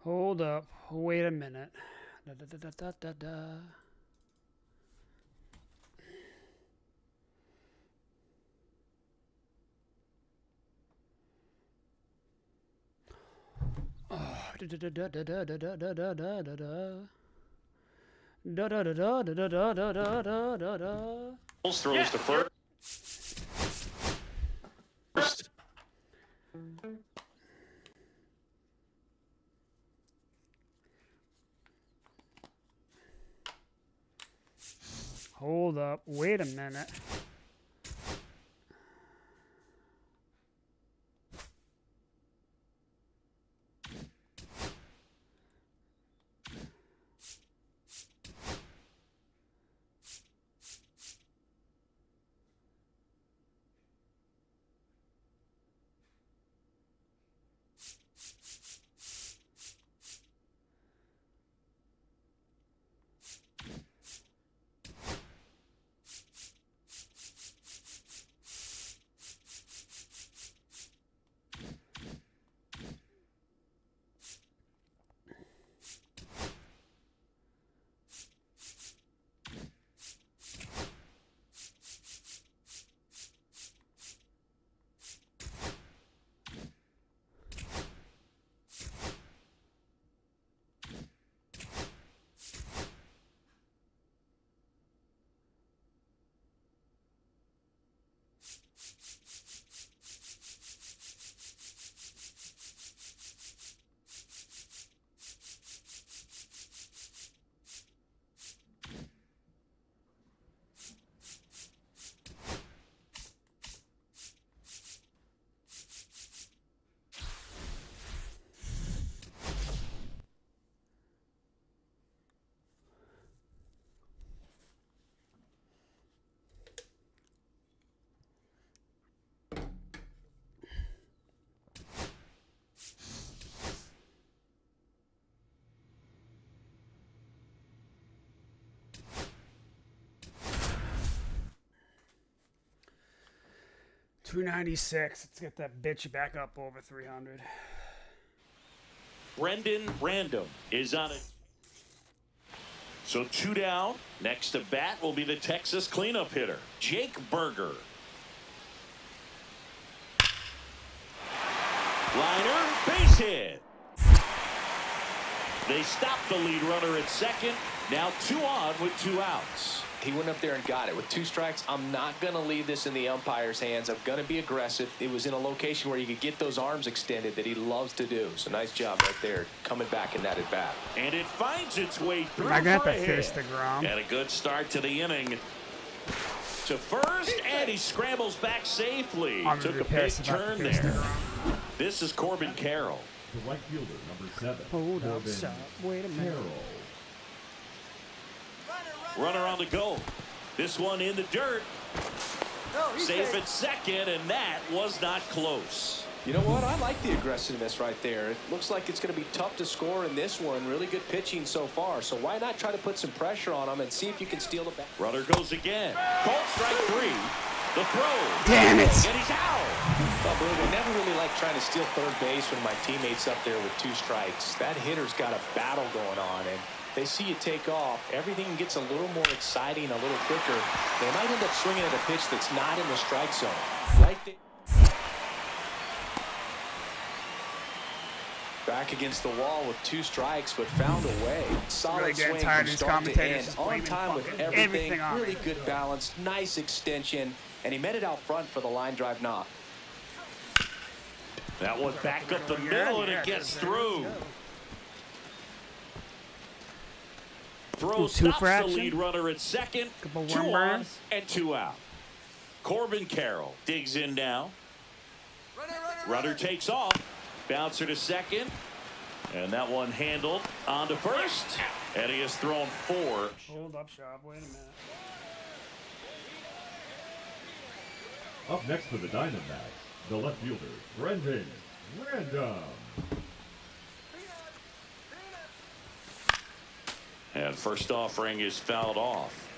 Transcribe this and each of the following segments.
Hold up. Wait a minute. Da, da, da, da, da, da. Oh, da, da, da, da, da, da, da, da, da, da, da, da. Da da da da da da da da da da da. Throws to first. Hold up. Wait a minute. $296. Let's get that bitch back up over 300. Brendan Random is on it. So 2 down. Next to bat will be the Texas cleanup hitter, Jake Berger. Liner, base hit. They stopped the lead runner at second. Now 2 on with 2 outs. He went up there and got it. With 2 strikes, I'm not going to leave this in the umpire's hands. I'm going to be aggressive. It was in a location where you could get those arms extended that he loves to do. So nice job right there, coming back in that at bat. And it finds its way through. I got for the a fist hit. to Grom. And a good start to the inning. To first, and he scrambles back safely. I'm Took a big pissed about turn the fist to there. Grom. This is Corbin Carroll. The right fielder, number 7. Hold up, Corbin stop. Wait a minute. Carroll. Runner on the go. This one in the dirt. Safe at second, and that was not close. You know what? I like the aggressiveness right there. It looks like it's going to be tough to score in this one. Really good pitching so far. So why not try to put some pressure on him and see if you can steal the bat? Runner goes again. Called strike 3. The throw. Damn it. And he's out. Well, Blue, I never really like trying to steal third base when my teammate's up there with 2 strikes. That hitter's got a battle going on, and they see you take off. Everything gets a little more exciting, a little quicker. They might end up swinging at a pitch that's not in the strike zone. Right there. Back against the wall with 2 strikes, but found a way. Solid Really getting swing tired from of these start to commentators end. just On blaming time with fucking everything. everything on Really me. good balance. Nice extension. And he met it out front for the line drive knock. That one back up the middle, and it gets through. Throw stops the lead runner at second. 2 on and 2 out. Corbin Carroll digs in now. Runner takes off. Bouncer to second. And that one handled on to first. And he has thrown 4. Hold up, shop. Wait a minute. Up next for the Diamondbacks, the left fielder, Brendan Random. And first offering is fouled off.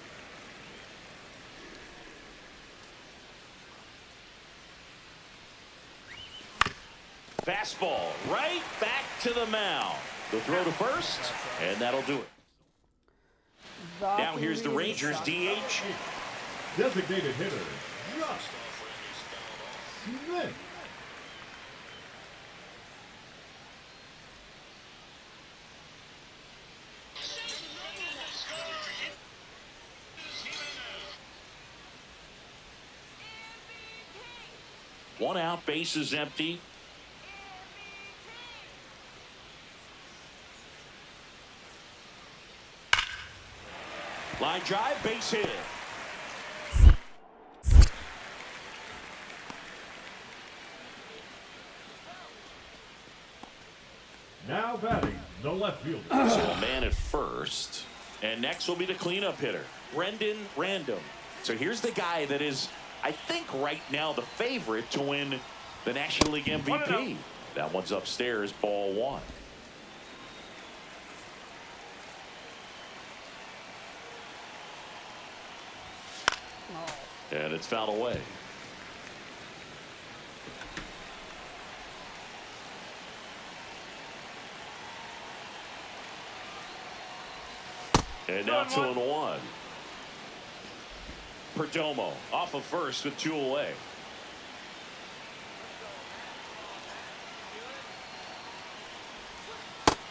Fastball right back to the mound. The throw to first, and that'll do it. Now here's the Rangers DH. Designated hitter, Josh Smith. One out, bases empty. Line drive, base hit. Now batting, the left fielder. So a man at first. And next will be the cleanup hitter, Brendan Random. So here's the guy that is, I think, right now the favorite to win the National League MVP. That one's upstairs, ball one. And it's fouled away. And now 2-1. Perdomo off of first with 2 away.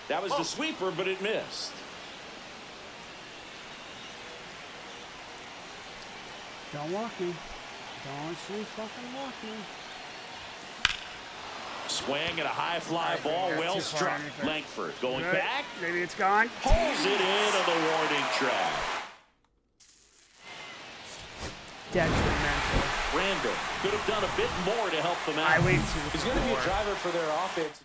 That was the sweeper, but it missed. Don't walk me. Don't you fucking walk me. Swing and a high fly ball, well struck. Langford going back. Maybe it's gone. Pulls it in on the warning track. Detrimental. Random could have done a bit more to help them out. I wait 2 He's going to be a driver for their offense.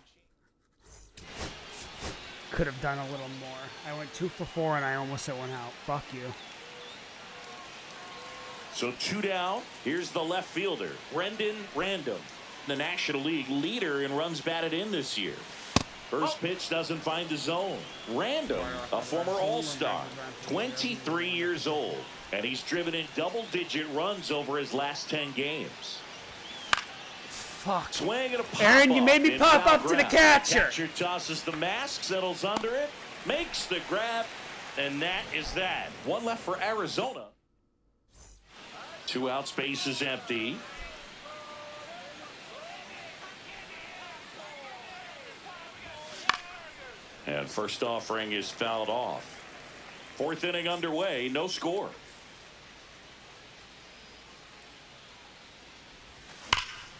Could have done a little more. I went 2 for 4 and I almost hit 1 out. Fuck you. So 2 down. Here's the left fielder, Brendan Random, the National League leader in runs batted in this year. First pitch doesn't find the zone. Random, a former All-Star, 23 years old, and he's driven in double-digit runs over his last 10 games. Fuck. Swing and a pop Aaron, you made me in pop foul up to the ground. catcher. Catcher tosses the mask, settles under it, makes the grab, and that is that. One left for Arizona. 2 out, space is empty. And first offering is fouled off. 4th inning underway, no score.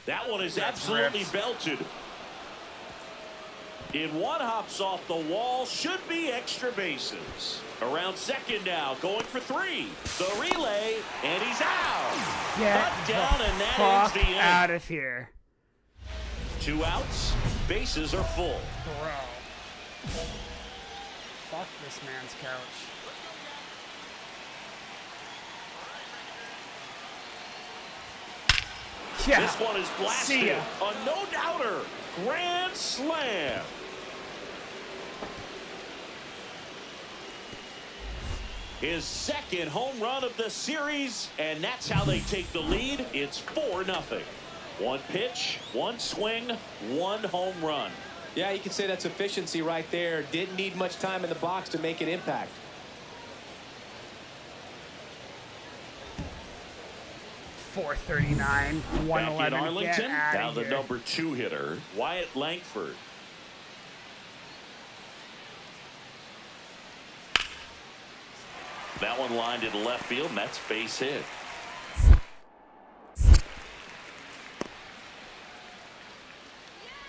That one is absolutely belted. In one, hops off the wall, should be extra bases. Around second now, going for 3. The relay, and he's out. Get Cut down, and that fuck is the end. out of here. 2 outs, bases are full. Bro. Fuck this man's couch. Yeah. This one is See blasted. ya. A no-doubter. Grand slam. His 2nd home run of the series, and that's how they take the lead. It's 4-0. 1 pitch, 1 swing, 1 home run. Yeah, you can say that's efficiency right there. Didn't need much time in the box to make an impact. .439, Back in 111. Arlington, Get now out the here. number 2 hitter, Wyatt Langford. That one lined to the left field, and that's base hit.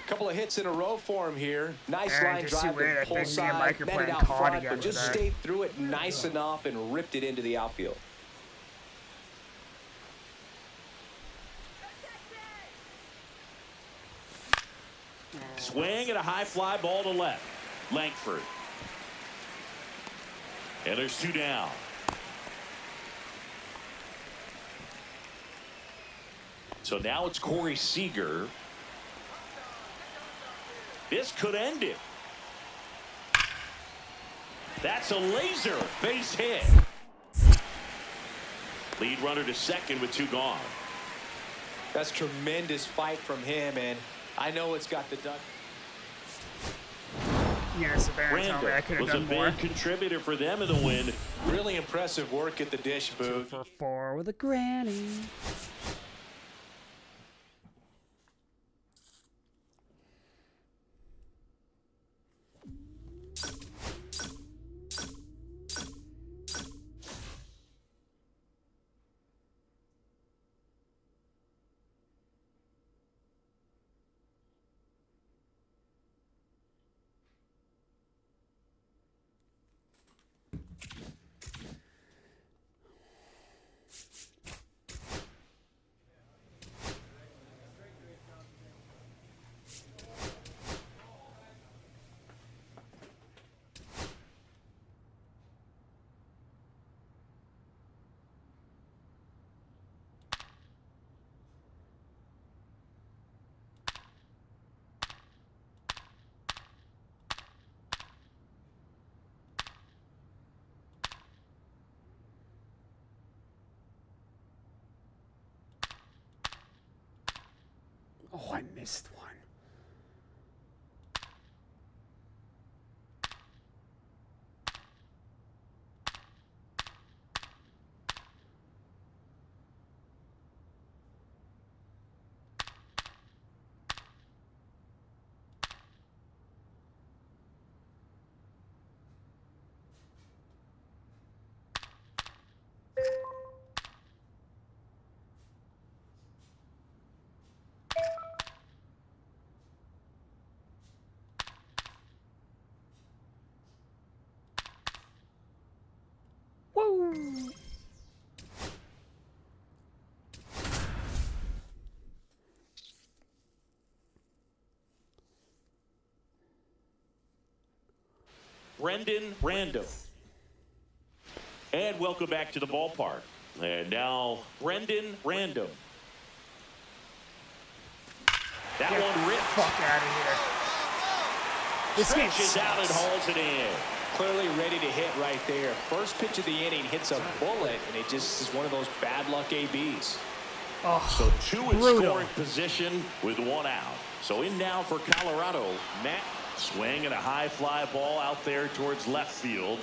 Couple of hits in a row for him here. Nice Aaron, line just see drive where to that pull big me and side, Mike are met it playing out COD front, together but just there. stayed through it nice enough and ripped it into the outfield. Swing and a high fly ball to left. Langford. And there's 2 down. So now it's Corey Seager. This could end it. That's a laser base hit. Lead runner to second with 2 gone. That's tremendous fight from him, and I know it's got the duck. You're gonna sit there and tell me I could have was a done more. big contributor for them in the win. Really impressive work at the dish, Boo. 2 for 4 with a granny. Oh, I missed one. Woo! Brendan Random. And welcome back to the ballpark. And now, Brendan Random. That one ripped. Fuck out of here. This game Stretches out and sucks. hauls it in. Clearly ready to hit right there. First pitch of the inning hits a bullet, and it just is one of those bad luck ABs. Oh, So 2 in brutal. scoring position with 1 out. So in now for Colorado. Matt swinging a high fly ball out there towards left field.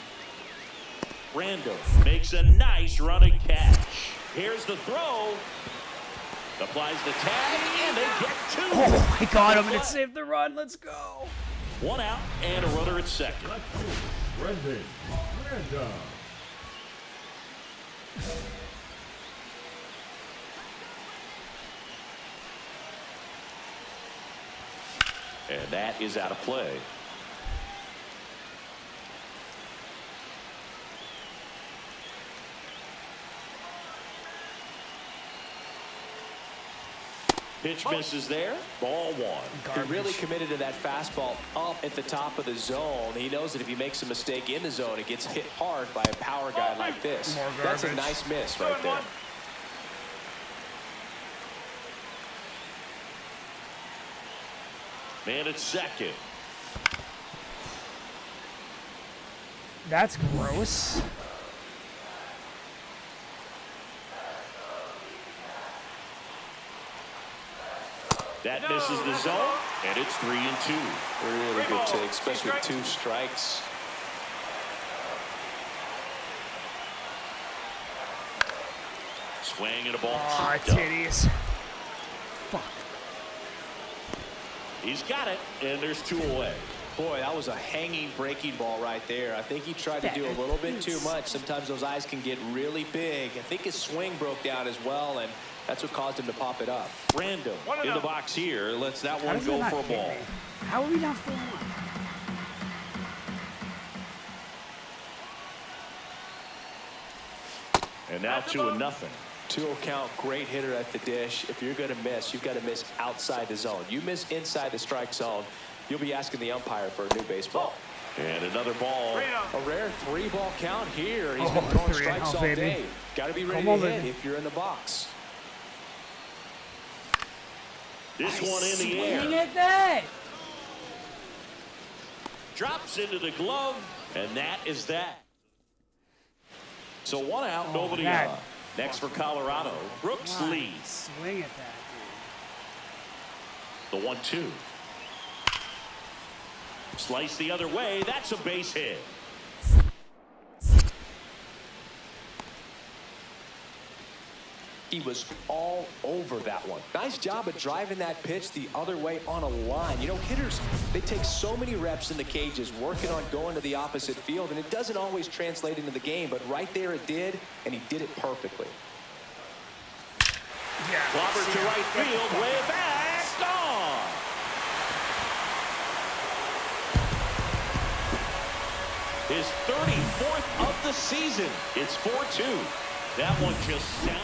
Random makes a nice running catch. Here's the throw. Applies the tag, and they get 2. Oh my god, I'm gonna save the run. Let's go. 1 out and a runner at second. Left field, Brendan Random. And that is out of play. Pitch misses there. Ball 1. He really committed to that fastball up at the top of the zone. He knows that if he makes a mistake in the zone, it gets hit hard by a power guy like this. More That's a garbage. nice miss right there. Man at second. That's gross. That misses the zone, and it's 3-2. Really good take, especially with 2 strikes. Swing and a ball. Aw, popped up. titties. Fuck. He's got it, and there's 2 away. Boy, that was a hanging breaking ball right there. I think he tried to do a little bit too much. Sometimes those eyes can get really big. I think his swing broke down as well, and that's what caused him to pop it up. Random in the box here. Lets that How one does go it not for a hit ball. me? How are we not feeling one? And now 2-0. 2-0 count, great hitter at the dish. If you're going to miss, you've got to miss outside the zone. You miss inside the strike zone, you'll be asking the umpire for a new baseball. And another ball. A rare 3-ball count here. He's been Oh, throwing 3-0, strikes all baby. day. Got to be ready Come to on, hit baby. if you're in the box. This one in the air. Swing at that. Drops into the glove, and that is that. So 1 out, nobody that- out. Next for Colorado, Brooks God, leads. Swing at that, The 1-2. Slice the other way. That's a base hit. He was all over that one. Nice job of driving that pitch the other way on a line. You know, hitters, they take so many reps in the cages working on going to the opposite field, and it doesn't always translate into the game, but right there it did, and he did it perfectly. Yeah. Clobber to right field, way back, gone. His 34th of the season. It's 4-2. That one just sound.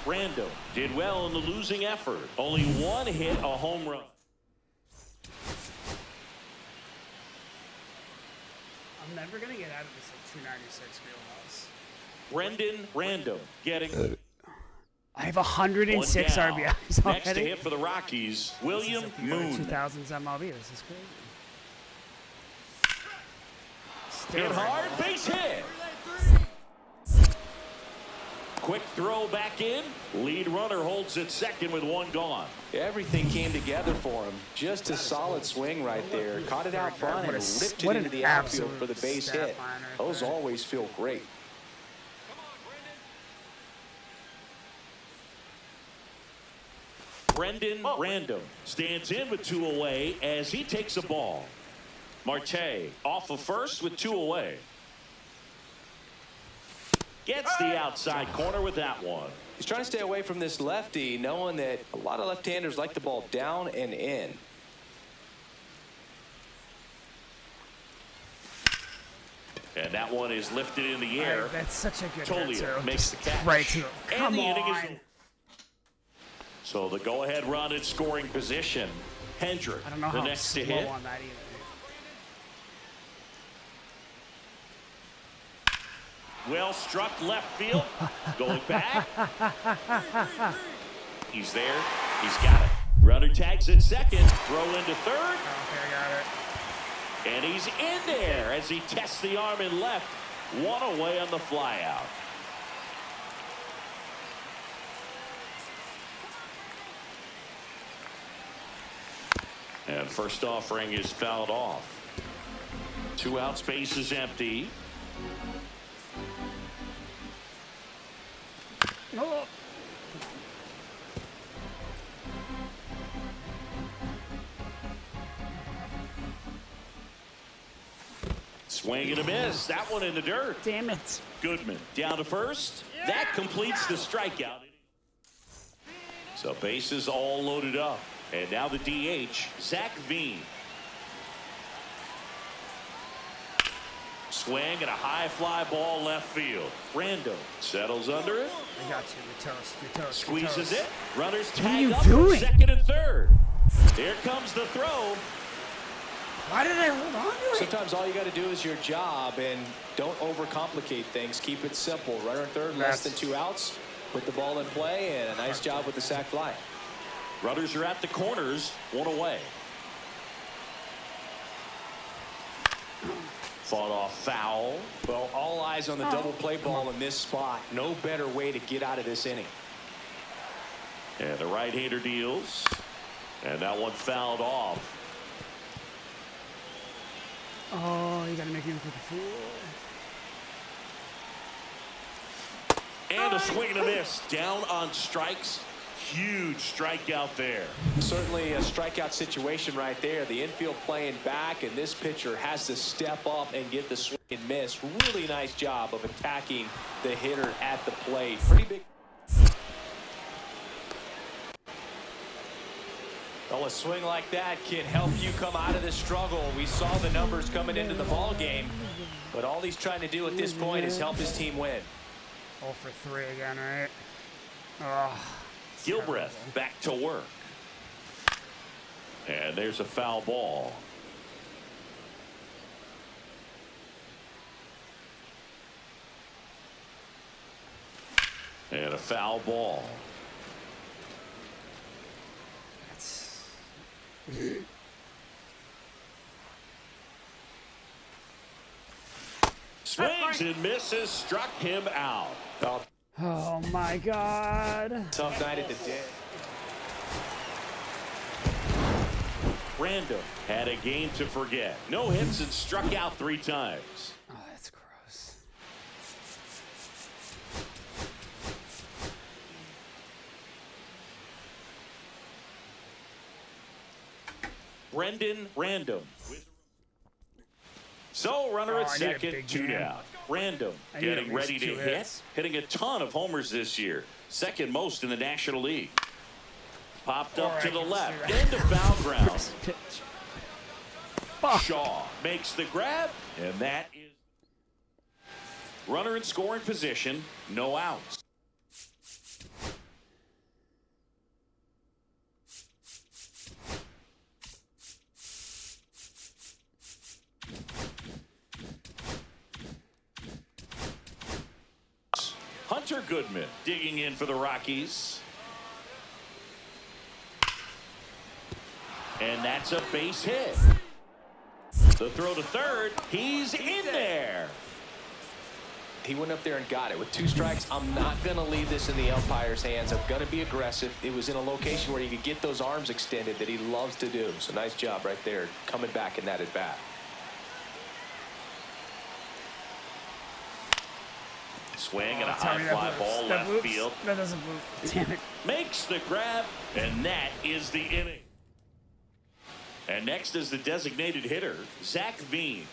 Rando did well in the losing effort. Only one hit, a home run. I'm never going to get out of this at 296 wheelhouse. Brendan Rando getting... I have 106 RBIs already. Next to hit for the Rockies, William Moon. 2000s MLB. This is crazy. Hit hard, base hit. Quick throw back in. Lead runner holds at second with one gone. Everything came together for him. Just a solid swing right there. Caught it out front and lifted it into the outfield for the base hit. Those always feel great. Brendan Rando stands in with 2 away as he takes a ball. Marte off of first with 2 away. Gets the outside corner with that one. He's trying to stay away from this lefty, knowing that a lot of left-handers like the ball down and in. And that one is lifted in the air. That's such a good Tolia makes the catch. Right to him. Come on. So the go-ahead run in scoring position. Hendrick, I don't know the how next to slow hit. on that either. Well struck left field. Going back. He's there. He's got it. Runner tags at second. Throw into third. Okay, got it. And he's in there as he tests the arm in left. One away on the flyout. And first offering is fouled off. 2 outs, base is empty. Oh. Swing and a miss. That one in the dirt. Damn it. Goodman down to first. That completes the strikeout. So bases all loaded up. And now the DH, Zach Veen. Swing and a high fly ball left field. Rando settles under it. I got you. You're toast. You're toast. Squeezes it. Runners What are tag you up doing? for second and third. Here comes the throw. Why did I hold on to it? Sometimes all you got to do is your job, and don't overcomplicate things. Keep it simple. Runner third, less than 2 outs. Put the ball in play, and a nice job with the sac fly. Runners are at the corners, 1 away. Fought off foul. Well, all eyes on the double play ball in this spot. No better way to get out of this inning. And the right-hander deals. And that one fouled off. Oh, you got to make him look like a fool. And a swing and a miss. Down on strikes. Huge strikeout there. Certainly a strikeout situation right there. The infield playing back, and this pitcher has to step up and get the swing and miss. Really nice job of attacking the hitter at the plate. Pretty big. Well, a swing like that can help you come out of this struggle. We saw the numbers coming into the ball game, but all he's trying to do at this point is help his team win. 0 for 3 again, right? Oh. Gilbreth back to work. And there's a foul ball. And a foul ball. Swings and misses, struck him out. Oh my God. Tough night at the day. Random had a game to forget. No hits and struck out 3 times. Oh, that's gross. Brendan Random. So runner at second, 2 down. Random getting ready to hit, hitting a ton of homers this year. Second most in the National League. Popped up to the left, into foul ground. Shaw makes the grab, and that is runner in scoring position, no outs. Hunter Goodman digging in for the Rockies. And that's a base hit. The throw to third. He's in there. He went up there and got it. With 2 strikes, I'm not going to leave this in the umpire's hands. I'm going to be aggressive. It was in a location where he could get those arms extended that he loves to do. So nice job right there coming back in that at bat. Swing and a high fly ball left field. That doesn't move. Damn it. Makes the grab, and that is the inning. And next is the designated hitter, Zach Veen.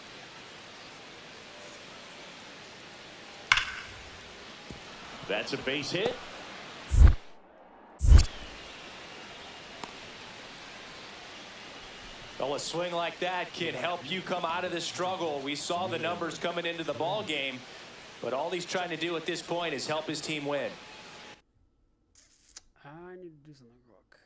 That's a base hit. Well, a swing like that can help you come out of the struggle. We saw the numbers coming into the ball game, but all he's trying to do at this point is help his team win. I need to do something real quick.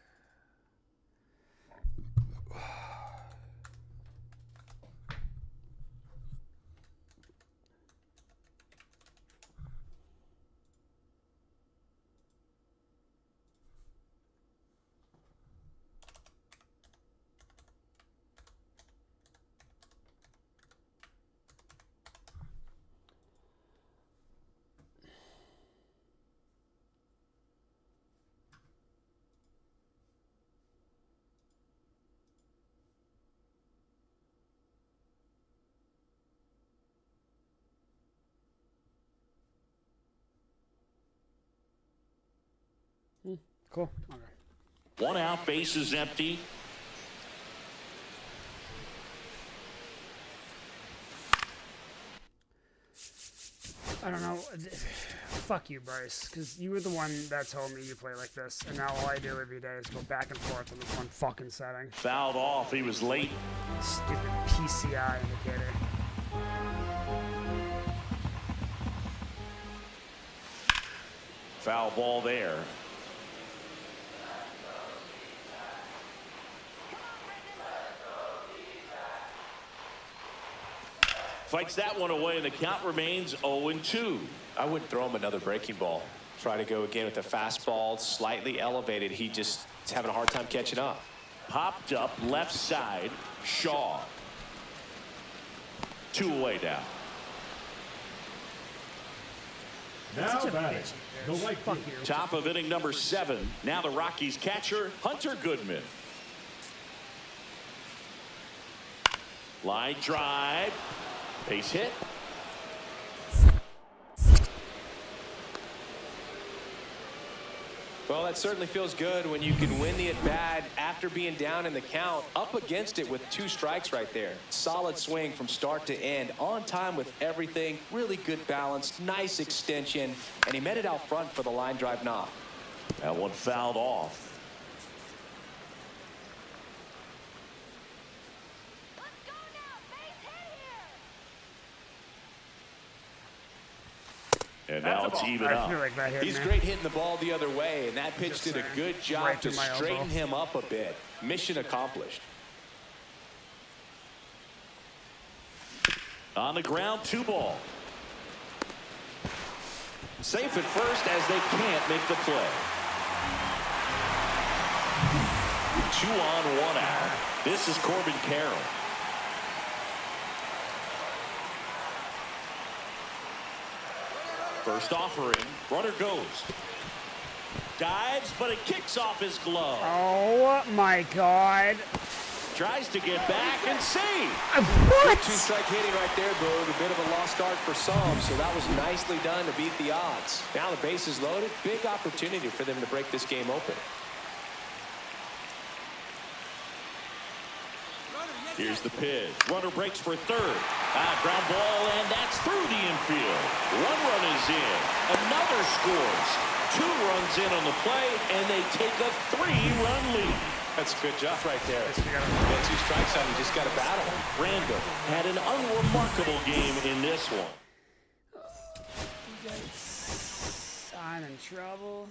Cool. Okay. 1 out, base is empty. I don't know. Fuck you, Bryce, because you were the one that told me you play like this, and now all I do every day is go back and forth on this one fucking setting. Fouled off. He was late. Stupid PCI indicator. Foul ball there. Fights that one away, and the count remains 0-2. I wouldn't throw him another breaking ball. Try to go again with the fastball, slightly elevated. He just is having a hard time catching up. Popped up left side. Shaw. 2 away now. Now batting, the right Fuck field. you. Top of inning number 7. Now the Rockies catcher, Hunter Goodman. Line drive. Base hit. Well, that certainly feels good when you can win the at-bat after being down in the count, up against it with 2 strikes right there. Solid swing from start to end, on time with everything, really good balance, nice extension, and he met it out front for the line drive knock. That one fouled off. And now it's even I up. feel like that hit He's me. great hitting the ball the other way, and that pitch Just did a saying. good job Right to to my straighten elbow. him up a bit. Mission accomplished. On the ground, 2 ball. Safe at first as they can't make the play. 2 on, 1 out. This is Corbin Carroll. First offering, runner goes. Dives, but it kicks off his glove. Oh my God. Tries to get back and save. What? Two-strike hitting right there, Boog. A bit of a lost start for some, so that was nicely done to beat the odds. Now the base is loaded. Big opportunity for them to break this game open. Here's the pitch. Runner breaks for third. Ground ball, and that's through the infield. 1 run is in. Another scores. 2 runs in on the play, and they take a 3-run lead. That's a good job right there. You got 2 strikes on you, just got to battle. Randall had an unremarkable game in this one. I'm in trouble.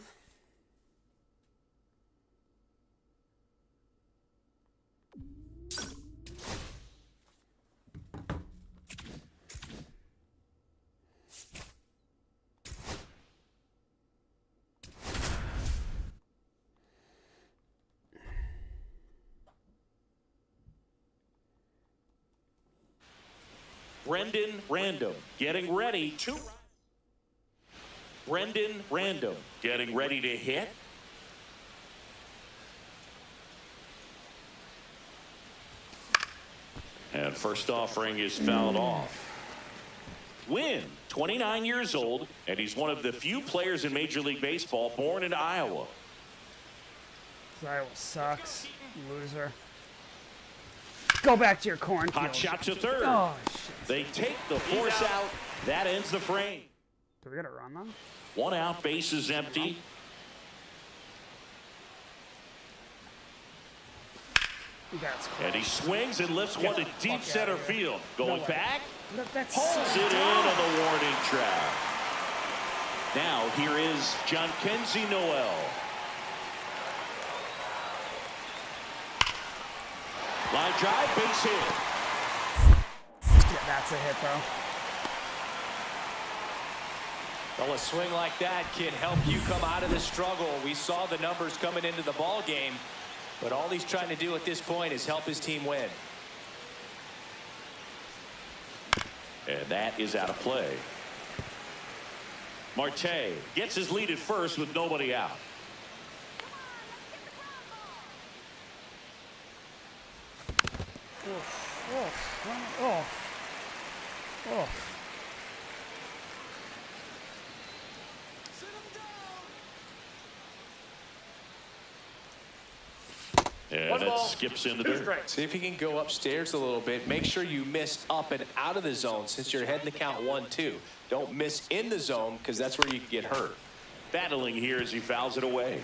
Brendan Random getting ready to. Brendan Random getting ready to hit. And first offering is fouled off. Wynn, 29 years old, and he's one of the few players in Major League Baseball born in Iowa. Iowa sucks, loser. Go back to your cornfield. Hot shot to third. Oh, shit. They take the force out. That ends the frame. Do we got a run, though? 1 out, base is empty. That's close. And he swings and lifts one to deep center field. Going back, That's pulls it in on the warning track. Now here is John Kenzie Noel. Line drive, base hit. Yeah, that's a hit, though. Well, a swing like that can help you come out of the struggle. We saw the numbers coming into the ball game, but all he's trying to do at this point is help his team win. And that is out of play. Marte gets his lead at first with nobody out. And that skips into there. See if you can go upstairs a little bit. Make sure you miss up and out of the zone since you're heading to count 1-2. Don't miss in the zone because that's where you can get hurt. Battling here as he fouls it away.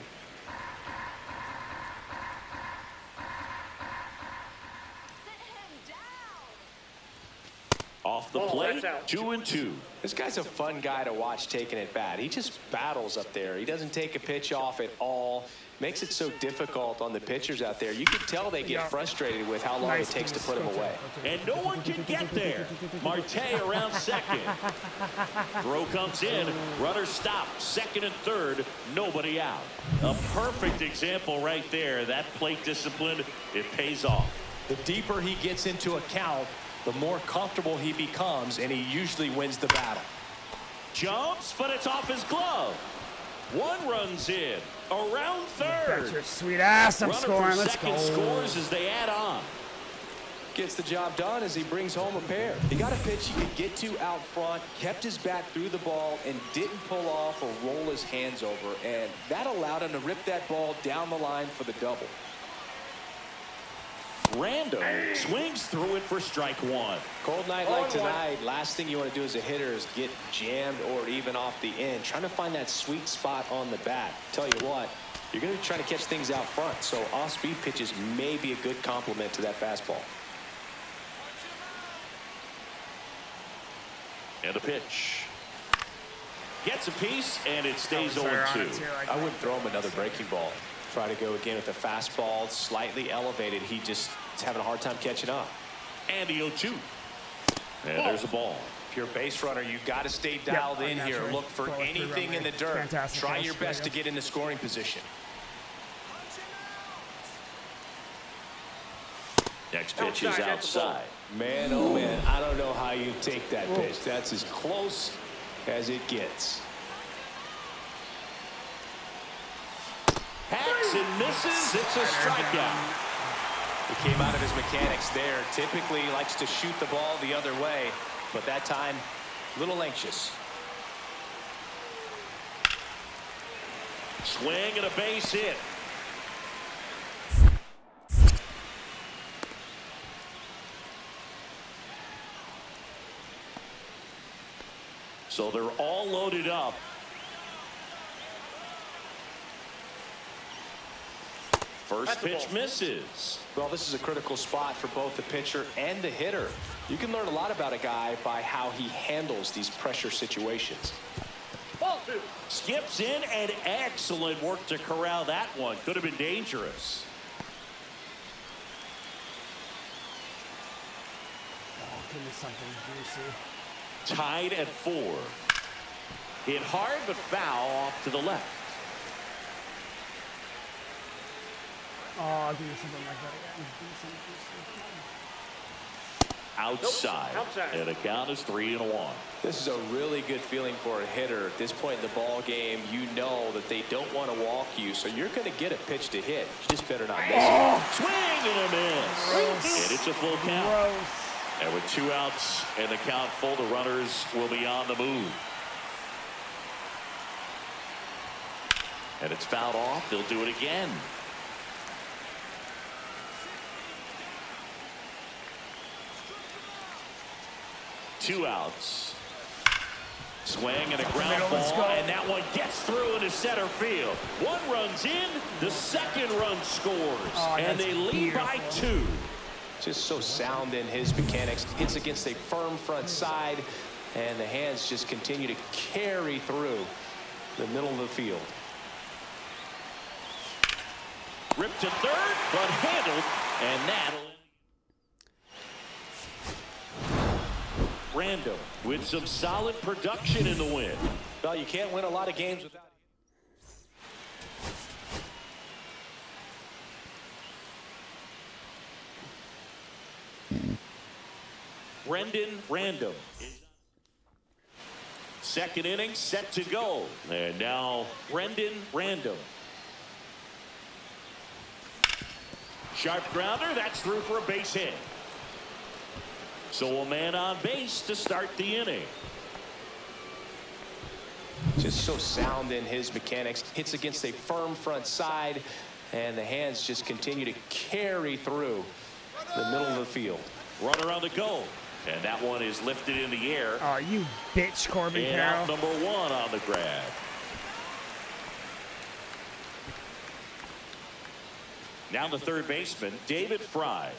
Off the plate, 2-2. This guy's a fun guy to watch taking it bat. He just battles up there. He doesn't take a pitch off at all. Makes it so difficult on the pitchers out there. You can tell they get frustrated with how long it takes to put him away. And no one can get there. Marte around second. Throw comes in. Runner stopped. Second and third. Nobody out. A perfect example right there. That plate discipline, it pays off. The deeper he gets into a count, the more comfortable he becomes, and he usually wins the battle. Jumps, but it's off his glove. 1 runs in. Around third. That's your sweet ass. I'm scoring. Let's go. Second scores as they add on. Gets the job done as he brings home a pair. He got a pitch he could get to out front, kept his bat through the ball, and didn't pull off or roll his hands over. And that allowed him to rip that ball down the line for the double. Random swings through it for strike 1. Cold night like tonight, last thing you want to do as a hitter is get jammed or even off the end. Trying to find that sweet spot on the bat. Tell you what, you're going to be trying to catch things out front, so off-speed pitches may be a good complement to that fastball. And a pitch. Gets a piece, and it stays 0-2. I wouldn't throw him another breaking ball. Try to go again with the fastball, slightly elevated. He just is having a hard time catching up. And the 0-2. And there's a ball. If you're a base runner, you got to stay dialed in here. Look for anything in the dirt. Try your best to get into scoring position. Next pitch is outside. Man, oh man, I don't know how you take that pitch. That's as close as it gets. Hacks and misses. It's a strikeout. He came out of his mechanics there. Typically likes to shoot the ball the other way, but that time, a little anxious. Swing and a base hit. So they're all loaded up. First pitch misses. Well, this is a critical spot for both the pitcher and the hitter. You can learn a lot about a guy by how he handles these pressure situations. Ball two. Skips in, and excellent work to corral that one. Could have been dangerous. Oh, give me something juicy. Tied at 4. Hit hard, but foul off to the left. Oh, give me something like that again. Give me something juicy. Outside. Nope. Outside. And the count is 3-1. This is a really good feeling for a hitter. At this point in the ball game, you know that they don't want to walk you, so you're going to get a pitch to hit. You just better not miss it. Swing and a miss. Gross. And it's a full count. Gross. And with 2 outs and the count full, the runners will be on the move. And it's fouled off. They'll do it again. Two outs. Swing and a ground ball, and that one gets through into center field. One runs in, the second run scores, and they lead by 2. Just so sound in his mechanics. Hits against a firm front side, and the hands just continue to carry through the middle of the field. Ripped to third, but handled, and that'll... Random with some solid production in the win. Well, you can't win a lot of games without... Brendan Random. Second inning set to go. And now Brendan Random. Sharp grounder, that's through for a base hit. So a man on base to start the inning. Just so sound in his mechanics. Hits against a firm front side, and the hands just continue to carry through the middle of the field. Runner on the go. And that one is lifted in the air. Oh, you bitch, Corbin And Carroll. out number 1 on the grab. Now the third baseman, David Fry.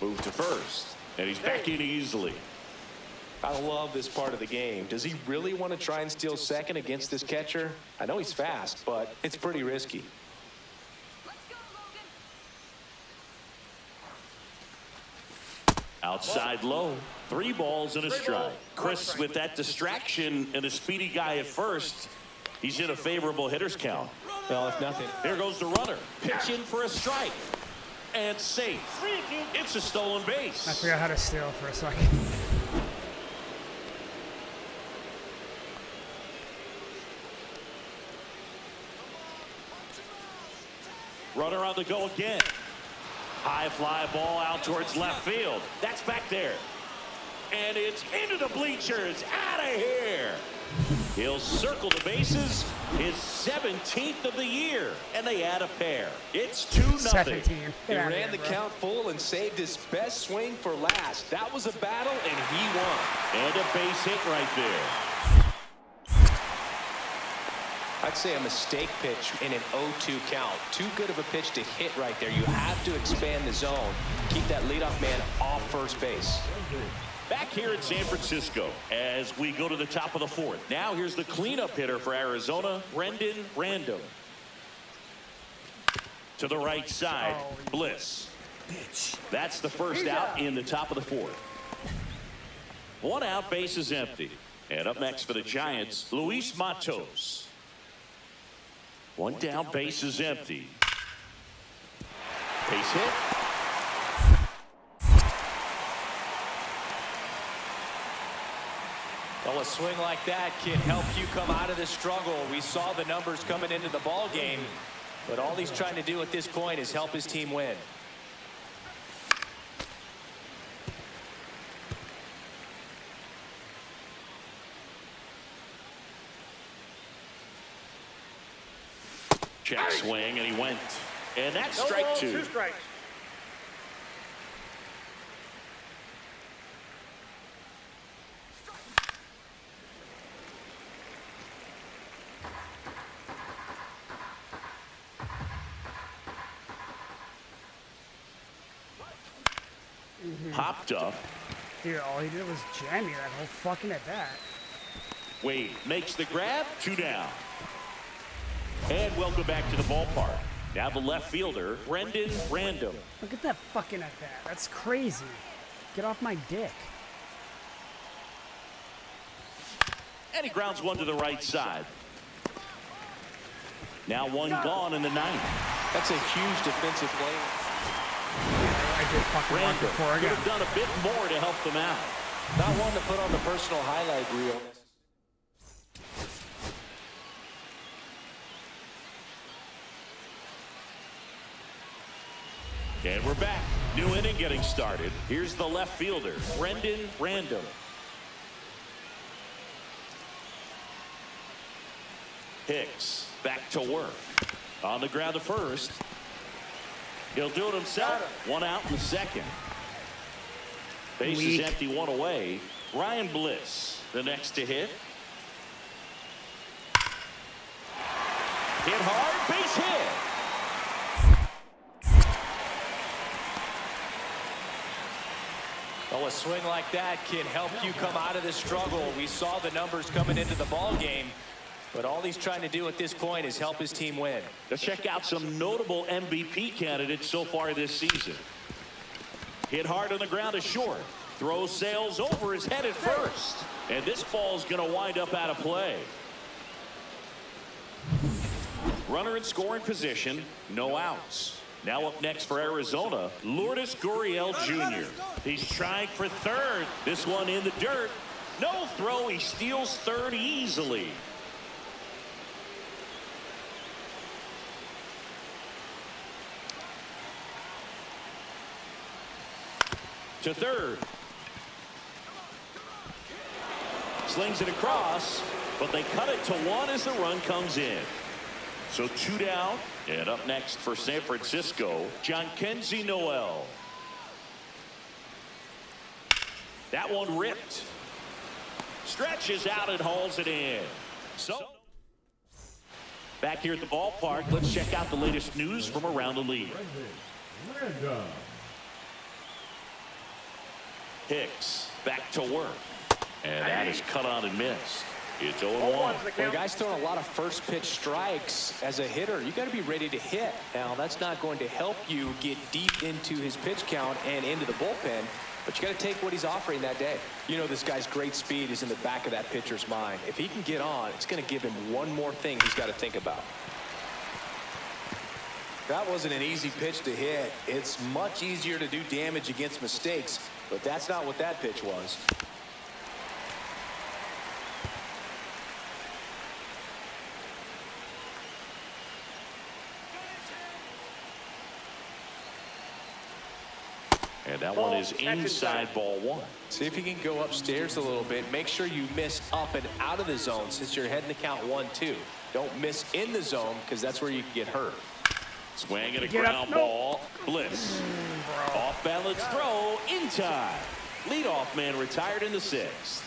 Move to first, and he's back in easily. I love this part of the game. Does he really want to try and steal second against this catcher? I know he's fast, but it's pretty risky. Outside low, 3 balls and a strike. Chris, with that distraction and a speedy guy at first, he's in a favorable hitter's count. Well, if nothing. Here goes the runner. Pitching for a strike. And safe. It's a stolen base. I forgot how to steal for a second. Runner on the go again. High fly ball out towards left field. That's back there. And it's into the bleachers. Out of here. He'll circle the bases. His 17th of the year. And they add a pair. It's 2-0. 17. He ran the count full and saved his best swing for last. That was a battle, and he won. And a base hit right there. I'd say a mistake pitch in an 0-2 count. Too good of a pitch to hit right there. You have to expand the zone. Keep that leadoff man off first base. Back here in San Francisco as we go to the top of the 4th. Now here's the cleanup hitter for Arizona, Brendan Random. To the right side, Bliss. That's the first out in the top of the 4th. 1 out, base is empty. And up next for the Giants, Luis Matos. 1 down, base is empty. Base hit. Well, a swing like that can help you come out of the struggle. We saw the numbers coming into the ball game. But all he's trying to do at this point is help his team win. Check swing, and he went. And that's strike two. 2 strikes. Popped up. Dude, all he did was jam me that whole fucking at bat. Wade makes the grab. 2 down. And welcome back to the ballpark. Now the left fielder, Brendan Random. Look at that fucking at bat. That's crazy. Get off my dick. And he grounds one to the right side. Now one gone in the 9th. That's a huge defensive play. I did fucking run Random before could again. have done a bit more to help them out. Not one to put on the personal highlight reel. And we're back. New inning getting started. Here's the left fielder, Brendan Random. Hicks back to work. On the ground to first. He'll do it himself. 1 out in the 2nd. Base is empty, 1 away. Ryan Bliss, the next to hit. Hit hard, base hit. Oh, a swing like that can help you come out of the struggle. We saw the numbers coming into the ball game, but all he's trying to do at this point is help his team win. Let's check out some notable MVP candidates so far this season. Hit hard on the ground to short. Throws sails over his head at first. And this ball's going to wind up out of play. Runner in scoring position, no outs. Now up next for Arizona, Lourdes Gurriel Jr. He's trying for third. This one in the dirt. No throw. He steals third easily. To third. Slings it across, but they cut it to 1 as the run comes in. So 2 down, and up next for San Francisco, Jhonkensy Noel. That one ripped. Stretches out and hauls it in. So back here at the ballpark, let's check out the latest news from around the league. Random. Hicks back to work. And that is cut on and missed. It's 0-1. Well, guys throwing a lot of first pitch strikes as a hitter. You got to be ready to hit. Now, that's not going to help you get deep into his pitch count and into the bullpen, but you got to take what he's offering that day. You know, this guy's great speed is in the back of that pitcher's mind. If he can get on, it's going to give him one more thing he's got to think about. That wasn't an easy pitch to hit. It's much easier to do damage against mistakes, but that's not what that pitch was. And that one is inside ball 1. See if you can go upstairs a little bit. Make sure you miss up and out of the zone since you're heading to count 1-2. Don't miss in the zone because that's where you can get hurt. Swing and a ground ball. Bliss. Off balance throw in time. Leadoff man retired in the 6th.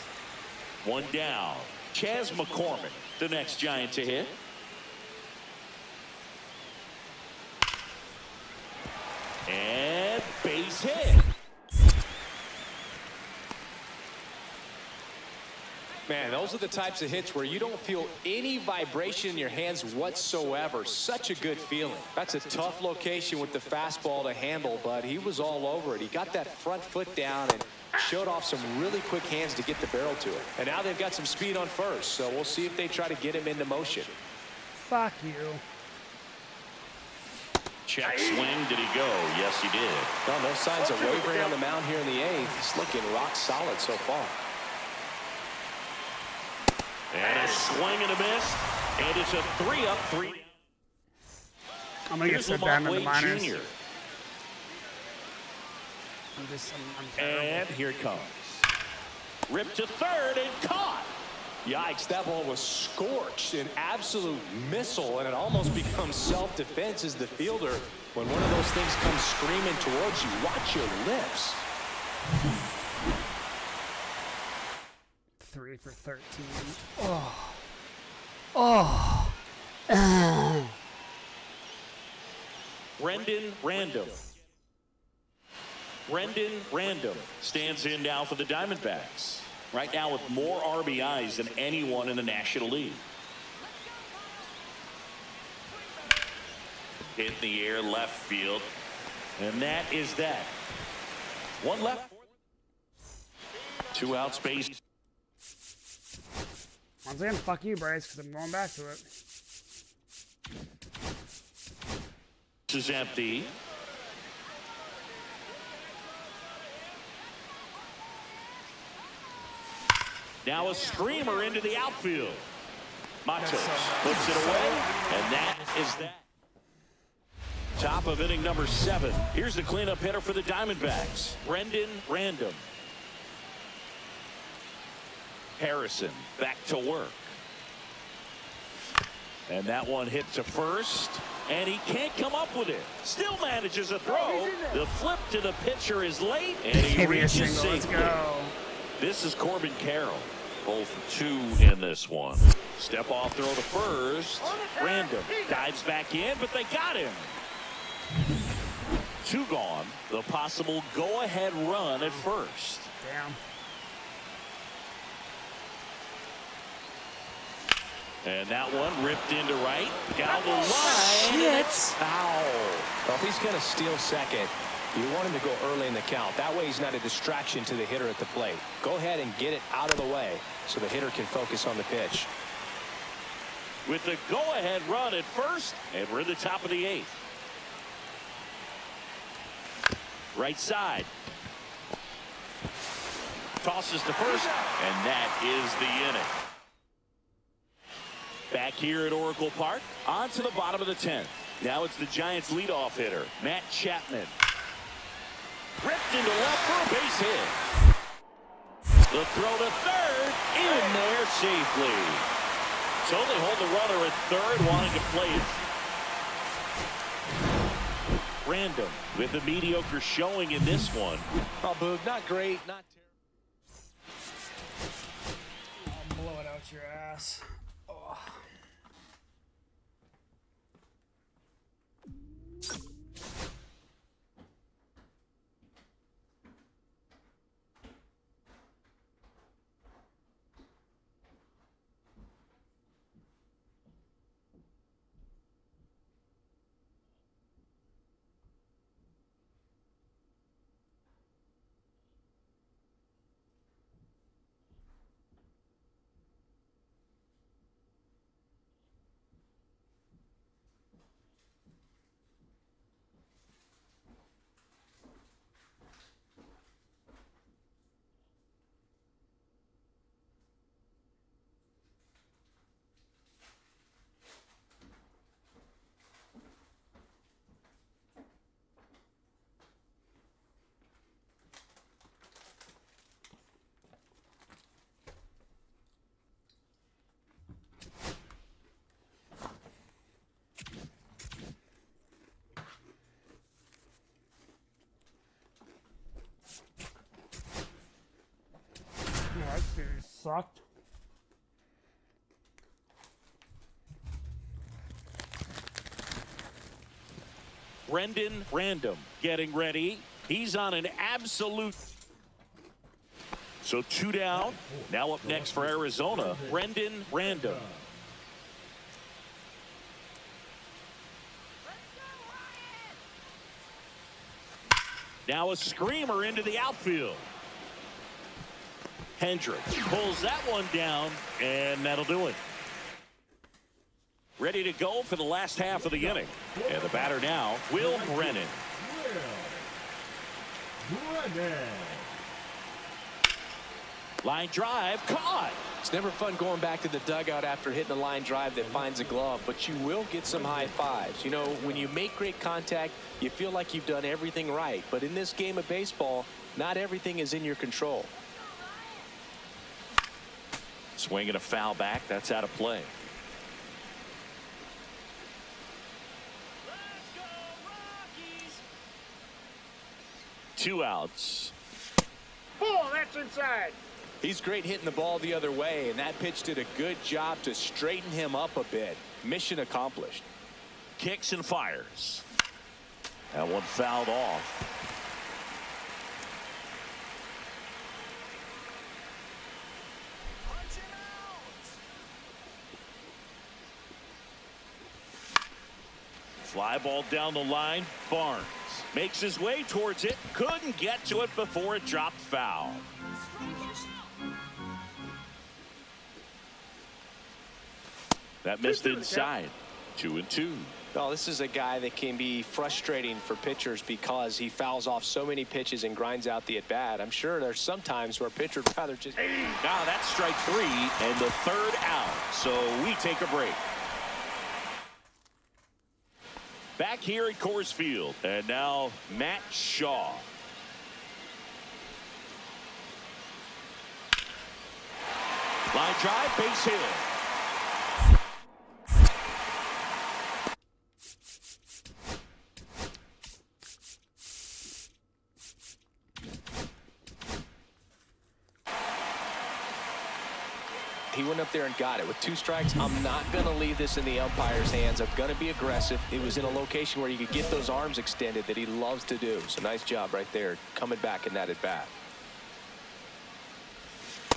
1 down. Chas McCormick, the next Giant to hit. And base hit. Man, those are the types of hits where you don't feel any vibration in your hands whatsoever. Such a good feeling. That's a tough location with the fastball to handle, but he was all over it. He got that front foot down and showed off some really quick hands to get the barrel to it. And now they've got some speed on first, so we'll see if they try to get him into motion. Fuck you. Check swing. Did he go? Yes, he did. No signs of wavering on the mound here in the 8th. He's looking rock solid so far. And a swing and a miss. And it's a 3-up, 3. I'm gonna get Here's set Lamont down in the Wade minors. Jr. I'm terrible. And here it comes. Ripped to third and caught. Yikes, that ball was scorched, an absolute missile, and it almost becomes self-defense as the fielder. When one of those things comes screaming towards you, watch your lips. 3 for 13. Oh. Oh. Brendan Random. Brendan Random stands in now for the Diamondbacks. Right now with more RBIs than anyone in the National League. Hit in the air, left field. And that is that. One left. 2 out space. Once again, fuck you, Bryce, because I'm going back to it. This is empty. Now a screamer into the outfield. Matos puts it away, and that is that. Top of inning number 7. Here's the cleanup hitter for the Diamondbacks, Brendan Random. Harrison back to work. And that one hit to first, and he can't come up with it. Still manages a throw. The flip to the pitcher is late, and he reaches safely. This is Corbin Carroll. 0 for 2 in this one. Step off throw to first. Random dives back in, but they got him. 2 gone. The possible go-ahead run at first. Damn. And that one ripped into right. Down the line. Shit. Foul. Well, if he's going to steal second, you want him to go early in the count. That way he's not a distraction to the hitter at the plate. Go ahead and get it out of the way so the hitter can focus on the pitch. With the go-ahead run at first, and we're at the top of the 8th. Right side. Tosses to first, and that is the inning. Back here at Oracle Park, on to the bottom of the 10th. Now it's the Giants' leadoff hitter, Matt Chapman. Ripped into left for a base hit. The throw to third, in there safely. So they hold the runner at third, wanting to play it. Random with a mediocre showing in this one. Oh, Boog, not great, not terrible. I'll blow it out your ass. Oh. That series sucked. Brendan Random getting ready. He's on an absolute. So 2 down. Now up next for Arizona, Brendan Random. Now a screamer into the outfield. Hendricks pulls that one down, and that'll do it. Ready to go for the last half of the inning. And the batter now, Will Brennan. Line drive, caught. It's never fun going back to the dugout after hitting a line drive that finds a glove, but you will get some high fives. You know, when you make great contact, you feel like you've done everything right. But in this game of baseball, not everything is in your control. Swinging a foul back. That's out of play. Two outs. Oh, that's inside. He's great hitting the ball the other way, and that pitch did a good job to straighten him up a bit. Mission accomplished. Kicks and fires. That one fouled off. Fly ball down the line. Barnes makes his way towards it. Couldn't get to it before it dropped foul. That missed inside. 2-2. Well, this is a guy that can be frustrating for pitchers because he fouls off so many pitches and grinds out the at-bat. I'm sure there's some times where a pitcher would rather just... Now that's strike 3 and the third out. So we take a break. Back here at Coors Field. And now Matt Shaw. Line drive, base hit. He went up there and got it. With 2 strikes, I'm not going to leave this in the umpire's hands. I'm going to be aggressive. It was in a location where you could get those arms extended that he loves to do. So nice job right there, coming back in that at-bat.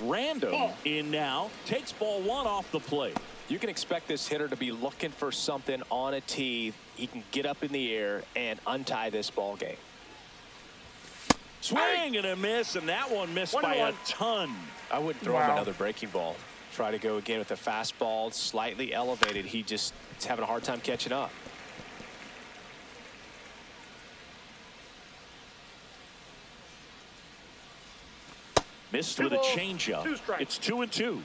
Random in now. Takes ball 1 off the plate. You can expect this hitter to be looking for something on a tee. He can get up in the air and untie this ball game. Swing and a miss, and that one missed by a ton. I wouldn't throw him another breaking ball. Try to go again with the fastball, slightly elevated. He just is having a hard time catching up. Missed with a changeup. It's 2-2.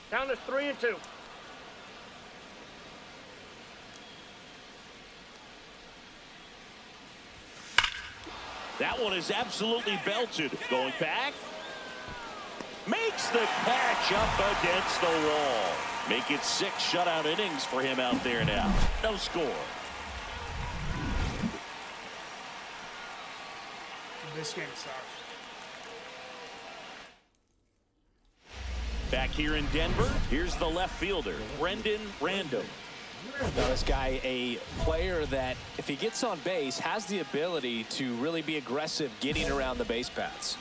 Down to 3-2. That one is absolutely belted. Going back. Makes the catch up against the wall. Make it 6 shutout innings for him out there now. No score. This game sucks. Back here in Denver, here's the left fielder, Brendan Random. Now this guy, a player that if he gets on base has the ability to really be aggressive getting around the base paths.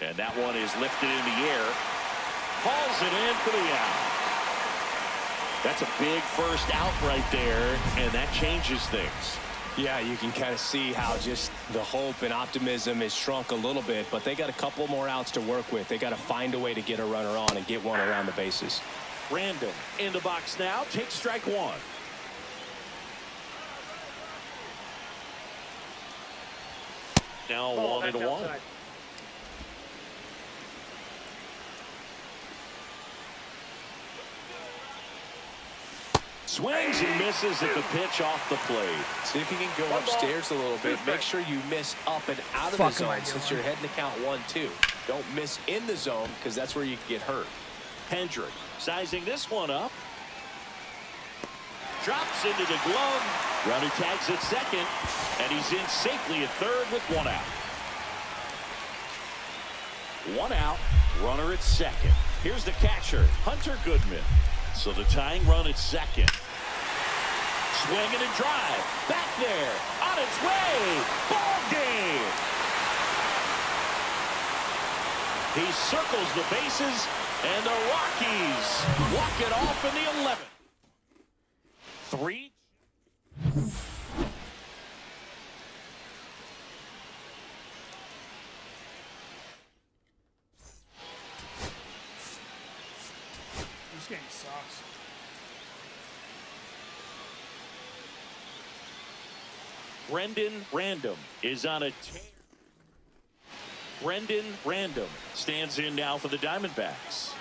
And that one is lifted in the air. Hauls it in for the out. That's a big first out right there, and that changes things. Yeah, you can kind of see how just the hope and optimism is shrunk a little bit, but they got a couple more outs to work with. They got to find a way to get a runner on and get one around the bases. Random in the box now, takes strike 1. Now 1-1. Swings and misses at the pitch off the plate. See if you can go upstairs a little bit. Make sure you miss up and out of the zone since you're heading to count 1-2. Don't miss in the zone because that's where you can get hurt. Hendrick sizing this one up. Drops into the glove. Runner tags at second, and he's in safely at third with 1 out. 1 out, runner at second. Here's the catcher, Hunter Goodman. So the tying run at second. Swinging and drive. Back there. On its way. Ball game. He circles the bases, and the Rockies walk it off in the 11th. 3. playoffs. Brendan Random is on a tear. Brendan Random stands in now for the Diamondbacks.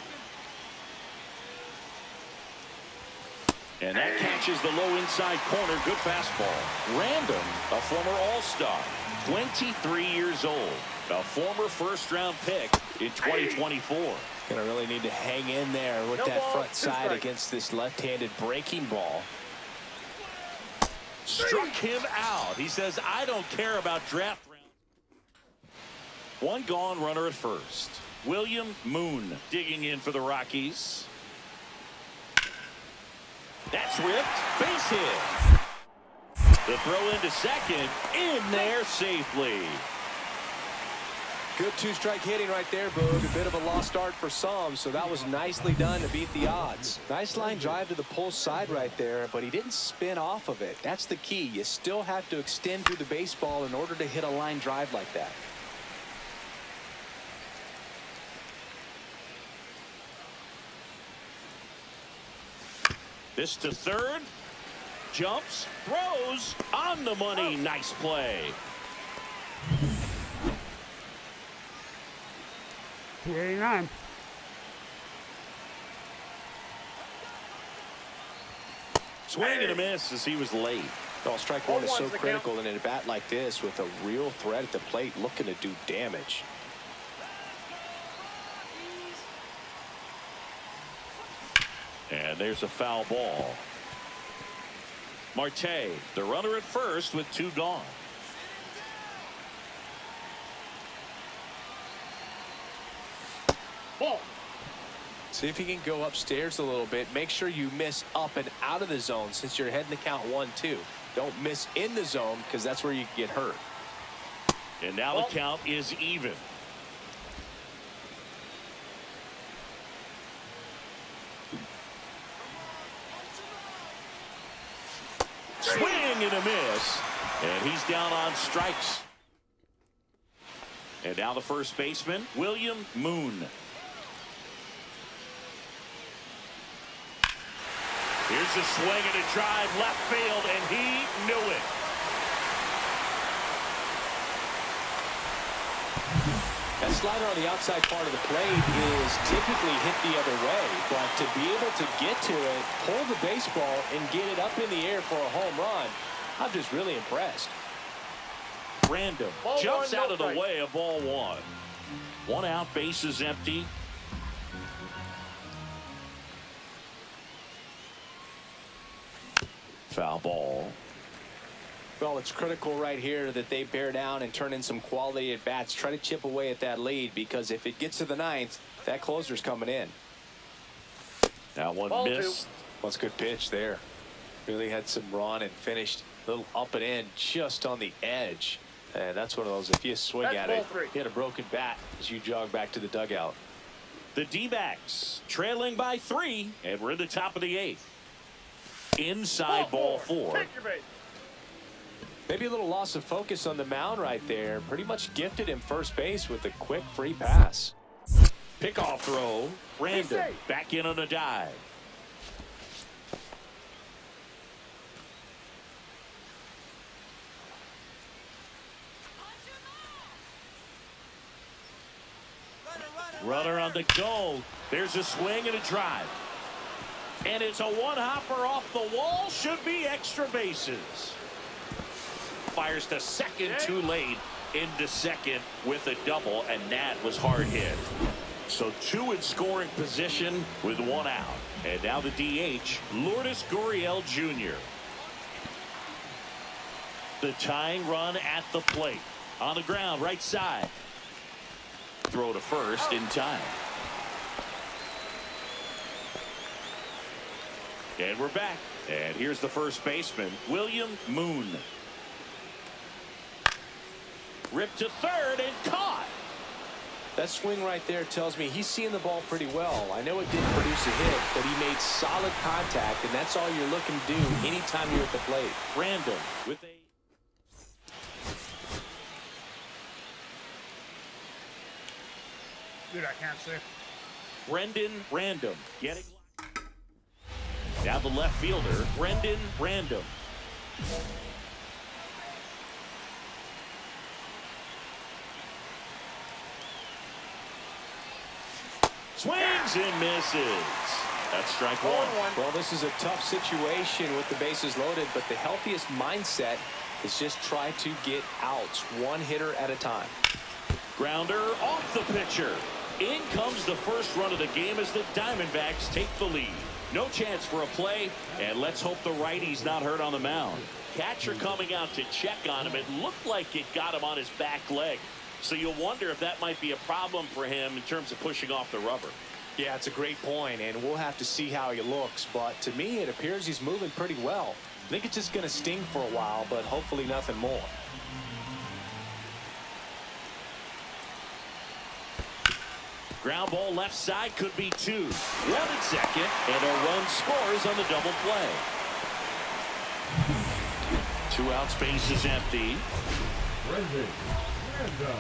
And that catches the low inside corner. Good fastball. Random, a former All-Star, 23 years old, a former first-round pick in 2024. Gonna really need to hang in there with that front side against this left-handed breaking ball. Struck him out. He says, I don't care about draft round. One gone, runner at first. William Moon digging in for the Rockies. That's ripped. Base hit. The throw into second. In there safely. Good two-strike hitting right there, Boog. A bit of a lost start for some, so that was nicely done to beat the odds. Nice line drive to the pull side right there, but he didn't spin off of it. That's the key. You still have to extend through the baseball in order to hit a line drive like that. This to third. Jumps, throws, on the money. Nice play. .289. Swing and a miss as he was late. Well, strike one is so critical in a bat like this with a real threat at the plate looking to do damage. And there's a foul ball. Marte, the runner at first with two gone. Ball. See if you can go upstairs a little bit. Make sure you miss up and out of the zone since you're heading to count 1-2. Don't miss in the zone because that's where you can get hurt. And now the count is even. Swing and a miss. And he's down on strikes. And now the first baseman, William Moon. Here's a swing and a drive left field, and he knew it. That slider on the outside part of the plate is typically hit the other way, but to be able to get to it, pull the baseball, and get it up in the air for a home run, I'm just really impressed. Random jumps out of the way of ball one. One out, bases empty. Foul ball. Well, it's critical right here that they bear down and turn in some quality at bats. Try to chip away at that lead because if it gets to the ninth, that closer's coming in. That one missed. Well, it's a good pitch there. Really had some run and finished a little up and in just on the edge. And that's one of those, if you swing at it, hit a broken bat as you jog back to the dugout. The D-backs trailing by 3, and we're in the top of the 8th. Inside ball 4. Maybe a little loss of focus on the mound right there. Pretty much gifted him first base with a quick free pass. Pickoff throw. Random back in on a dive. Runner on the go. There's a swing and a drive. And it's a one-hopper off the wall. Should be extra bases. Fires to second too late. Into second with a double, and that was hard hit. So 2 in scoring position with 1 out. And now the DH, Lourdes Gurriel Jr. The tying run at the plate. On the ground, right side. Throw to first in time. And we're back. And here's the first baseman, William Moon. Ripped to third and caught. That swing right there tells me he's seeing the ball pretty well. I know it didn't produce a hit, but he made solid contact, and that's all you're looking to do anytime you're at the plate. Random with a... Dude, I can't see. Brendan Random getting... Now the left fielder, Brendan Random. Swings and misses. That's strike one. Well, this is a tough situation with the bases loaded, but the healthiest mindset is just try to get outs, one hitter at a time. Grounder off the pitcher. In comes the first run of the game as the Diamondbacks take the lead. No chance for a play, and let's hope the righty's not hurt on the mound. Catcher coming out to check on him. It looked like it got him on his back leg. So you'll wonder if that might be a problem for him in terms of pushing off the rubber. Yeah, it's a great point, and we'll have to see how he looks. But to me, it appears he's moving pretty well. I think it's just going to sting for a while, but hopefully nothing more. Ground ball left side, could be two. One at second, and a run scores on the double play. 2 outs, base is empty. Brendan Random.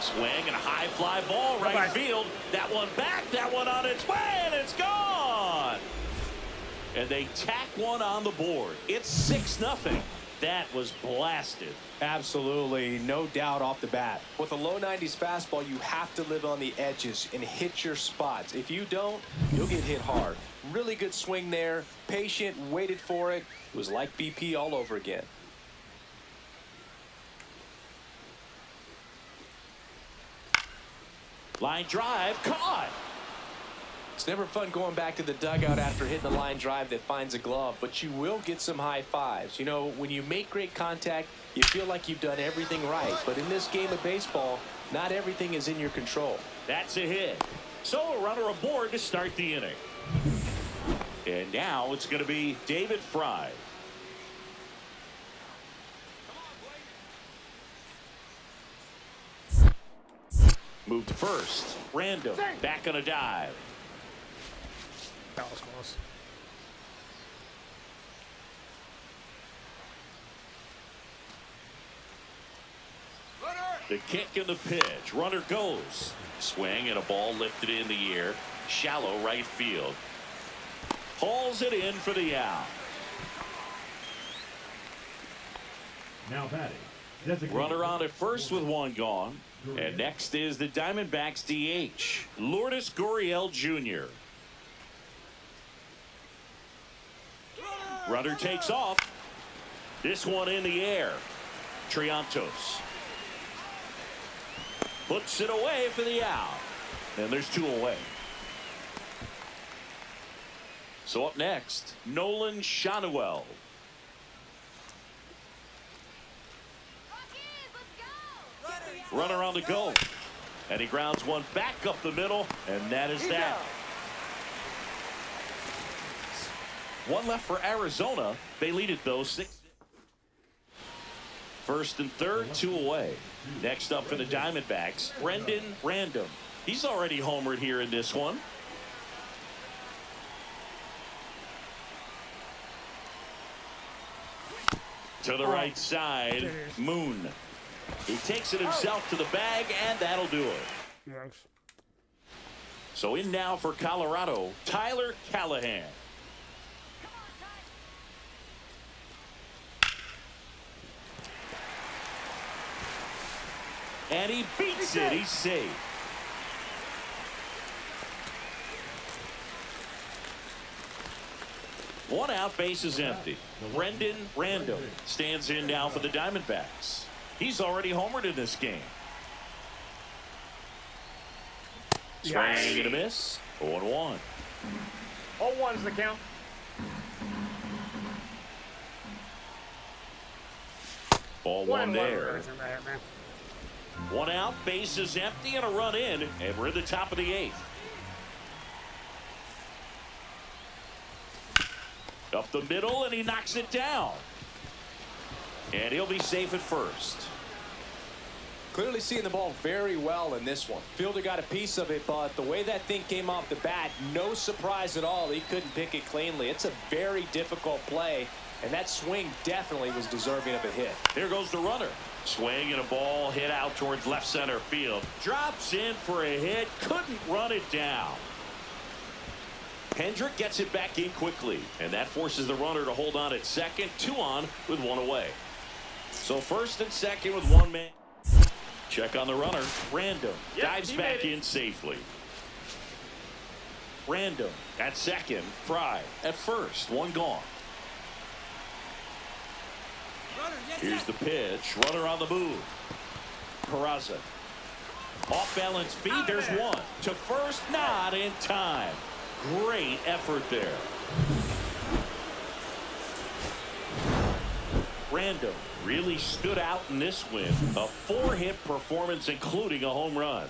Swing and a high fly ball right field. That one back, that one on its way, and it's gone. And they tack one on the board. It's 6-0. That was blasted. Absolutely, no doubt off the bat. With a low 90s fastball, you have to live on the edges and hit your spots. If you don't, you'll get hit hard. Really good swing there. Patient, waited for it. It was like BP all over again. Line drive, caught. It's never fun going back to the dugout after hitting a line drive that finds a glove, but you will get some high fives. You know, when you make great contact, you feel like you've done everything right. But in this game of baseball, not everything is in your control. That's a hit. So a runner aboard to start the inning. And now it's going to be David Fry. Moved to first. Random. Back on a dive. That was close. The kick and the pitch. Runner goes. Swing and a ball lifted in the air. Shallow right field. Hauls it in for the out. Now batting. Runner on at first with one gone. And next is the Diamondbacks DH, Lourdes Gurriel Jr. Runner takes off. This one in the air. Triantos puts it away for the out. And there's 2 away. So up next, Nolan Shanuel. Runner on the go. And he grounds one back up the middle, and that is that. One left for Arizona. They lead it, though, 6. First and third, 2 away. Next up for the Diamondbacks, Brendan Random. He's already homered here in this one. To the right side, Moon. He takes it himself to the bag, and that'll do it. Yes. So in now for Colorado, Tyler Callahan. And he beats it. He's safe. One out, base is empty. Brendan Random stands in now for the Diamondbacks. He's already homered in this game. Swing and a miss. 0-1. 0-1's the count. Ball one there. One out, base is empty, and a run in, and we're at the top of the 8th. Up the middle, and he knocks it down. And he'll be safe at first. Clearly seeing the ball very well in this one. Fielder got a piece of it, but the way that thing came off the bat, no surprise at all. He couldn't pick it cleanly. It's a very difficult play, and that swing definitely was deserving of a hit. Here goes the runner. Swing and a ball hit out towards left center field. Drops in for a hit. Couldn't run it down. Hendrick gets it back in quickly, and that forces the runner to hold on at second. 2 on with 1 away. So first and second with 1 man. Check on the runner. Random dives back in safely. Random at second. Fry at first. 1 gone. Here's the pitch. Runner on the move. Peraza. Off balance feed. There's 1 to first. Not in time. Great effort there. Random really stood out in this win. A 4-hit performance, including a home run.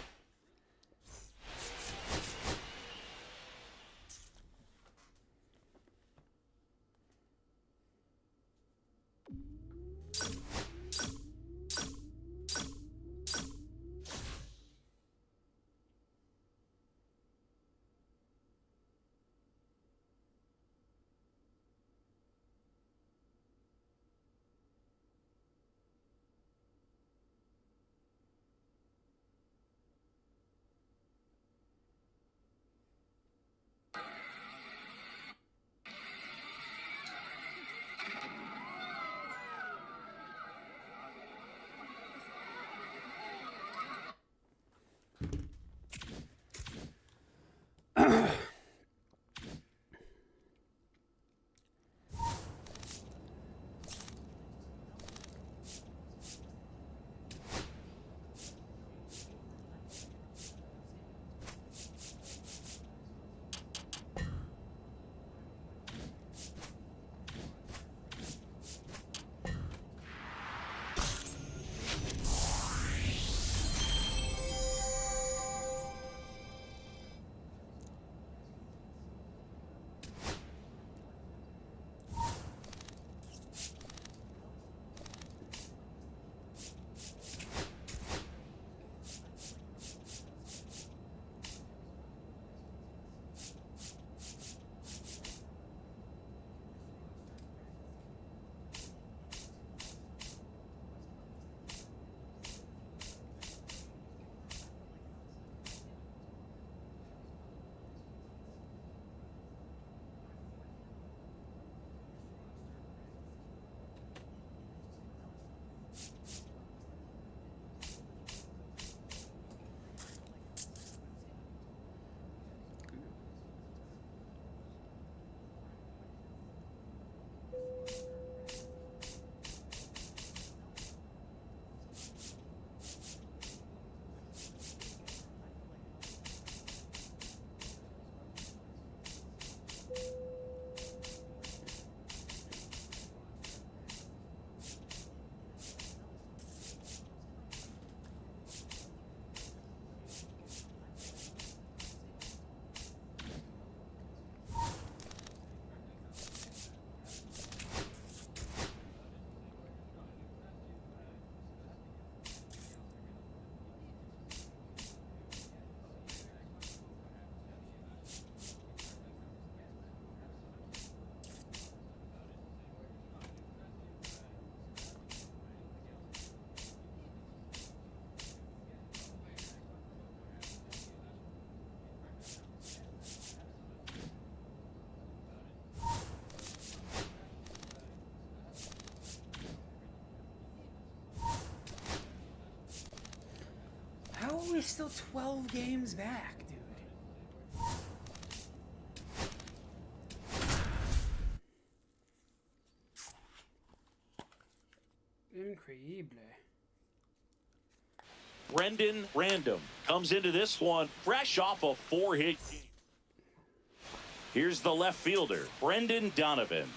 We're still 12 games back, dude. Incredible. Brendan Random comes into this one fresh off a 4-hit game. Here's the left fielder, Brendan Donovan.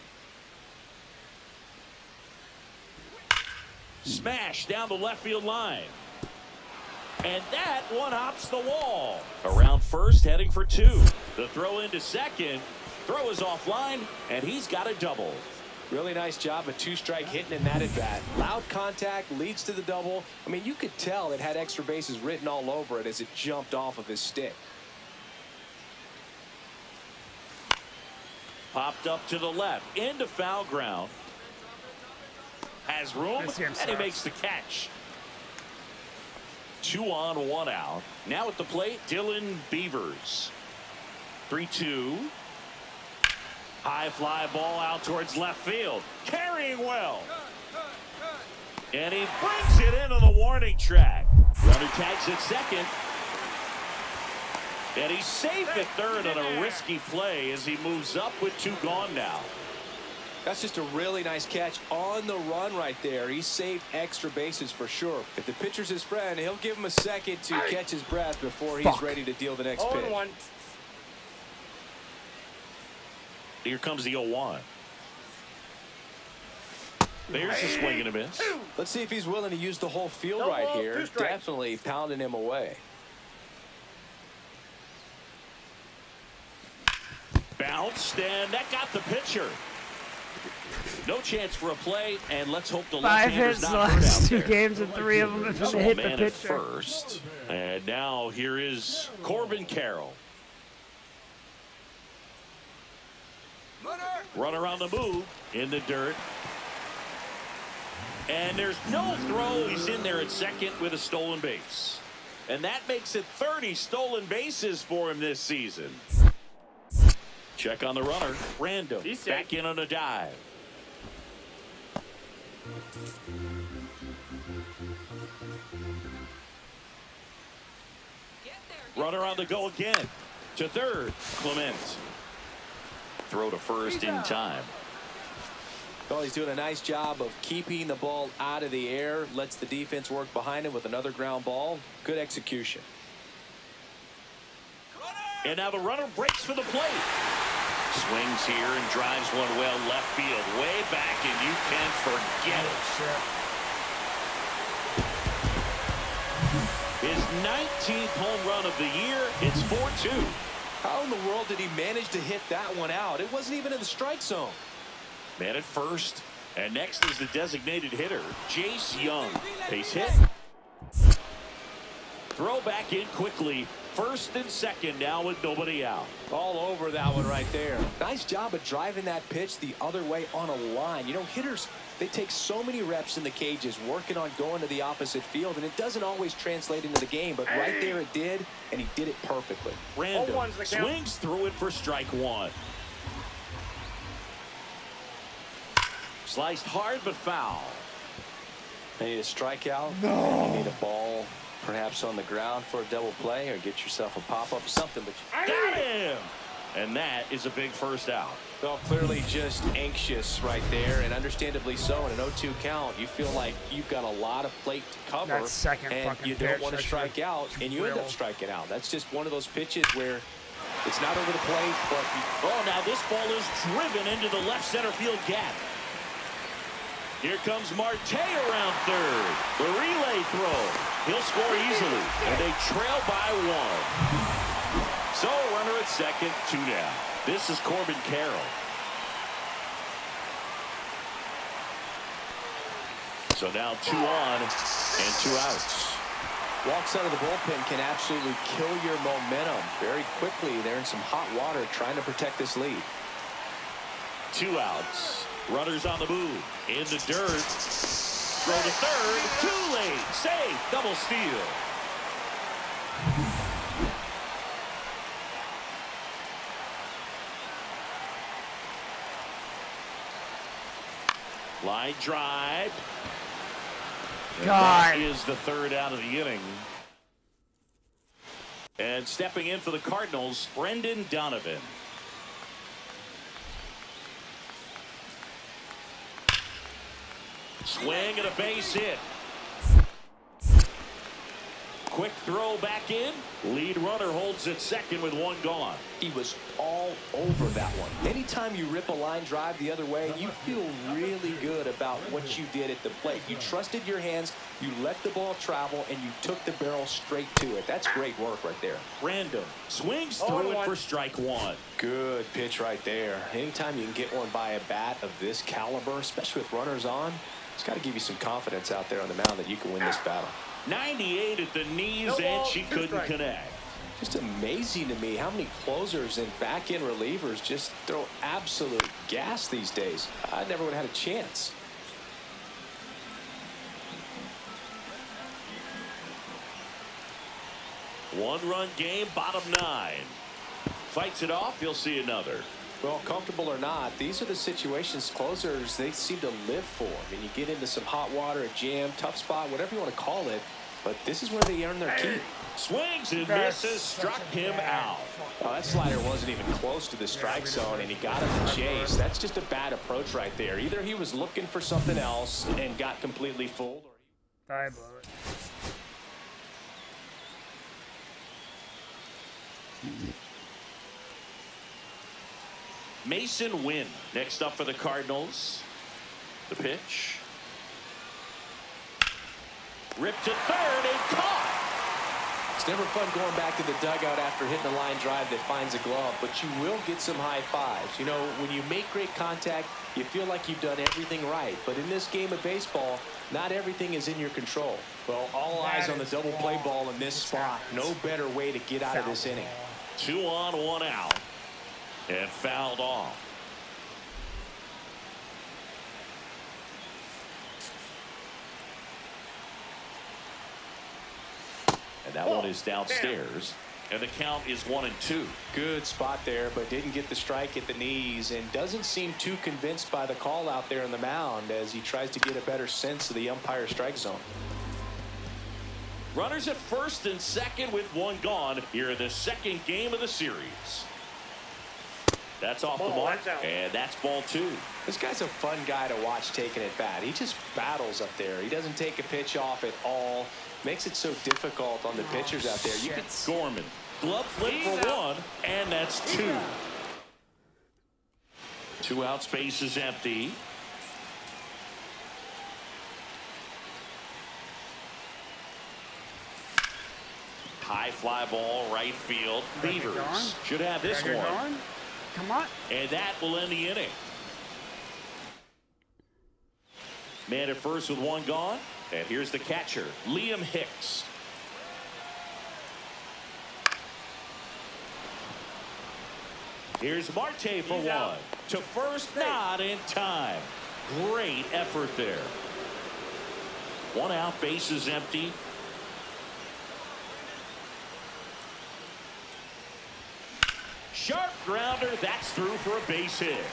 Smash down the left field line. And that one hops the wall. Around first, heading for 2. The throw into second. Throw is offline, and he's got a double. Really nice job, a 2-strike hitting in that at bat. Loud contact leads to the double. I mean, you could tell it had extra bases written all over it as it jumped off of his stick. Popped up to the left, into foul ground. has room, and he makes the catch. 2 on, 1 out. Now at the plate, Dylan Beavers. 3-2. High fly ball out towards left field. Carrying well. And he brings it into the warning track. Runner tags at second. And he's safe at third on a risky play as he moves up with 2 gone now. That's just a really nice catch on the run right there. He saved extra bases for sure. If the pitcher's his friend, he'll give him a second to catch his breath before he's ready to deal the next pitch. 0-1. Here comes the 0-1. There's a swing and a miss. Let's see if he's willing to use the whole field right here. Definitely pounding him away. Bounced, and that got the pitcher. No chance for a play, and let's hope the 5 left-hander's hits the not hurt last out 2 there. games, and 3 of them have So hit the man at pitcher. first, and now here is Corbin Carroll. Runner on the move in the dirt. And there's no throw. He's in there at second with a stolen base. And that makes it 30 stolen bases for him this season. Check on the runner. Random. Back in on a dive. Runner on the go again. To third. Clement. Throw to first in time. Well, he's doing a nice job of keeping the ball out of the air. Lets the defense work behind him with another ground ball. Good execution. And now the runner breaks for the plate. Swings here and drives one well left field. Way back, and you can forget it. His 19th home run of the year. It's 4-2. How in the world did he manage to hit that one out? It wasn't even in the strike zone. Man at first. And next is the designated hitter, Jace Young. Base hit. Throw back in quickly. First and second now with nobody out. All over that one right there. Nice job of driving that pitch the other way on a line. You know, hitters, they take so many reps in the cages working on going to the opposite field, and it doesn't always translate into the game, but right there it did, and he did it perfectly. Random swings through it for strike 1. Sliced hard but foul. They need a strikeout. No. You need a ball perhaps on the ground for a double play, or get yourself a pop-up or something. But got him! And that is a big first out. Well, clearly just anxious right there, and understandably so. In an 0-2 count, you feel like you've got a lot of plate to cover, That second and fucking you don't pitch, want to that strike should've out, and you end up striking out. That's just one of those pitches where it's not over the plate, but oh, now this ball is driven into the left center field gap. Here comes Marte around third. The relay throw. He'll score easily, and they trail by 1. So runner at second, 2 down. This is Corbin Carroll. So now 2 on and 2 outs. Walks out of the bullpen can absolutely kill your momentum very quickly. They're in some hot water trying to protect this lead. 2 outs. Runners on the move. In the dirt. Throw to third. Too late. Safe. Double steal. Line drive. And that is the 3rd out of the inning. And stepping in for the Cardinals, Brendan Donovan. Swing and a base hit. Quick throw back in. Lead runner holds at second with 1 gone. He was all over that one. Anytime you rip a line drive the other way, you feel really good about what you did at the plate. You trusted your hands, you let the ball travel, and you took the barrel straight to it. That's great work right there. Random swings through it for strike 1. Good pitch right there. Anytime you can get one by a bat of this caliber, especially with runners on, it's got to give you some confidence out there on the mound that you can win this battle. 98 at the knees, and she couldn't connect. Just amazing to me how many closers and back-end relievers just throw absolute gas these days. I never would have had a chance. One-run game, bottom 9. Fights it off, you'll see another. Well, comfortable or not, these are the situations closers they seem to live for. I mean, you get into some hot water, a jam, tough spot, whatever you want to call it, but this is where they earn their keep. Swings and misses, struck him out. Well, that slider wasn't even close to the strike zone, and he got him to chase. That's just a bad approach right there. Either he was looking for something else and got completely fooled, or I blow it. Mason Wynn next up for the Cardinals. The pitch. Ripped to third and caught. it's never fun going back to the dugout after hitting a line drive that finds a glove, but you will get some high fives. You know, when you make great contact, you feel like you've done everything right. But in this game of baseball, not everything is in your control. Well, all eyes on the double play ball in this spot. No better way to get out of this inning. 2 on, 1 out. And fouled off. And that one is downstairs. And the count is 1-2. Good spot there, but didn't get the strike at the knees and doesn't seem too convinced by the call out there on the mound as he tries to get a better sense of the umpire strike zone. Runners at first and second with 1 gone here in the second game of the series. That's off the mark, and that's ball 2. This guy's a fun guy to watch taking at bat. He just battles up there. He doesn't take a pitch off at all. Makes it so difficult on the pitchers out there. You can Gorman, glove flip for 1, and that's 2. 2 out, space is empty. High fly ball, right field. Beavers should have this one. Come on. And that will end the inning. Man at first with 1 gone. And here's the catcher, Liam Hicks. Here's Marte for 1. To first, not in time. Great effort there. 1 out, base is empty. Sharp grounder, that's through for a base hit.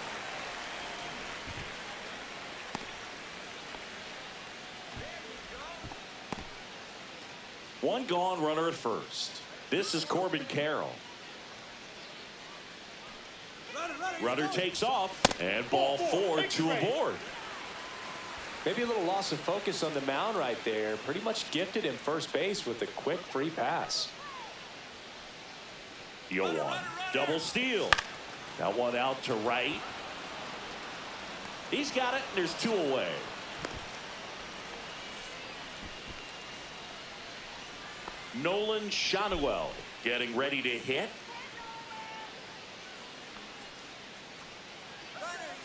One gone, runner at first. This is Corbin Carroll. Runner takes off, and ball 4, 2 aboard. Maybe a little loss of focus on the mound right there. Pretty much gifted him first base with a quick free pass. Yoan, double steal. That one out to right. He's got it, and there's 2 away. Nolan Shanuel getting ready to hit.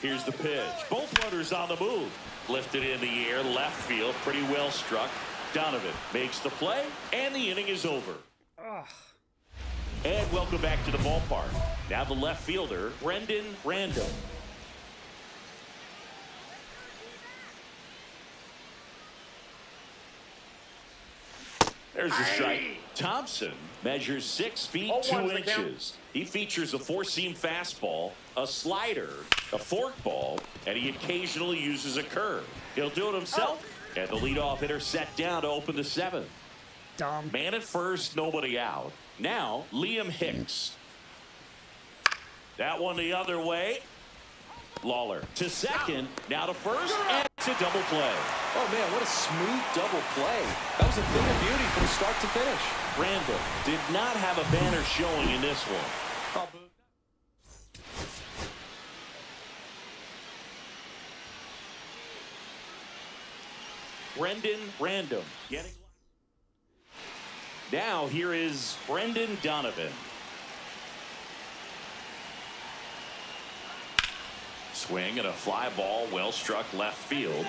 Here's the pitch. Both runners on the move. Lifted in the air, left field, pretty well struck. Donovan makes the play, and the inning is over. And welcome back to the ballpark. Now the left fielder, Brendan Random. There's a strike. Thompson measures 6 feet 2 inches. He features a 4-seam fastball, a slider, a forkball, and he occasionally uses a curve. He'll do it himself, and the leadoff hitter set down to open the 7th. Dumb. Man at first, nobody out. Now, Liam Hicks. That one the other way. Lawler to second, now to first, and it's a double play. Oh, man, what a smooth double play. That was a thing of beauty from start to finish. Randall did not have a banner showing in this one. Brendan Random getting. Now here is Brendan Donovan. Swing and a fly ball, well struck left field.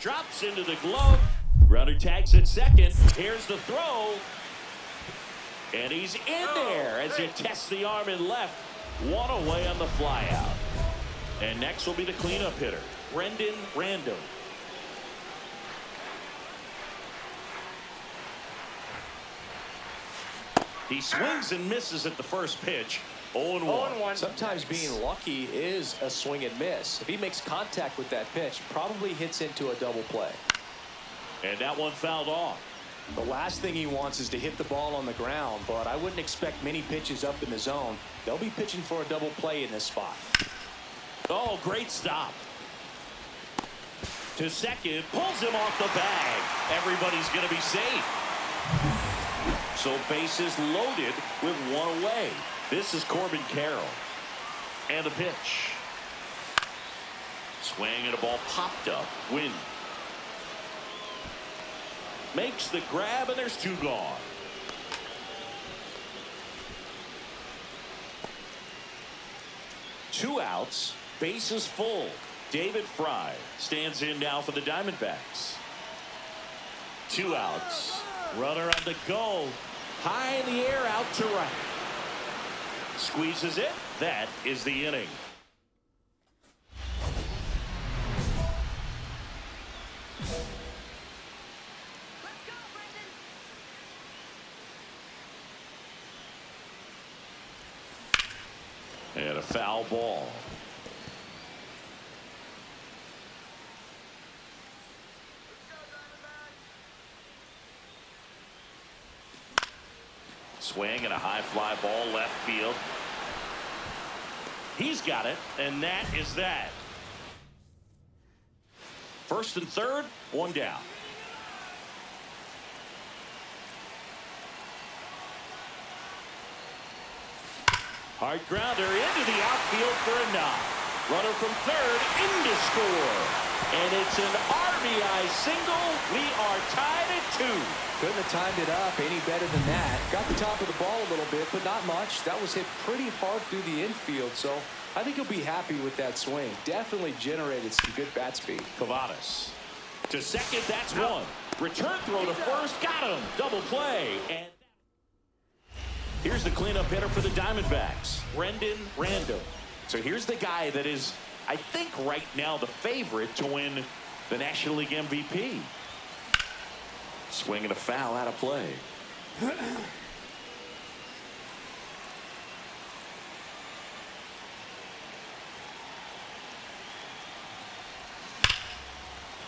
Drops into the glove. Runner tags at second. Here's the throw. And he's in there as he tests the arm in left. 1 away on the fly out. And next will be the cleanup hitter, Brendan Random. He swings and misses at the first pitch. 0-1. Sometimes being lucky is a swing and miss. If he makes contact with that pitch, probably hits into a double play. And that one fouled off. The last thing he wants is to hit the ball on the ground, but I wouldn't expect many pitches up in the zone. They'll be pitching for a double play in this spot. Oh, great stop. To second, pulls him off the bag. Everybody's going to be safe. So bases loaded with one away. This is Corbin Carroll. And a pitch. Swing and a ball popped up. Win. Makes the grab, and there's two gone. Two outs, bases full. David Fry stands in now for the Diamondbacks. Two outs. Runner on the go. High in the air, out to right. Squeezes it. That is the inning. And a foul ball. Swing and a high fly ball left field. He's got it, and that is that. First and third, one down. Hard grounder into the outfield for a knock. Runner from third in to score. And it's an RBI single. We are tied at 2. Couldn't have timed it up any better than that. Got the top of the ball a little bit, but not much. That was hit pretty hard through the infield, so I think he'll be happy with that swing. Definitely generated some good bat speed. Cavadas to second, that's one. Return throw to first, got him. Double play. And here's the cleanup hitter for the Diamondbacks, Brendan Random. So here's the guy that is, I think, right now the favorite to win the National League MVP. Swing and a foul out of play.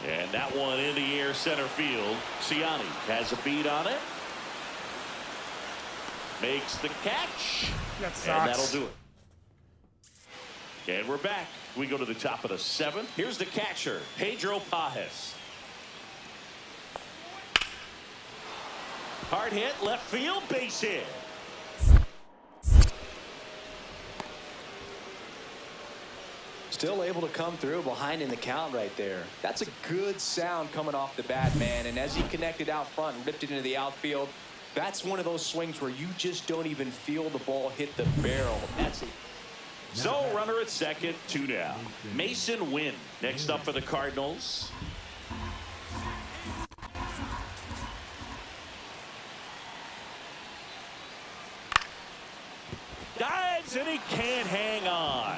And that one in the air center field. Ciani has a beat on it. Makes the catch. That sucks. And that'll do it. And we're back. We go to the top of the 7th. Here's the catcher, Pedro Pajes. Hard hit, left field, base hit. Still able to come through behind in the count right there. That's a good sound coming off the bat, man. And as he connected out front and ripped it into the outfield, that's one of those swings where you just don't even feel the ball hit the barrel. That's it. So runner at second, 2 down. Mason Wynn next up for the Cardinals. Dives and he can't hang on.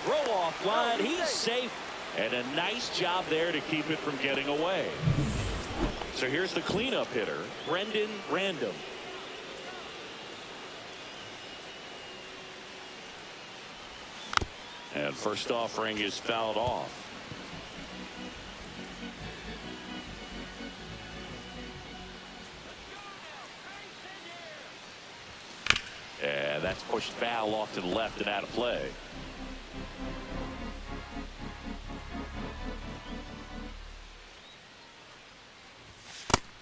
Throw off line, he's safe. And a nice job there to keep it from getting away. So here's the cleanup hitter, Brendan Random. And first offering is fouled off. And that's pushed foul off to the left and out of play.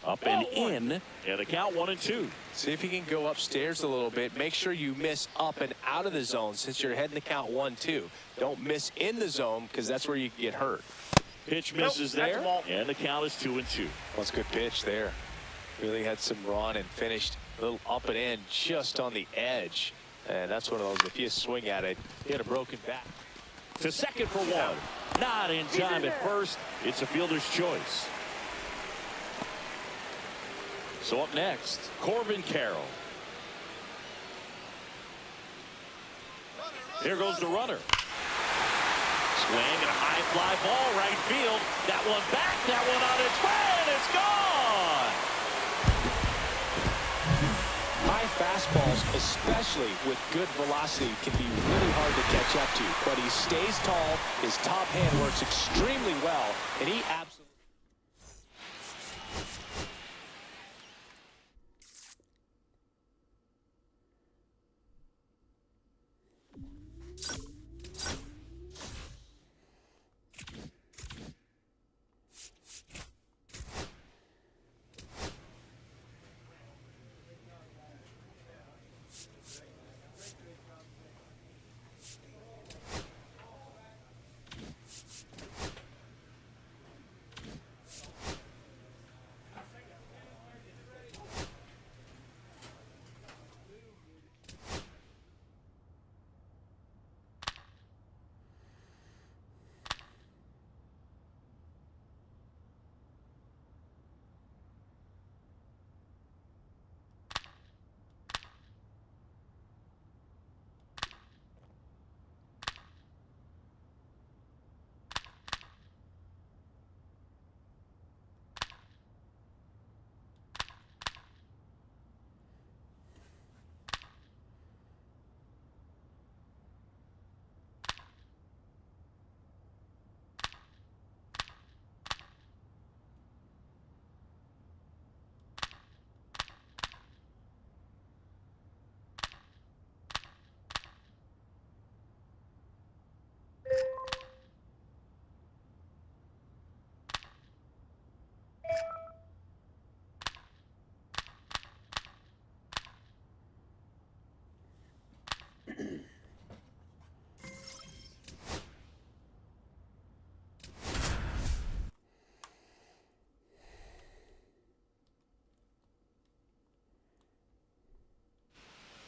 Up and in, and the count 1-2. See if you can go upstairs a little bit. Make sure you miss up and out of the zone since you're heading the count 1-2. Don't miss in the zone because that's where you get hurt. Pitch misses there, and the count is 2-2. That's a good pitch there. Really had some run and finished a little up and in just on the edge. And that's one of those, if you swing at it, you had a broken bat. To second for one. Not in time at first. It's a fielder's choice. So up next, Corbin Carroll. Here goes the runner. Swing and a high fly ball right field. That one back, that one on its way, and it's gone. High fastballs, especially with good velocity, can be really hard to catch up to. But he stays tall, his top hand works extremely well, and he absolutely...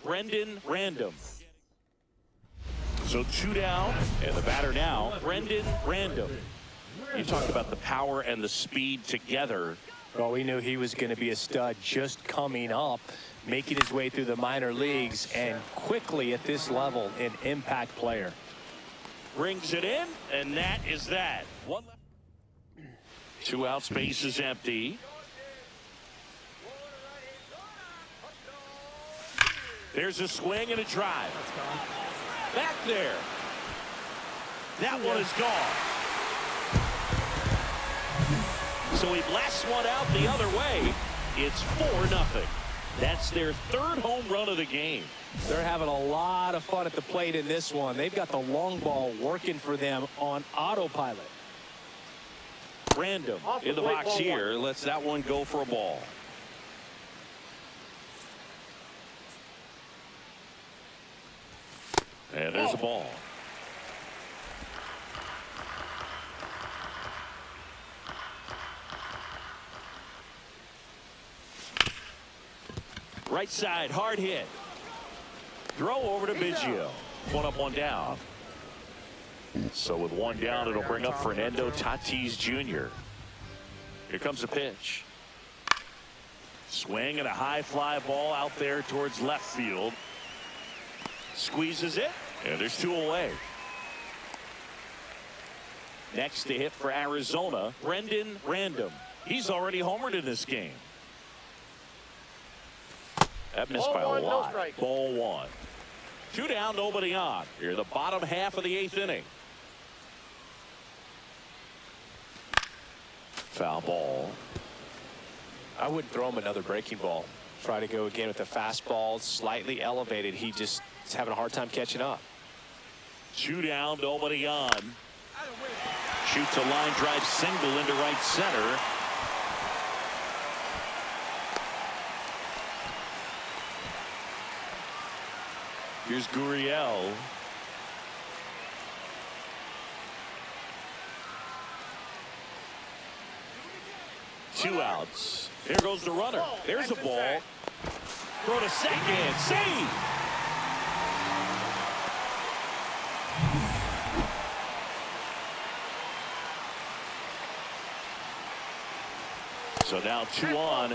Brendan Random. So 2 down, and the batter now, Brendan Random. You talked about the power and the speed together. Well, we knew he was going to be a stud just coming up, making his way through the minor leagues, and quickly at this level, an impact player. Brings it in, and that is that. 1 left. 2 out, space is empty. There's a swing and a drive. Back there. That one is gone. So he blasts one out the other way. It's 4-0. That's their 3rd home run of the game. They're having a lot of fun at the plate in this one. They've got the long ball working for them on autopilot. Random in the box here. Lets that one go for a ball. And there's a ball. Right side, hard hit. Throw over to Biggio. 1 up, 1 down. So with 1 down, it'll bring up Fernando Tatis Jr. Here comes a pitch. Swing and a high fly ball out there towards left field. Squeezes it, and there's 2 away. Next to hit for Arizona, Brendan Random. He's already homered in this game. That missed by a lot. Ball 1. 2 down, nobody on. Here the bottom half of the 8th inning. Foul ball. I wouldn't throw him another breaking ball. Try to go again with the fastball, slightly elevated. He just is having a hard time catching up. 2 down, nobody on. Shoots a line drive single into right center. Here's Gurriel. Two outs. There goes the runner. There's a ball. Throw to second. Save. So now 2 on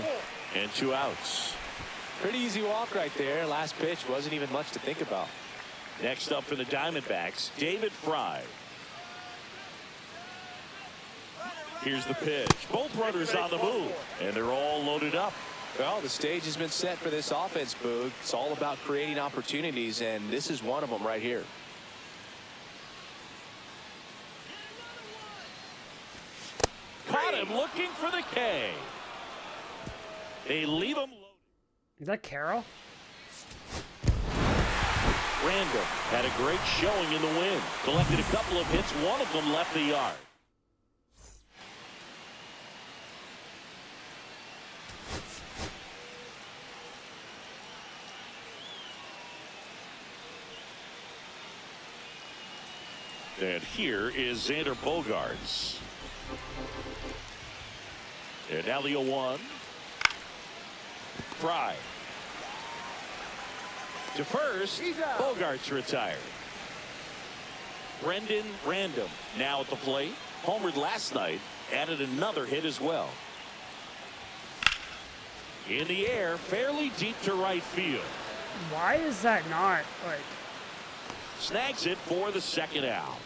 and 2 outs. Pretty easy walk right there. Last pitch wasn't even much to think about. Next up for the Diamondbacks, David Fry. Here's the pitch. Both runners on the move, and they're all loaded up. Well, the stage has been set for this offense, Boog. It's all about creating opportunities, and this is one of them right here. Caught him looking for the K. They leave him loaded. Is that Carroll? Random had a great showing in the win. Collected a couple of hits. One of them left the yard. And here is Xander Bogaerts. And now the 0-1. Fry. To first, Bogaerts retired. Brendan Random now at the plate. Homered last night. Added another hit as well. In the air, fairly deep to right field. Why is that not, like... Snags it for the second out.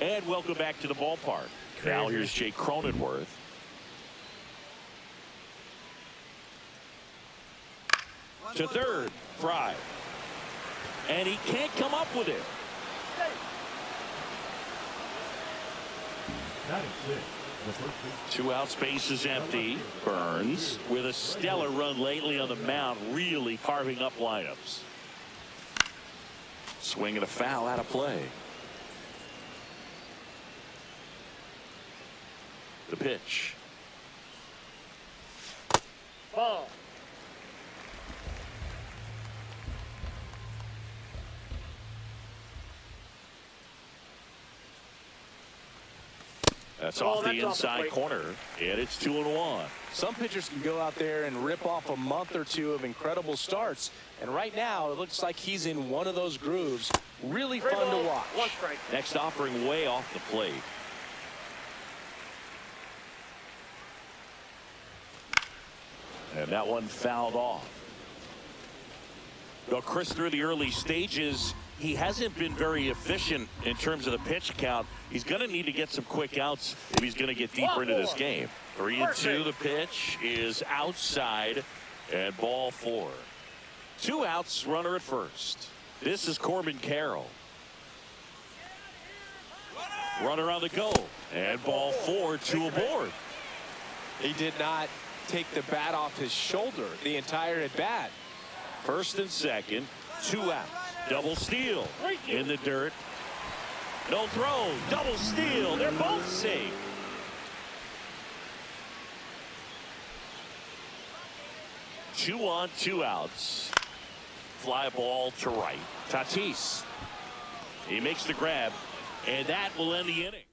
And welcome back to the ballpark. Crazy. Now here's Jake Cronenworth. To third, Fry. And he can't come up with it. That is it. The first pitch. 2 outs, base is empty. Burns with a stellar run lately on the mound, really carving up lineups. Swing and a foul out of play. The pitch. Ball. That's off the inside corner, and it's 2-1. Some pitchers can go out there and rip off a month or two of incredible starts. And right now, it looks like he's in one of those grooves. Really fun to watch. Next offering way off the plate. And that one fouled off. Well, Chris, through the early stages, he hasn't been very efficient in terms of the pitch count. He's going to need to get some quick outs if he's going to get deeper into this game. 3-2, the pitch is outside, and ball 4. 2 outs, runner at first. This is Corbin Carroll. Runner on the go, and ball 4, 2 aboard. He did not take the bat off his shoulder the entire at bat. First and second, 2 outs. Double steal in the dirt. No throw, double steal. They're both safe. Two on, 2 outs. Fly ball to right. Tatis. He makes the grab, and that will end the inning.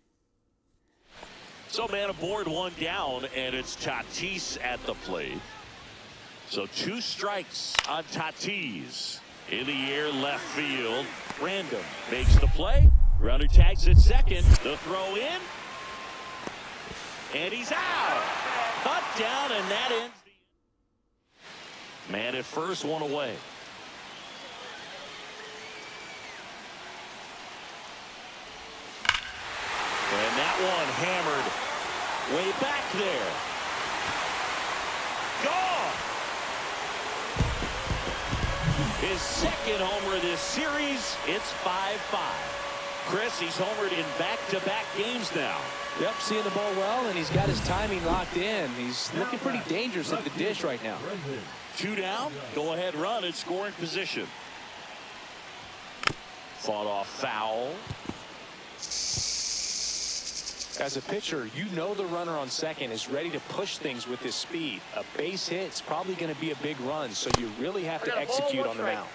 So man aboard, 1 down, and it's Tatis at the plate. So 2 strikes on Tatis. In the air, left field. Random makes the play. Runner tags at second. The throw in. And he's out. Cut down, and that ends the... Man at first, 1 away. And that one hammered way back there. Gone. His second homer of this series. It's 5-5. Chris, he's homered in back-to-back games now. Yep, seeing the ball well, and he's got his timing locked in. He's looking pretty dangerous at the dish right now. 2 down, go ahead run in scoring position. Fought off foul. As a pitcher, you know the runner on second is ready to push things with his speed. A base hit's probably going to be a big run, so you really have to execute on the mound.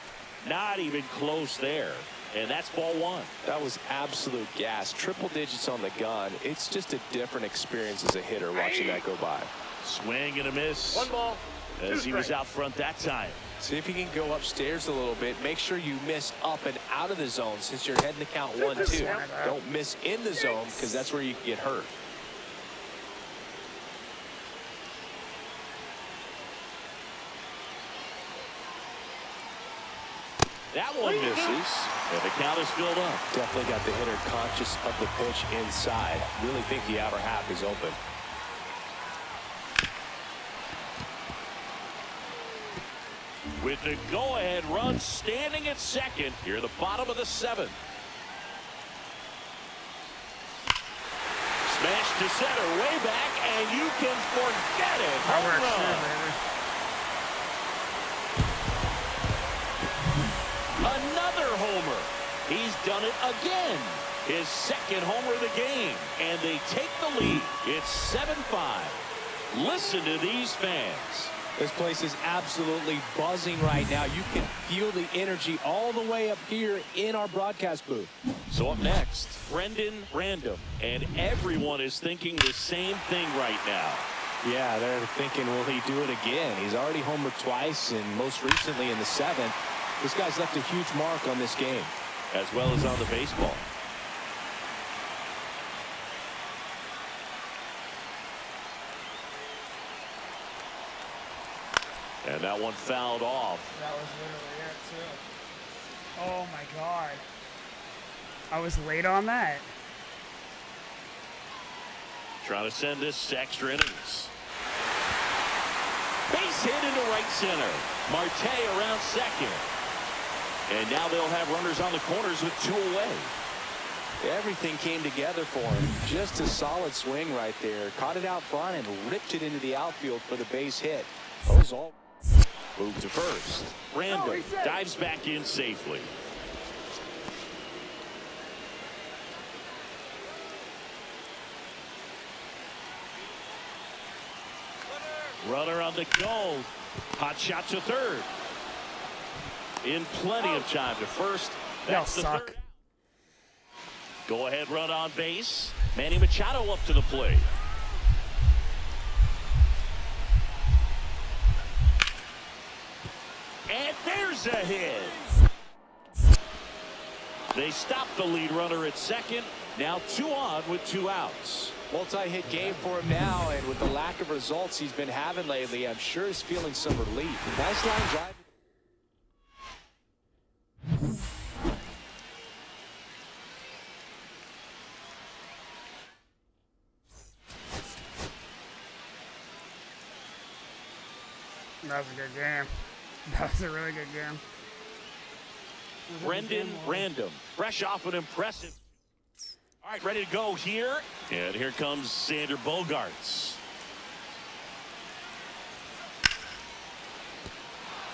Not even close there. And that's ball 1. That was absolute gas. Triple digits on the gun. It's just a different experience as a hitter watching that go by. Swing and a miss. 1 ball. As he was out front that time. See if you can go upstairs a little bit. Make sure you miss up and out of the zone since you're heading to count 1-2. Don't miss in the zone because that's where you can get hurt. That one misses, and the count is filled up. Definitely got the hitter conscious of the pitch inside. Really think the outer half is open. with the go-ahead run standing at second here at the bottom of the 7th. Smash to center, way back, and you can forget it. Home run. Another homer. He's done it again. His second homer of the game, and they take the lead. It's 7-5. Listen to these fans. This place is absolutely buzzing right now. You can feel the energy all the way up here in our broadcast booth. So up next, Brendan Random. And everyone is thinking the same thing right now. Yeah, they're thinking, will he do it again? He's already homered twice, and most recently in the 7th. This guy's left a huge mark on this game. As well as on the baseball. And that one fouled off. That was literally it, too. Oh, my God. I was late on that. Trying to send this extra innings. Base hit into right center. Marte around second. And now they'll have runners on the corners with 2 away. Everything came together for him. Just a solid swing right there. Caught it out front and ripped it into the outfield for the base hit. Those all... Move to first. Random dives back in safely. Runner on the go. Hot shot to third. In plenty of time to first. That's the suck. third. Go ahead run on base. Manny Machado up to the plate. And there's a hit. They stop the lead runner at second. Now 2 on with 2 outs. Multi-hit game for him now, and with the lack of results he's been having lately, I'm sure he's feeling some relief. Nice line drive. That was a good game. That was a really good game. Brendan Random, fresh off an impressive. All right, ready to go here. And here comes Xander Bogaerts.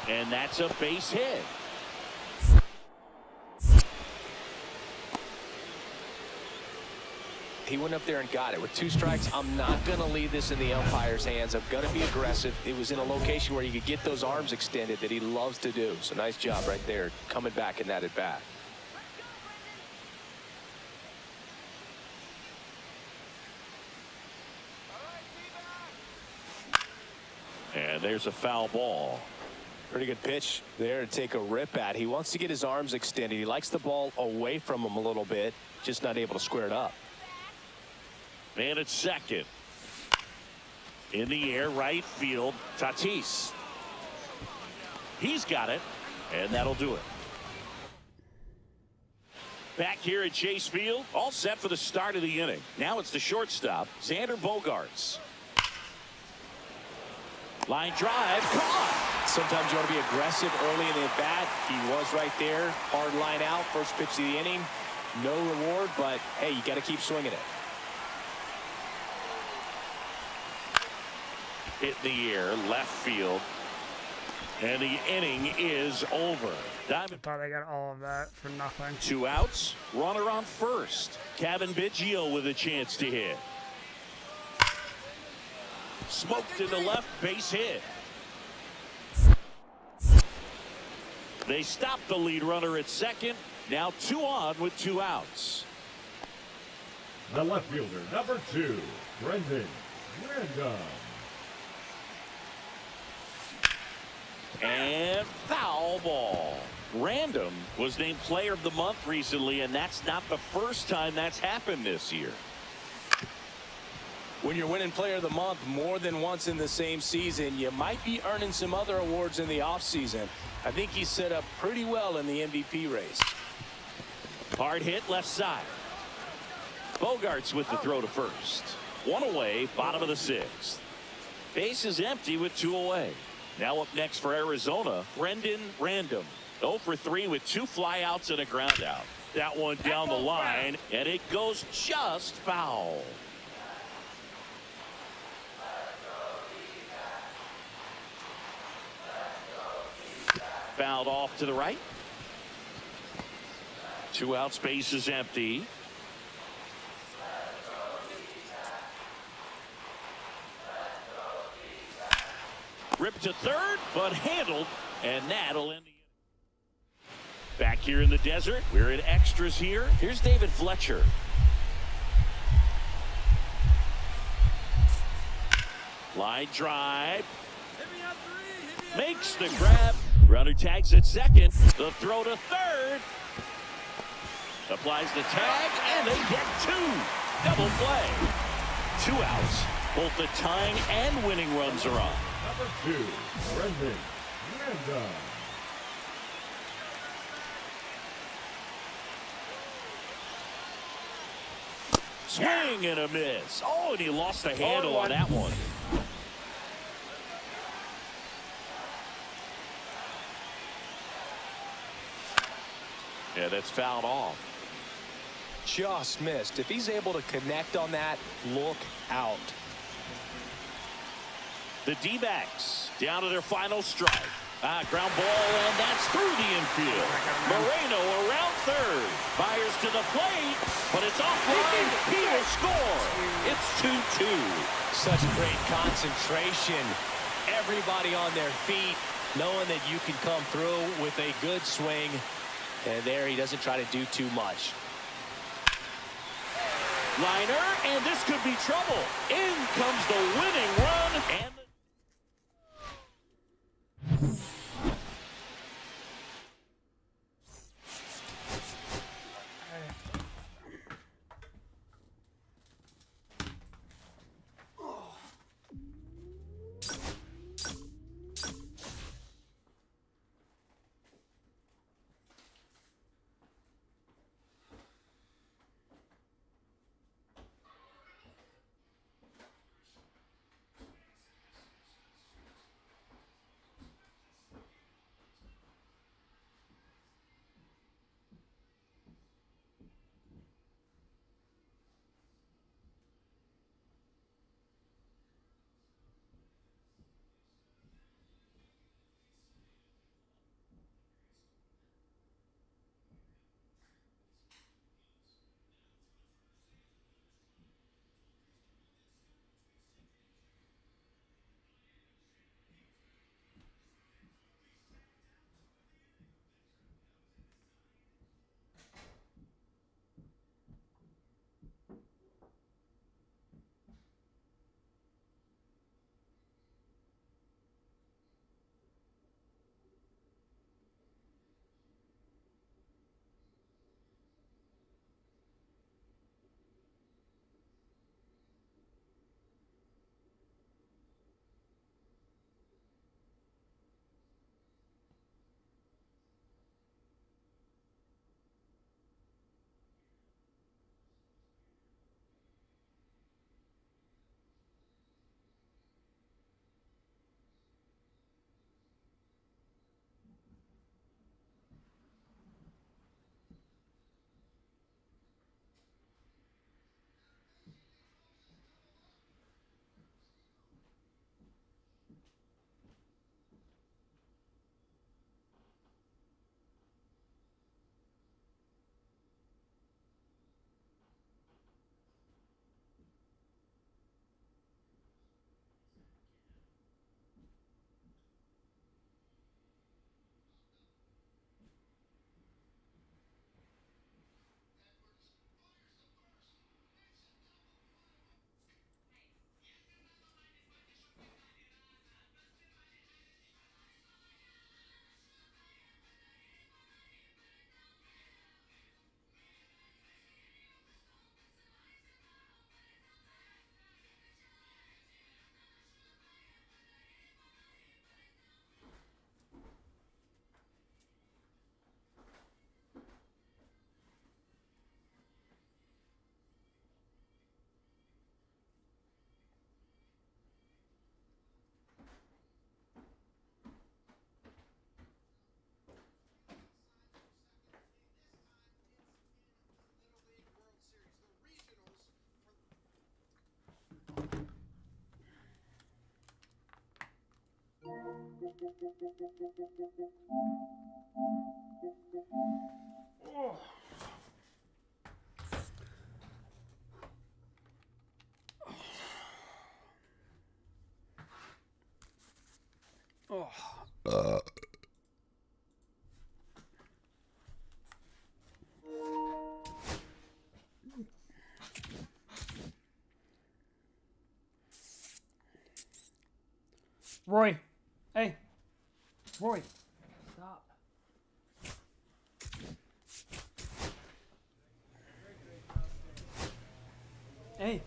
And that's a base hit. He went up there and got it. With 2 strikes, I'm not going to leave this in the umpire's hands. I'm going to be aggressive. It was in a location where you could get those arms extended that he loves to do. So nice job right there, coming back in that at bat. And there's a foul ball. Pretty good pitch there to take a rip at. He wants to get his arms extended. He likes the ball away from him a little bit, just not able to square it up. Man at second. In the air, right field, Tatis. He's got it, and that'll do it. Back here at Chase Field, all set for the start of the inning. Now it's the shortstop, Xander Bogaerts. Line drive, caught. Sometimes you want to be aggressive early in the at-bat. He was right there. Hard line out, first pitch of the inning. No reward, but, hey, you got to keep swinging it. Hit in the air, left field. And the inning is over. I thought I got all of that for nothing. 2 outs, runner on first. Kevin Biggio with a chance to hit. Smoked to the left, base hit. They stop the lead runner at second. Now 2 on with 2 outs. The left fielder, number 2, Brendan Random. And foul ball. Random was named player of the month recently, and that's not the first time that's happened this year. When you're winning player of the month more than once in the same season, you might be earning some other awards in the offseason. I think he's set up pretty well in the MVP race. Hard hit left side. Bogaerts with the throw to first. 1 away, bottom of the 6th. Base is empty with 2 away. Now up next for Arizona, Brendan Random. 0 for 3 with 2 flyouts and a ground out. That one down the line, and it goes just foul. Fouled off to the right. 2 out, space is empty. Ripped to third, but handled, and that'll end the inning. Back here in the desert, we're in extras here. Here's David Fletcher. Line drive. Makes the grab. Runner tags at second. The throw to third. Applies the tag, and they get 2. Double play. 2 outs. Both the tying and winning runs are on. Number 2, Brendan Random. Swing and a miss. Oh, and he lost the handle on that one. Yeah, that's fouled off. Just missed. If he's able to connect on that, look out. The D-backs down to their final strike. Ground ball, and that's through the infield. Moreno around third. Fires to the plate, but it's offline. He will score. It's 2-2. Such great concentration. Everybody on their feet, knowing that you can come through with a good swing. And there he doesn't try to do too much. Liner, and this could be trouble. In comes the winning run, and Roy. Hey. Roy. Stop. Hey.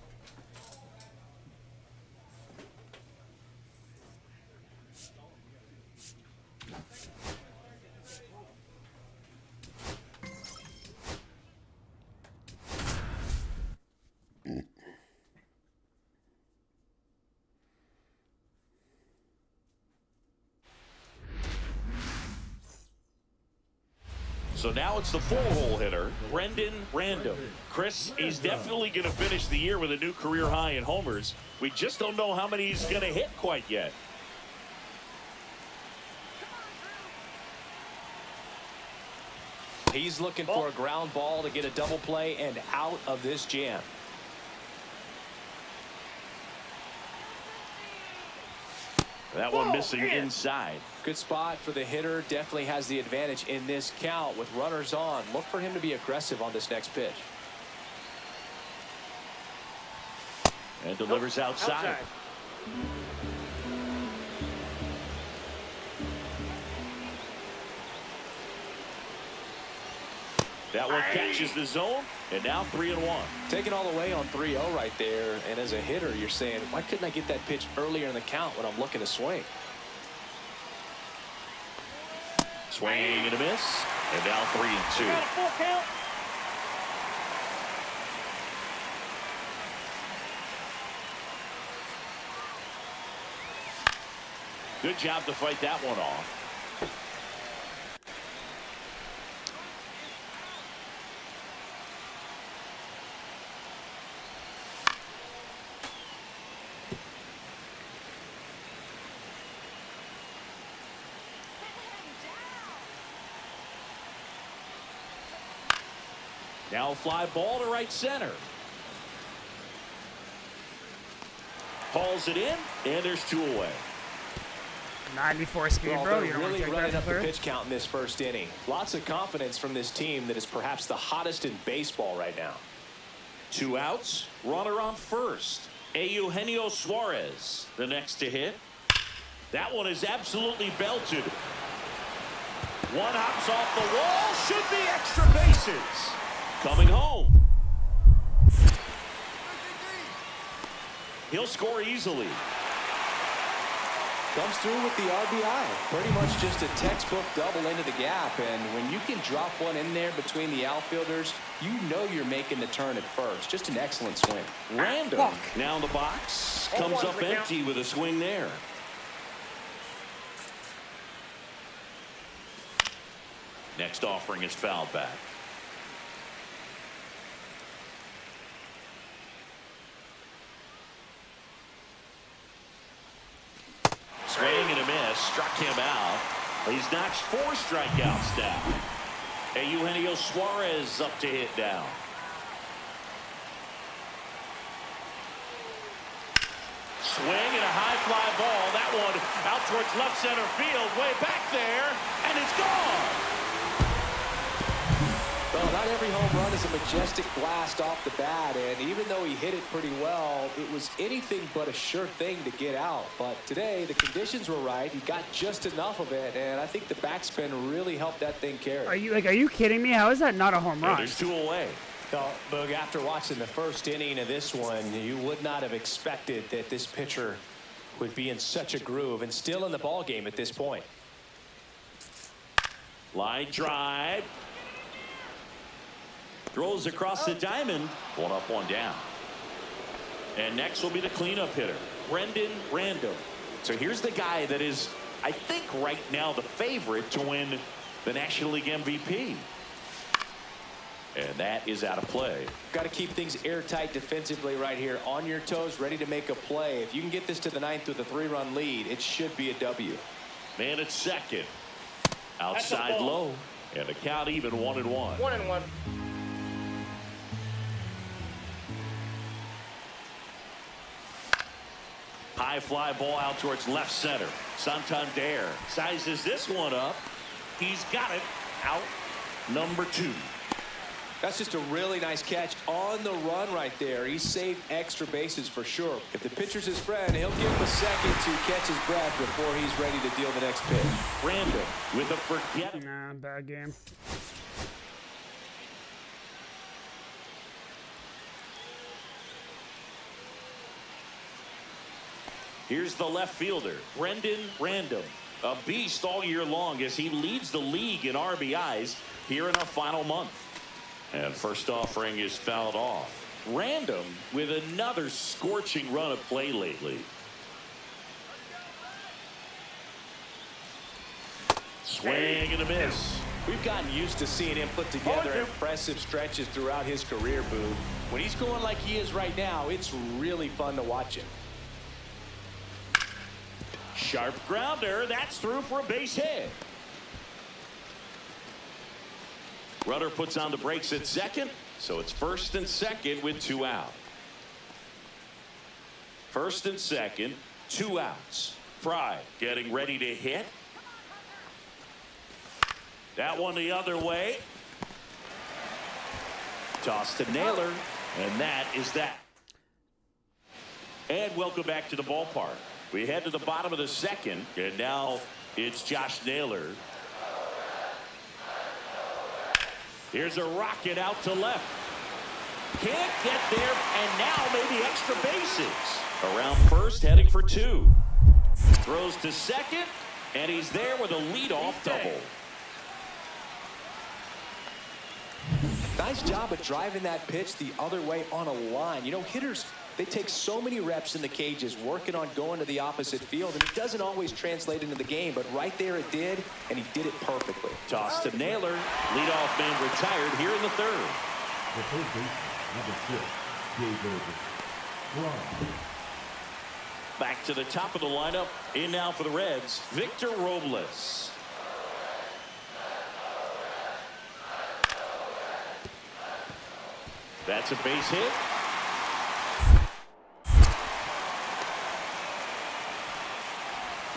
So now it's the 4-hole hitter, Brendan Random. Chris, he's definitely going to finish the year with a new career high in homers. We just don't know how many he's going to hit quite yet. He's looking for a ground ball to get a double play and out of this jam. That one missing inside. Good spot for the hitter. Definitely has the advantage in this count with runners on. Look for him to be aggressive on this next pitch. And delivers outside. That one catches the zone, and now 3-1. Taking all the way on 3-0 right there. And as a hitter, you're saying, why couldn't I get that pitch earlier in the count when I'm looking to swing? Swing and a miss, and now 3-2. Full count. Good job to fight that one off. Now a fly ball to right center. Hauls it in, and there's 2 away. 94 speed, bro. You don't really take running that up the third? pitch count in this first inning. Lots of confidence from this team that is perhaps the hottest in baseball right now. 2 outs, runner on first. Eugenio Suarez, the next to hit. That one is absolutely belted. One hops off the wall, should be extra bases. Coming home. He'll score easily. Comes through with the RBI. Pretty much just a textbook double into the gap. And when you can drop one in there between the outfielders, you know you're making the turn at first. Just an excellent swing. Random now in the box. Comes up empty with a swing there. Next offering is fouled back. Swing and a miss. Struck him out. He's notched 4 strikeouts now. Eugenio Suarez up to hit now. Swing and a high fly ball. That one out towards left center field. Way back there. And it's gone. Well, not every home run is a majestic blast off the bat, and even though he hit it pretty well, it was anything but a sure thing to get out. But today, the conditions were right. He got just enough of it, and I think the backspin really helped that thing carry. Are you kidding me? How is that not a home run? There's 2 away. Well, Boog, after watching the first inning of this one, you would not have expected that this pitcher would be in such a groove and still in the ball game at this point. Line drive. Throws across the diamond. 1 up, 1 down. And next will be the cleanup hitter, Brendan Random. So here's the guy that is, I think, right now the favorite to win the National League MVP. And that is out of play. Got to keep things airtight defensively right here. On your toes, ready to make a play. If you can get this to the 9th with a 3-run lead, it should be a W. Man at second. Outside low. And the count even 1-1. 1-1. High fly ball out towards left center. Santander sizes this one up. He's got it. Out number 2. That's just a really nice catch on the run right there. He saved extra bases for sure. If the pitcher's his friend, he'll give him a second to catch his breath before he's ready to deal the next pitch. Random with a forget. Nah, bad game. Here's the left fielder, Brendan Random. A beast all year long as he leads the league in RBIs here in our final month. And first offering is fouled off. Random with another scorching run of play lately. Swing and a miss. We've gotten used to seeing him put together impressive stretches throughout his career, Boo. When he's going like he is right now, it's really fun to watch him. Sharp grounder. That's through for a base hit. Runner puts on the brakes at second, so it's first and second with 2 out. First and second, 2 outs. Fry getting ready to hit. That one the other way. Toss to Naylor, and that is that. And welcome back to the ballpark. We head to the bottom of the second, and now it's Josh Naylor. Here's a rocket out to left. Can't get there, and now maybe extra bases. Around first, heading for 2. Throws to second, and he's there with a leadoff double. Nice job of driving that pitch the other way on a line. You know, hitters, they take so many reps in the cages working on going to the opposite field, and it doesn't always translate into the game, but right there it did, and he did it perfectly. Toss to Naylor. Leadoff man retired here in the third. The third baseman, number 6, David Braun. Back to the top of the lineup. In now for the Reds, Victor Robles. That's a base hit.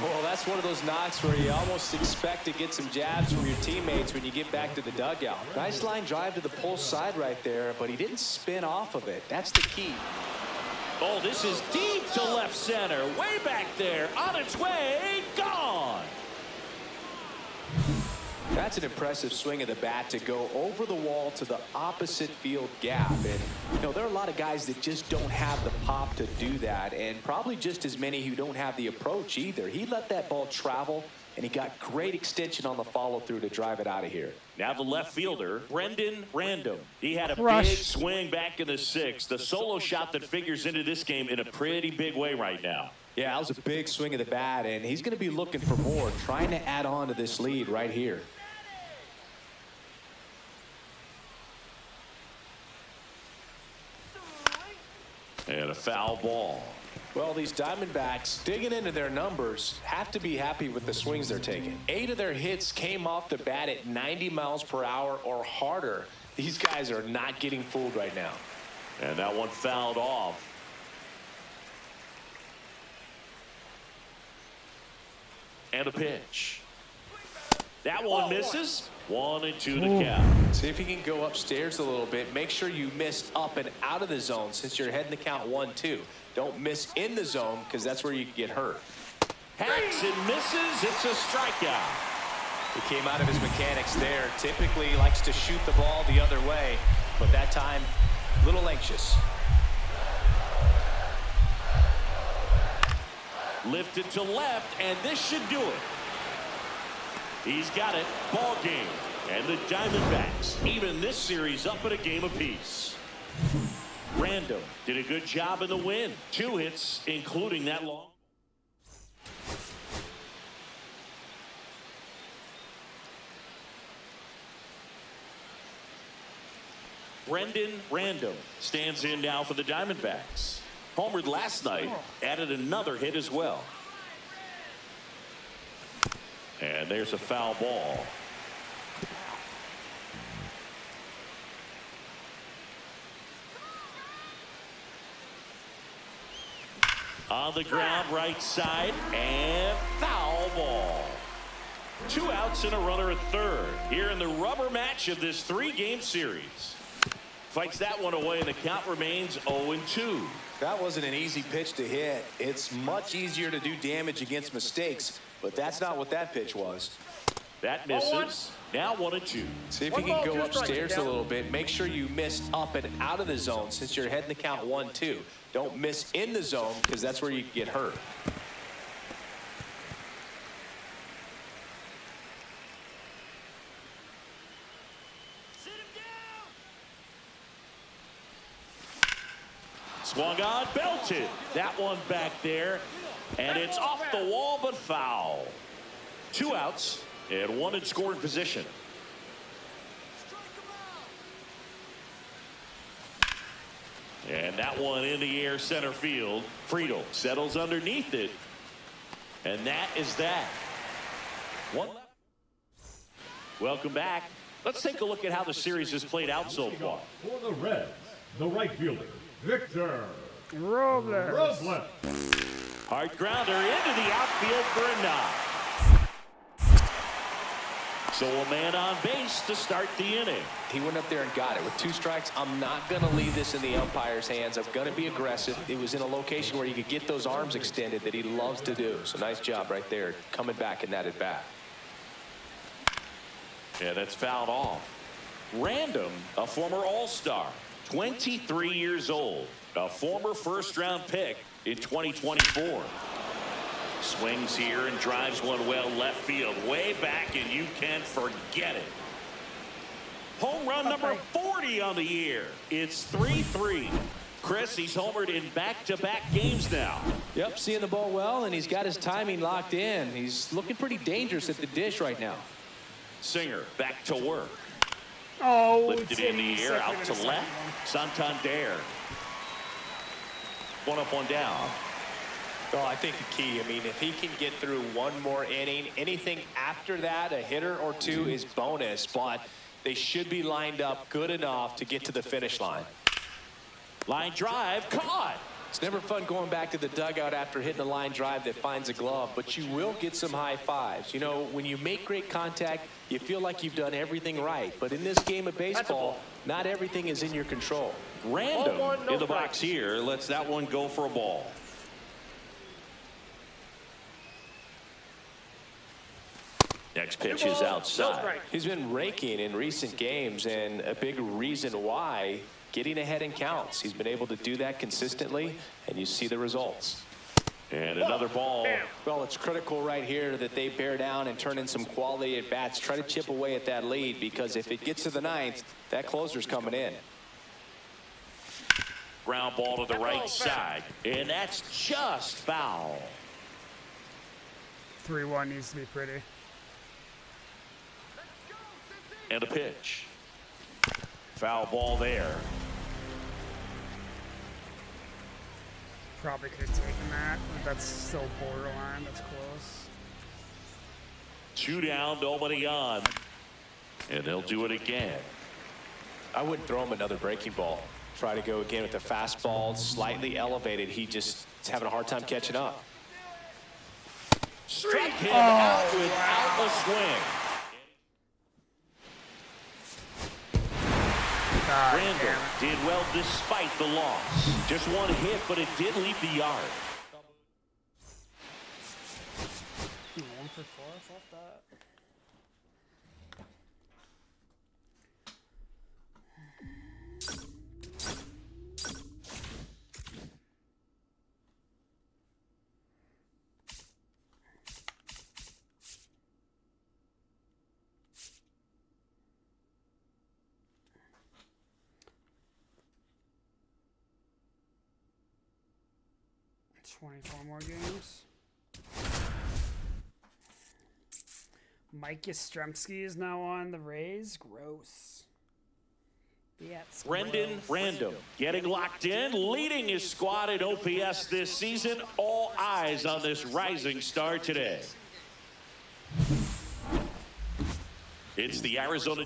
Well, that's one of those knocks where you almost expect to get some jabs from your teammates when you get back to the dugout. Nice line drive to the pull side right there, but he didn't spin off of it. That's the key. Oh, this is deep to left center. Way back there. On its way. Gone. That's an impressive swing of the bat to go over the wall to the opposite field gap. And, you know, there are a lot of guys that just don't have the pop to do that, and probably just as many who don't have the approach either. He let that ball travel, and he got great extension on the follow-through to drive it out of here. Now the left fielder, Brendan Random. He had a big swing back in the 6th. The solo shot that figures into this game in a pretty big way right now. Yeah, that was a big swing of the bat, and he's going to be looking for more, trying to add on to this lead right here. And a foul ball. Well, these Diamondbacks, digging into their numbers, have to be happy with the swings they're taking. 8 of their hits came off the bat at 90 miles per hour or harder. These guys are not getting fooled right now. And that one fouled off. And a pitch. That one misses. 1-2 the count. See if you can go upstairs a little bit. Make sure you miss up and out of the zone since you're heading the count 1-2. Don't miss in the zone because that's where you can get hurt. Hacks and misses. It's a strikeout. He came out of his mechanics there. Typically he likes to shoot the ball the other way, but that time a little anxious. Lifted to left, and this should do it. He's got it. Ball game. And the Diamondbacks even this series up at a game apiece. Random did a good job in the win. 2 hits, including that long. Brendan Random stands in now for the Diamondbacks. Homered last night, added another hit as well. And there's a foul ball. On the ground, right side, and foul ball. 2 outs and a runner at third here in the rubber match of this 3-game series. Fights that one away, and the count remains 0-2. That wasn't an easy pitch to hit. It's much easier to do damage against mistakes, but that's not what that pitch was. That misses. Now 1-2. See if you can go upstairs a little bit. Make sure you miss up and out of the zone since you're heading the count 1-2. Don't miss in the zone because that's where you get hurt. Swung on, belted. That one back there, and it's off the wall but foul. 2 outs and 1 in scoring position. And that one in the air center field. Friedel settles underneath it, and that is that. 1 left. Welcome back. Let's take a look at how the series has played out so far. For the Reds, the right fielder, Victor Robles. Hard grounder into the outfield for a knock. So a man on base to start the inning. He went up there and got it. With 2 strikes, I'm not going to leave this in the umpire's hands. I'm going to be aggressive. It was in a location where you could get those arms extended that he loves to do. So nice job right there, coming back in that at bat. Yeah, that's fouled off. Random, a former All-Star, 23 years old, a former first-round pick in 2024. Swings here and drives one well left field, way back, and you can forget it. Home run number 40 on the year. It's 3-3. Chris, he's homered in back-to-back games now. Yep, seeing the ball well, and he's got his timing locked in. He's looking pretty dangerous at the dish right now. Singer back to work. Oh, Lifted in the air, out to left. Santander. 1 up, 1 down. Well, I think the key, I mean, if he can get through 1 more inning, anything after that, a hitter or 2 is bonus, but they should be lined up good enough to get to the finish line. Line drive, caught. It's never fun going back to the dugout after hitting a line drive that finds a glove, but you will get some high fives. You know, when you make great contact, you feel like you've done everything right. But in this game of baseball, not everything is in your control. Random in the box here lets that one go for a ball. Next pitch is outside. He's been raking in recent games, and a big reason why, getting ahead in counts. He's been able to do that consistently, and you see the results. And another ball. Well, it's critical right here that they bear down and turn in some quality at bats. Try to chip away at that lead, because if it gets to the 9th, that closer's coming in. Ground ball to the right side, and that's just foul. 3-1 needs to be pretty. And a pitch. Foul ball there. Probably could have taken that, but that's still borderline. That's close. 2 down, nobody on. And they'll do it again. I wouldn't throw him another breaking ball. Try to go again with the fastball, slightly elevated. He just is having a hard time catching up. Strike him out without a swing. Randall did well despite the loss. Just 1 hit, but it did leave the yard. 1 for 4, fuck that. $24 more games. Mike Yastrzemski is now on the Rays. Gross. Brendan Random getting locked in, leading his squad at OPS this season. All eyes on this rising star today. It's the Arizona.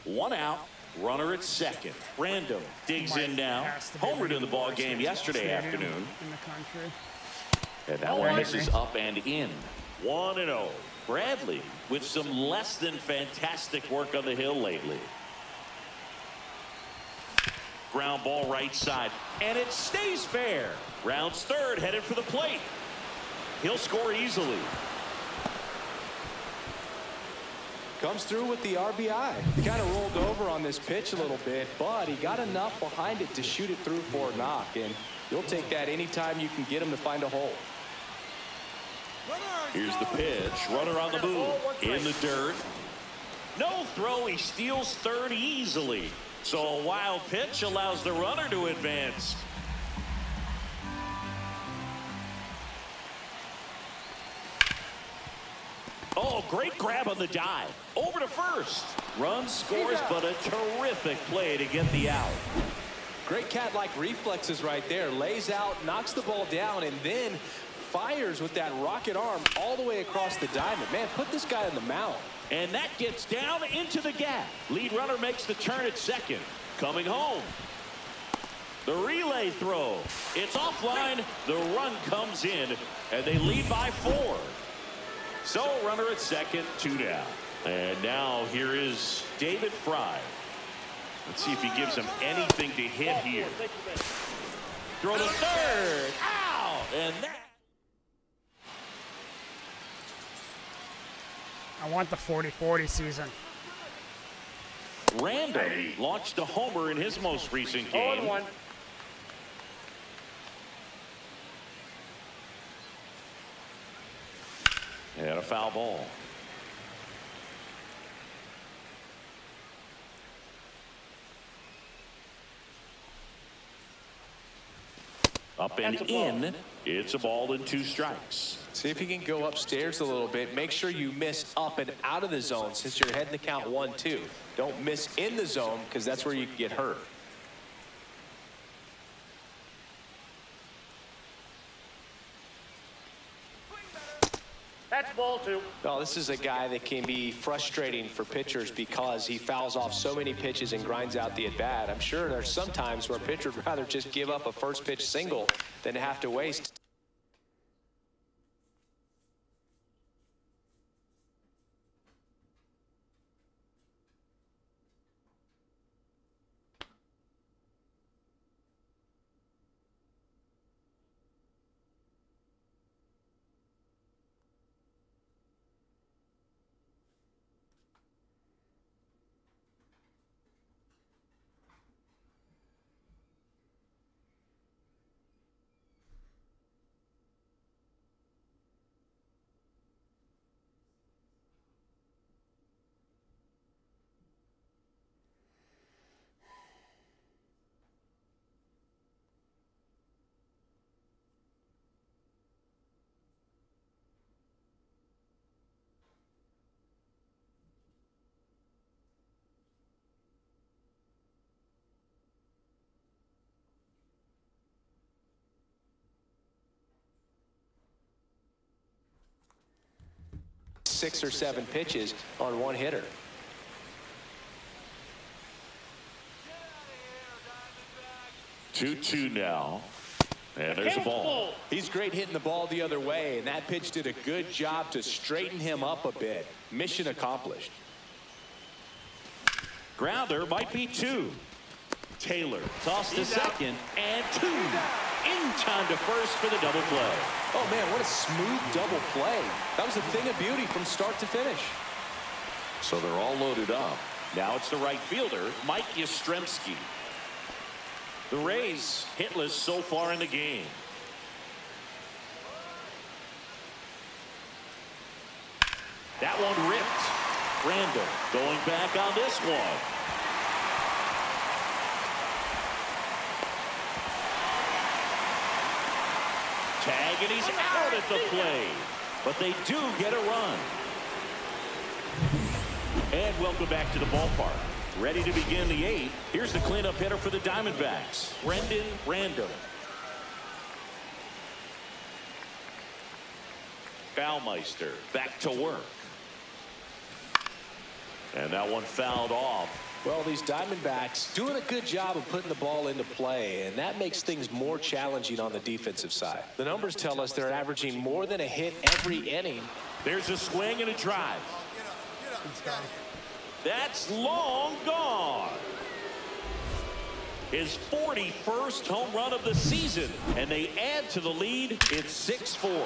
1 out. Runner at second. Random digs in now. Homered in the ball game yesterday afternoon. In the country. And that one misses up and in. 1-0. Bradley with some less than fantastic work on the hill lately. Ground ball right side. And it stays fair. Rounds third, headed for the plate. He'll score easily. Comes through with the RBI. He kind of rolled over on this pitch a little bit, but he got enough behind it to shoot it through for a knock, and you'll take that anytime you can get him to find a hole. Here's the pitch. Runner on the move. In the dirt. No throw. He steals third easily. So a wild pitch allows the runner to advance. Oh, great grab on the dive. Over to first. Run scores, but a terrific play to get the out. Great cat-like reflexes right there. Lays out, knocks the ball down, and then fires with that rocket arm all the way across the diamond. Man, put this guy on the mound. And that gets down into the gap. Lead runner makes the turn at second. Coming home. The relay throw. It's offline. The run comes in, and they lead by 4. So runner at second, 2 down. And now here is David Fry. Let's see if he gives him anything to hit here. Throw to third. Ow! And that. I want the 40-40 season. Random launched a homer in his most recent game. 0-1. And a foul ball. Up and in. It's a ball and 2 strikes. See if you can go upstairs a little bit. Make sure you miss up and out of the zone since you're heading to count 1-2. Don't miss in the zone because that's where you can get hurt. That's ball 2. Well, this is a guy that can be frustrating for pitchers because he fouls off so many pitches and grinds out the at-bat. I'm sure there's some times where a pitcher would rather just give up a first pitch single than have to waste. Six or 7 pitches on one hitter. Two now. And there's a ball. He's great hitting the ball the other way, and that pitch did a good job to straighten him up a bit. Mission accomplished. Grounder might be 2. Taylor tossed to second and 2. In time to first for the double play. Oh, man, what a smooth double play. That was a thing of beauty from start to finish. So they're all loaded up. Now it's the right fielder, Mike Yastrzemski. The Rays hitless so far in the game. That one ripped. Randall going back on this one. Tag, and he's out at the plate. But they do get a run. And welcome back to the ballpark. Ready to begin the 8th. Here's the cleanup hitter for the Diamondbacks, Brendan Randall. Baumeister back to work. And that one fouled off. Well, these Diamondbacks doing a good job of putting the ball into play, and that makes things more challenging on the defensive side. The numbers tell us they're averaging more than a hit every inning. There's a swing and a drive. That's long gone. His 41st home run of the season, and they add to the lead. It's 6-4.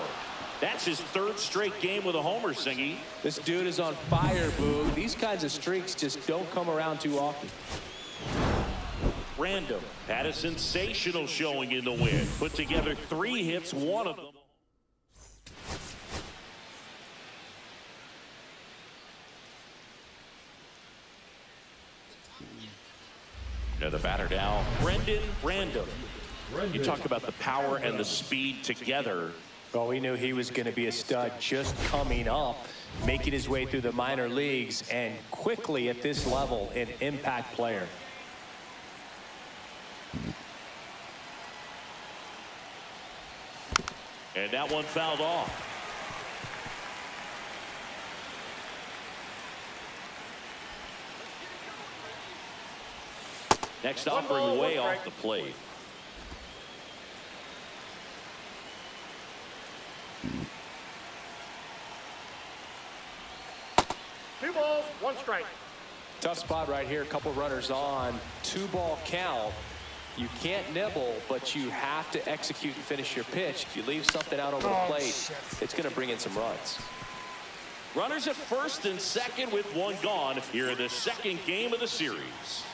That's his third straight game with a homer, Singy. This dude is on fire, Boog. These kinds of streaks just don't come around too often. Random had a sensational showing in the win. Put together 3 hits, one of them. Now the batter now, Brendan Random. You talk about the power and the speed together. Well, we knew he was going to be a stud just coming up, making his way through the minor leagues, and quickly at this level, an impact player. And that one fouled off. Next offering way off the plate. Two balls, one strike. Tough spot right here. A couple runners on. 2-ball count. You can't nibble, but you have to execute and finish your pitch. If you leave something out over the plate, it's going to bring in some runs. Runners at first and second with one gone here in the second game of the series.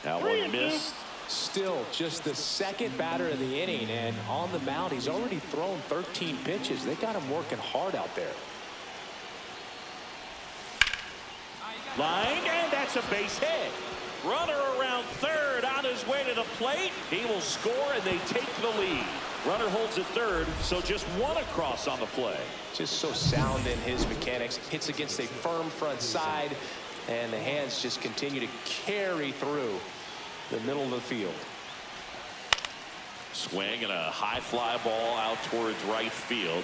That one missed. Still just the second batter of the inning, and on the mound, he's already thrown 13 pitches. They got him working hard out there. Line, and that's a base hit. Runner around third on his way to the plate. He will score, and they take the lead. Runner holds at third, so just one across on the play. Just so sound in his mechanics. Hits against a firm front side, and the hands just continue to carry through the middle of the field. Swing and a high fly ball out towards right field.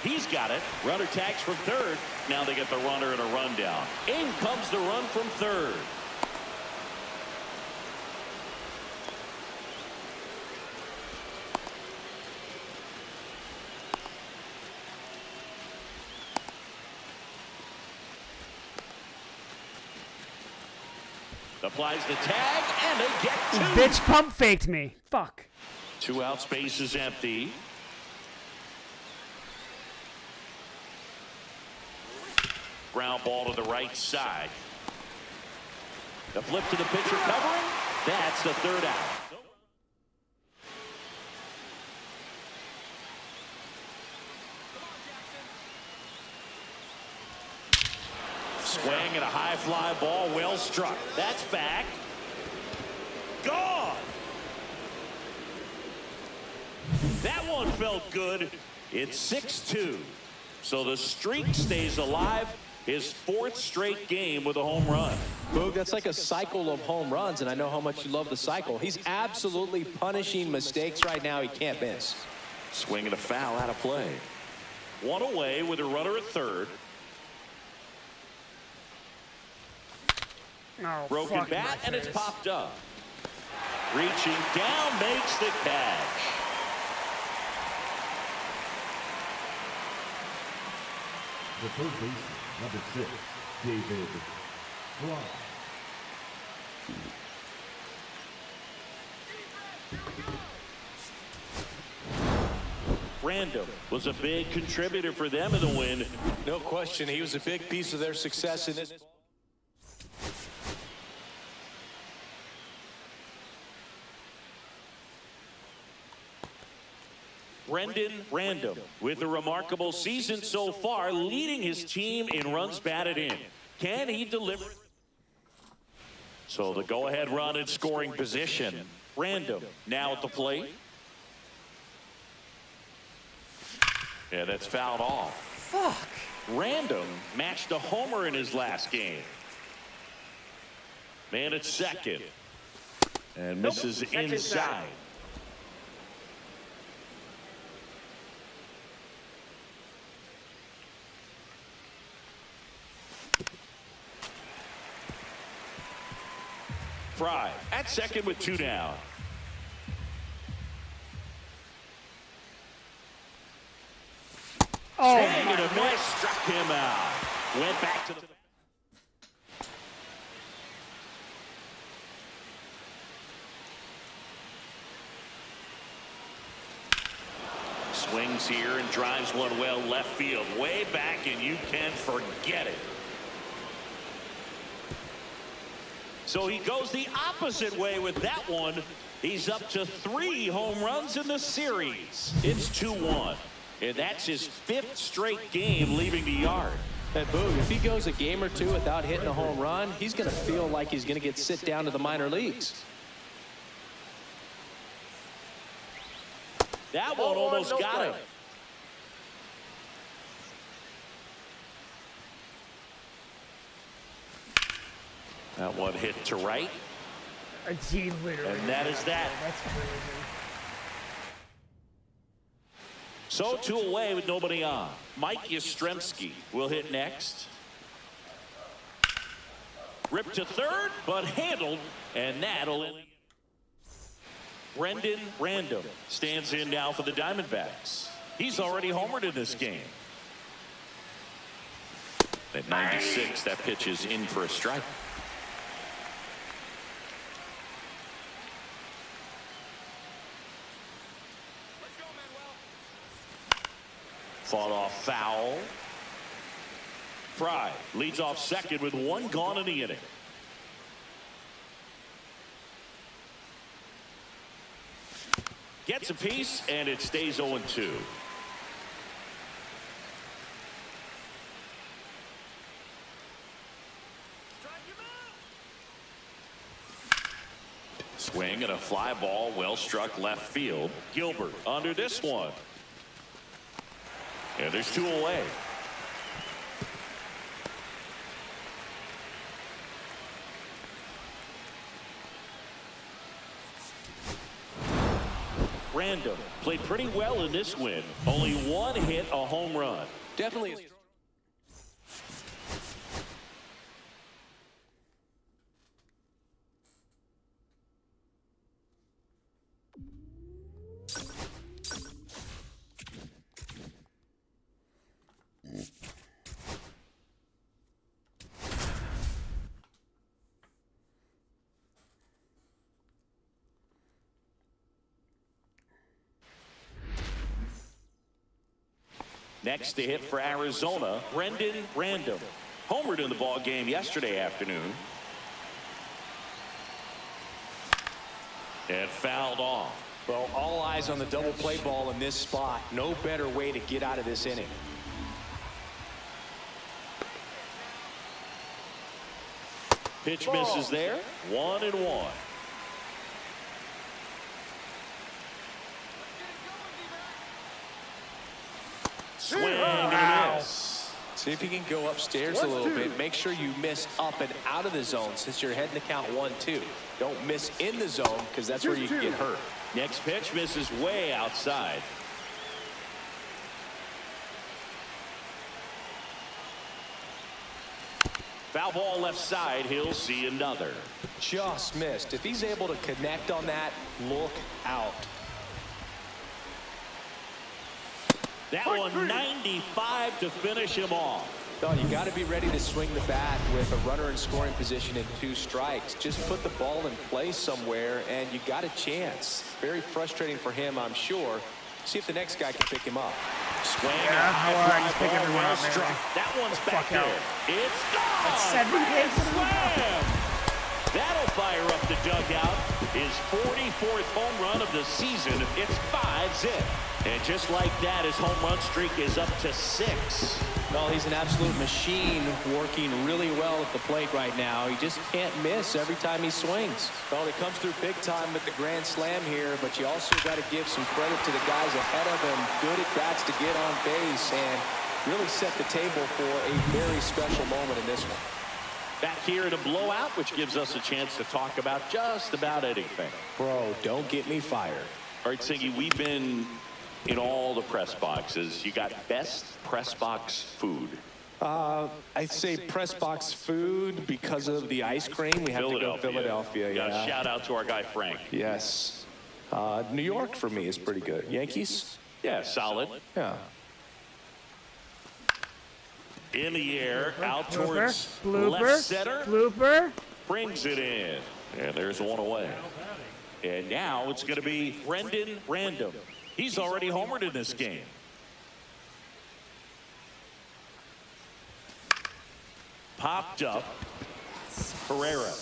He's got it. Runner tags from third. Now they get the runner and a run down. In comes the run from third. Applies the tag, and they get 2. Bitch pump faked me. Fuck. 2 outs, base is empty. Ground ball to the right side. The flip to the pitcher covering. That's the third out. Swing and a high fly ball, well struck. That's back. Gone. That one felt good. It's 6-2. So the streak stays alive. His 4th straight game with a home run. Boog, that's like a cycle of home runs, and I know how much you love the cycle. He's absolutely punishing mistakes right now he can't miss. Swing and a foul out of play. One away with a runner at third. Oh, Broken bat, and it's popped up. Reaching down, makes the catch. The third baseman, number 6, David Fry. Random was a big contributor for them in the win. No question, he was a big piece of their success in this. Brendan Random with a remarkable season so far, leading his team in runs batted in. Can he deliver? So the go-ahead run in scoring position. Random now at the plate. Yeah, that's fouled off. Fuck. Random matched a homer in his last game. Man at second. And misses inside. Fry at second with 2 down. Oh, and a miss, struck him out. Went back to the... Swings here and drives one well left field. Way back, and you can forget it. So he goes the opposite way with that one. He's up to 3 home runs in the series. It's 2-1. And that's his 5th straight game leaving the yard. And boom, if he goes a game or 2 without hitting a home run, he's going to feel like he's going to get sit down to the minor leagues. That one almost got him. That one hit to right. and that is that. That's crazy. So 2 away with nobody on. Mike Yastrzemski will hit next. Ripped to third, but handled, and that'll... Brendan Random stands in now for the Diamondbacks. He's already homered in this game. At 96, that pitch is in for a strike. Fought off foul. Fry leads off second with 1 gone in the inning. Gets a piece, and it stays 0-2. Swing and a fly ball, well struck left field. Gilbert under this one. And there's 2 away. Random played pretty well in this win. Only 1 hit, a home run. Definitely. Next to hit for Arizona, Brendan Random. Homered in the ball game yesterday afternoon. And fouled off. Well, all eyes on the double play ball in this spot. No better way to get out of this inning. Pitch misses there. 1-1. Swing and a miss. See if you can go upstairs a little bit. Make sure you miss up and out of the zone since you're heading to count 1-2. Don't miss in the zone because that's where you can get hurt. Next pitch misses way outside. Foul ball left side. He'll see another. Just missed. If he's able to connect on that, look out. That one 95 to finish him off. Don, you got to be ready to swing the bat with a runner in scoring position and 2 strikes. Just put the ball in play somewhere and you got a chance. Very frustrating for him, I'm sure. See if the next guy can pick him up. Swing. Just pick everyone up, man. That one's back there. It's gone. That's 7 hits. Slam. That'll fire up the dugout. His 44th home run of the season. It's 5-zip. And just like that, his home run streak is up to 6. Well, he's an absolute machine working really well at the plate right now. He just can't miss every time he swings. Well, he comes through big time with the grand slam here, but you also got to give some credit to the guys ahead of him. Good at bats to get on base and really set the table for a very special moment in this one. Back here in a blowout, which gives us a chance to talk about just about anything. Bro, don't get me fired. All right, Siggy, we've been in all the press boxes. You got best press box food. I'd say press box food because of the ice cream. We have to go Philadelphia. Yeah. Shout out to our guy Frank. Yes. New York for me is pretty good. Yankees? Yeah, solid. Yeah. In the air, out towards blooper, left center. blooper. Brings it in. And there's one away. And now it's going to be Brendan Random. He's already homered in this game. Popped up. Herrera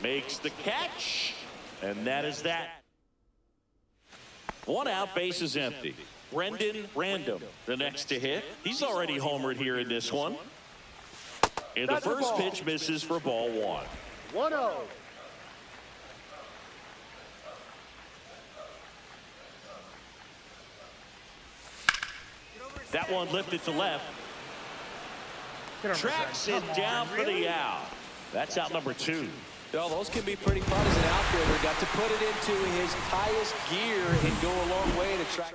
makes the catch. And that is that. One out, base is empty. Brendan Random, the next to hit. He's already homered here in this one. And the first pitch misses for ball one. 1-0. That one lifted to left. Tracks it down for the out. That's out number 2. Well, those can be pretty fun as an outfielder. Got to put it into his highest gear and go a long way to track.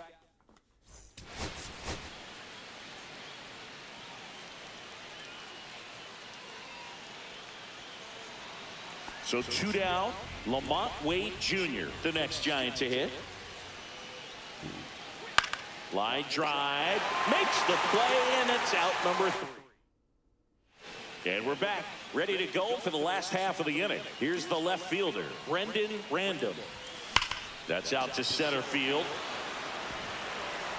So 2 down. Lamont Wade Jr., the next Giant to hit. Line drive, makes the play, and it's out number 3. And we're back, ready to go for the last half of the inning. Here's the left fielder, Brendan Random. That's out to center field.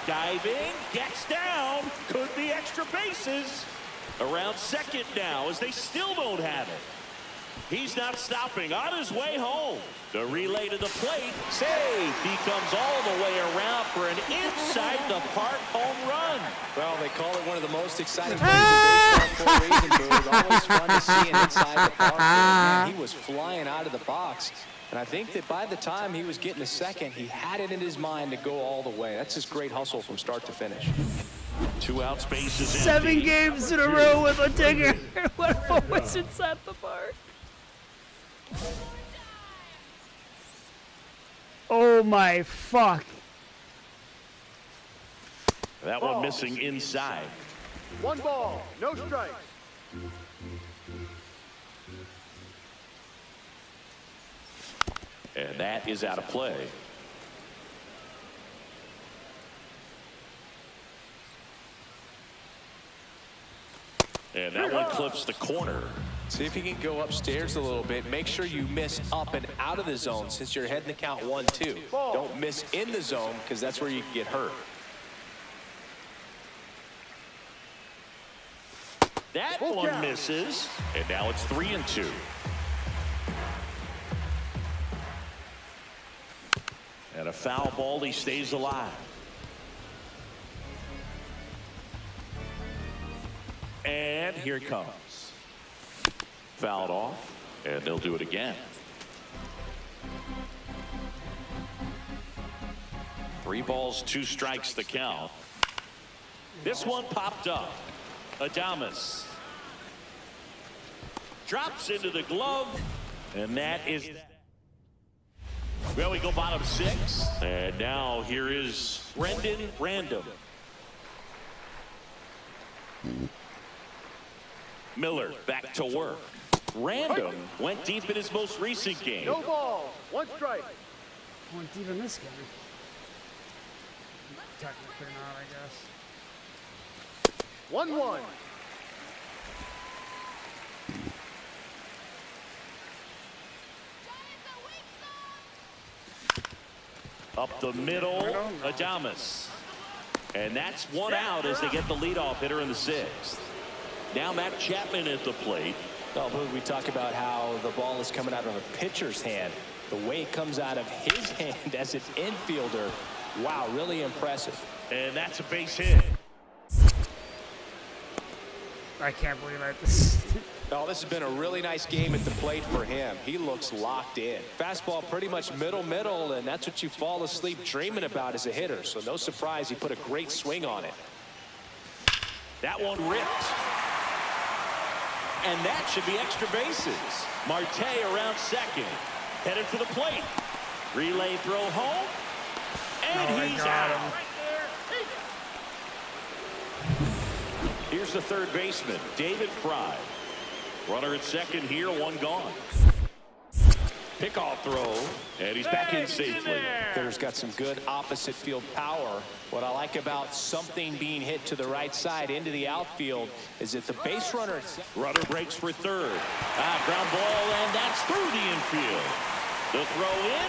Diving, gets down, could be extra bases. Around second now as they still don't have it. He's not stopping, on his way home. The relay to the plate, safe. He comes all the way around for an inside the park home run. Well, they call it one of the most exciting plays in baseball for a reason, Boo. It's always fun to see an inside the park. Man, he was flying out of the box. And I think that by the time he was getting to second, he had it in his mind to go all the way. That's just great hustle from start to finish. 2 out, spaces 7 empty. games in a row with a digger. What was inside the park? Oh my fuck. That one missing inside. 1 ball, no strikes. And that is out of play. And that one clips the corner. See if you can go upstairs a little bit. Make sure you miss up and out of the zone since you're heading to count 1-2. Don't miss in the zone because that's where you can get hurt. That one misses. And now it's 3-2. And a foul ball, he stays alive. And here it comes. Fouled off, and they'll do it again. 3 balls, 2 strikes the count. This one popped up. Adames drops into the glove, and that is that. Well, we go bottom 6, and now here is Brendan Random. Miller back to work. Random went deep in his most recent game. No ball, 1 strike. Went deep in this game. Technically not, I guess. 1-1. Up the middle, Adames. And that's 1 out as they get the leadoff hitter in the 6th. Now Matt Chapman at the plate. Oh, we talk about how the ball is coming out of a pitcher's hand. The way it comes out of his hand as an infielder, wow, really impressive. And that's a base hit. I can't believe I this. Oh, this has been a really nice game at the plate for him. He looks locked in. Fastball pretty much middle, and that's what you fall asleep dreaming about as a hitter. So no surprise, he put a great swing on it. That one ripped. And that should be extra bases. Marte around second. Headed for the plate. Relay throw home. And he's out. here's the third baseman, David Fry. Runner at second here, one gone. Pickoff throw, and he's back in safely. Hitter's got some good opposite field power. What I like about something being hit to the right side into the outfield is that the base runner... Runner breaks for third. Ground ball, and that's through the infield. The throw in,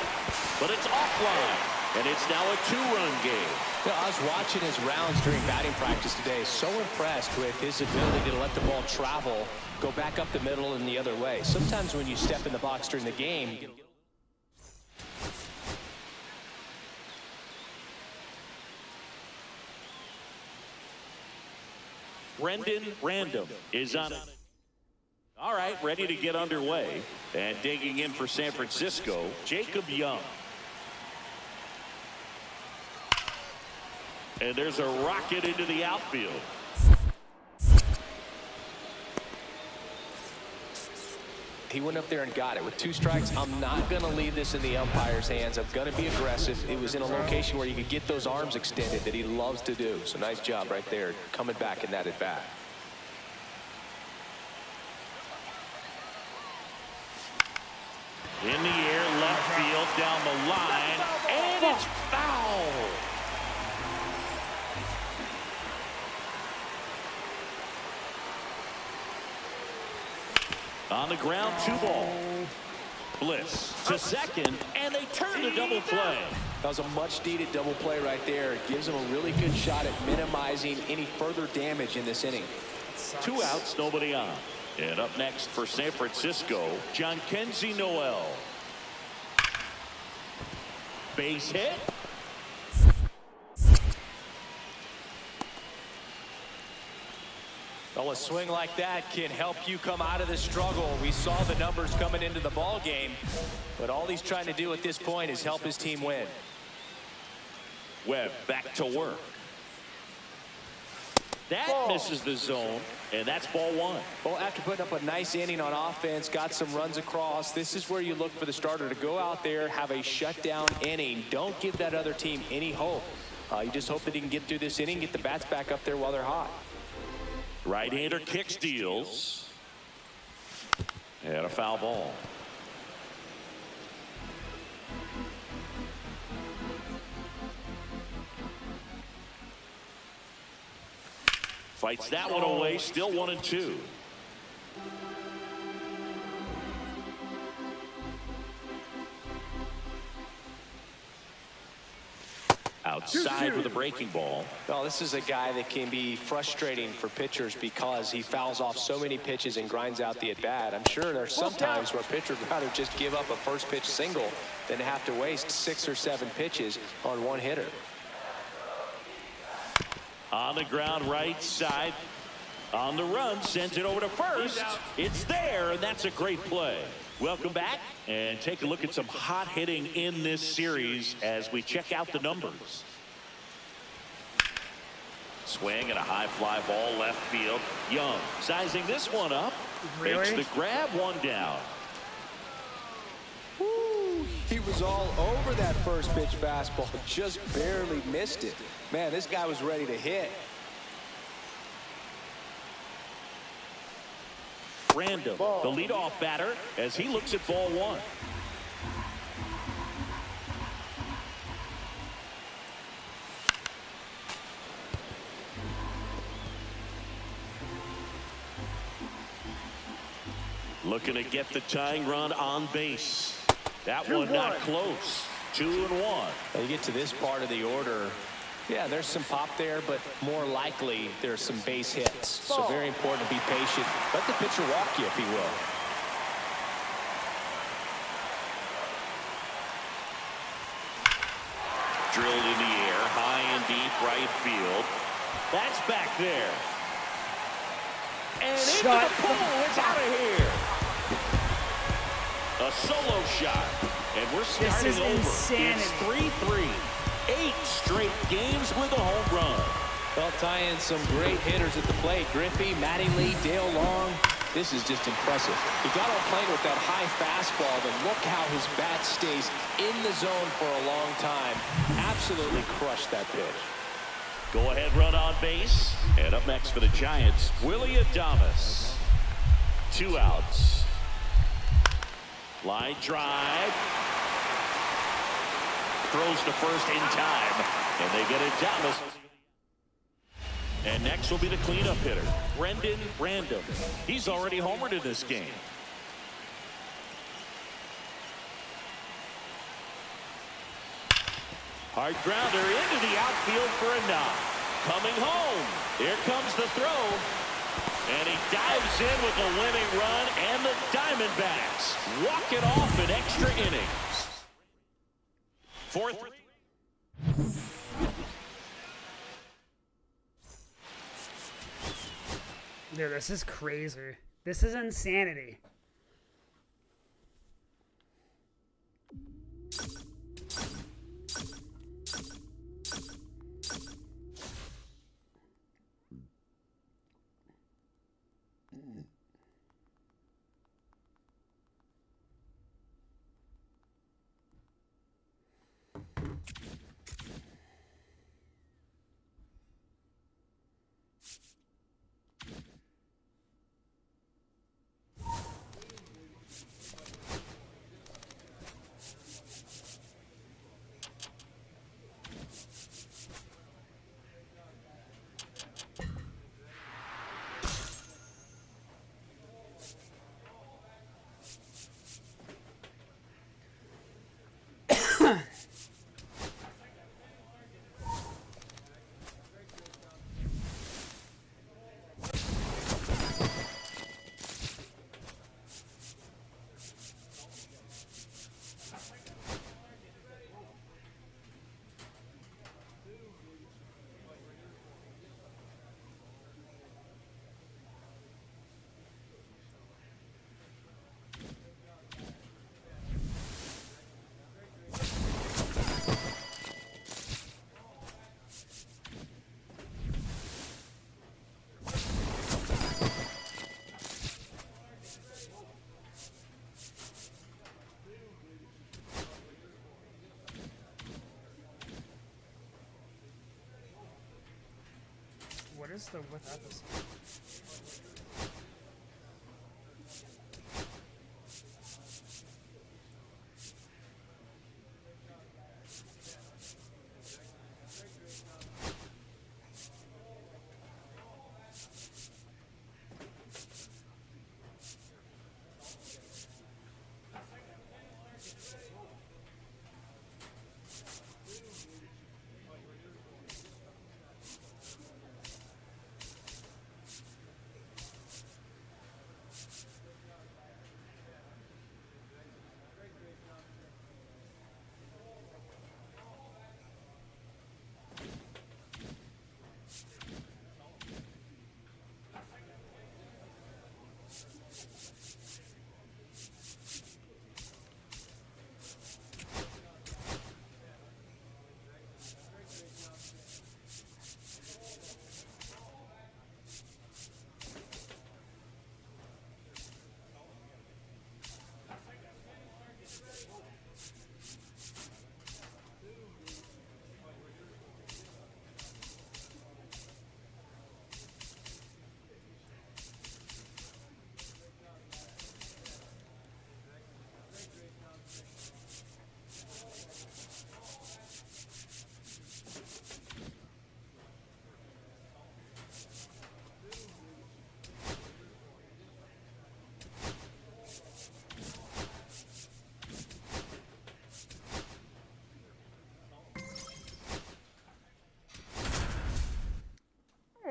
but it's offline, and it's now a two-run game. I was watching his rounds during batting practice today. So impressed with his ability to let the ball travel, go back up the middle and the other way. Sometimes when you step in the box during the game... Brendan Random is on it. All right, ready to get underway. And digging in for San Francisco, Jacob Young. And there's a rocket into the outfield. He went up there and got it. With 2 strikes, I'm not going to leave this in the umpire's hands. I'm going to be aggressive. It was in a location where you could get those arms extended that he loves to do. So nice job right there, coming back in that at bat. In the air, left field, down the line, and it's foul. On the ground, 2 ball. Bliss to second, and they turn the double play. That was a much-needed double play right there. It gives them a really good shot at minimizing any further damage in this inning. 2 outs, nobody on. And up next for San Francisco, Jhonkensy Noel. Base hit. Well, a swing like that can help you come out of the struggle. We saw the numbers coming into the ball game, but all he's trying to do at this point is help his team win. Webb back to work. That misses the zone, and that's ball 1. Well, after putting up a nice inning on offense, got some runs across, this is where you look for the starter to go out there, have a shutdown inning. Don't give that other team any hope. You just hope that he can get through this inning, get the bats back up there while they're hot. Right-hander kick steals. And a foul ball. Fights that one away, still 1-2. Outside with a breaking ball. Well, this is a guy that can be frustrating for pitchers because he fouls off so many pitches and grinds out the at-bat. I'm sure there's some times where pitchers would rather just give up a first pitch single than have to waste 6 or 7 pitches on one hitter. On the ground, right side. On the run, sends it over to first. It's there, and that's a great play. Welcome back, and take a look at some hot hitting in this series as we check out the numbers. Swing and a high fly ball left field. Young sizing this one up. Really? Makes the grab, 1 down. Woo, he was all over that first pitch fastball, just barely missed it. Man, this guy was ready to hit. Random, the leadoff batter, as he looks at ball 1. Looking to get the tying run on base. That one not close. 2-1. Now you get to this part of the order. Yeah, there's some pop there, but more likely there's some base hits. So very important to be patient. Let the pitcher walk you, if he will. Drilled in the air, high and deep right field. That's back there. And into the pool, it's out of here. A solo shot, and we're starting over. Insanity. It's 3-3. 8 straight games with a home run. Well, tying some great hitters at the plate. Griffey, Mattingly, Dale Long. This is just impressive. He got on plane with that high fastball, but look how his bat stays in the zone for a long time. Absolutely crushed that pitch. Go-ahead run on base. And up next for the Giants, Willie Adames. 2 outs. Line drive. Throws to first in time. And they get Adames. And next will be the cleanup hitter, Brendan Random. He's already homered in this game. Hard grounder into the outfield for a knock. Coming home. Here comes the throw. And he dives in with a winning run, and the Diamondbacks walk it off in extra innings. 4th. Dude, this is crazy. This is insanity. What is the without this?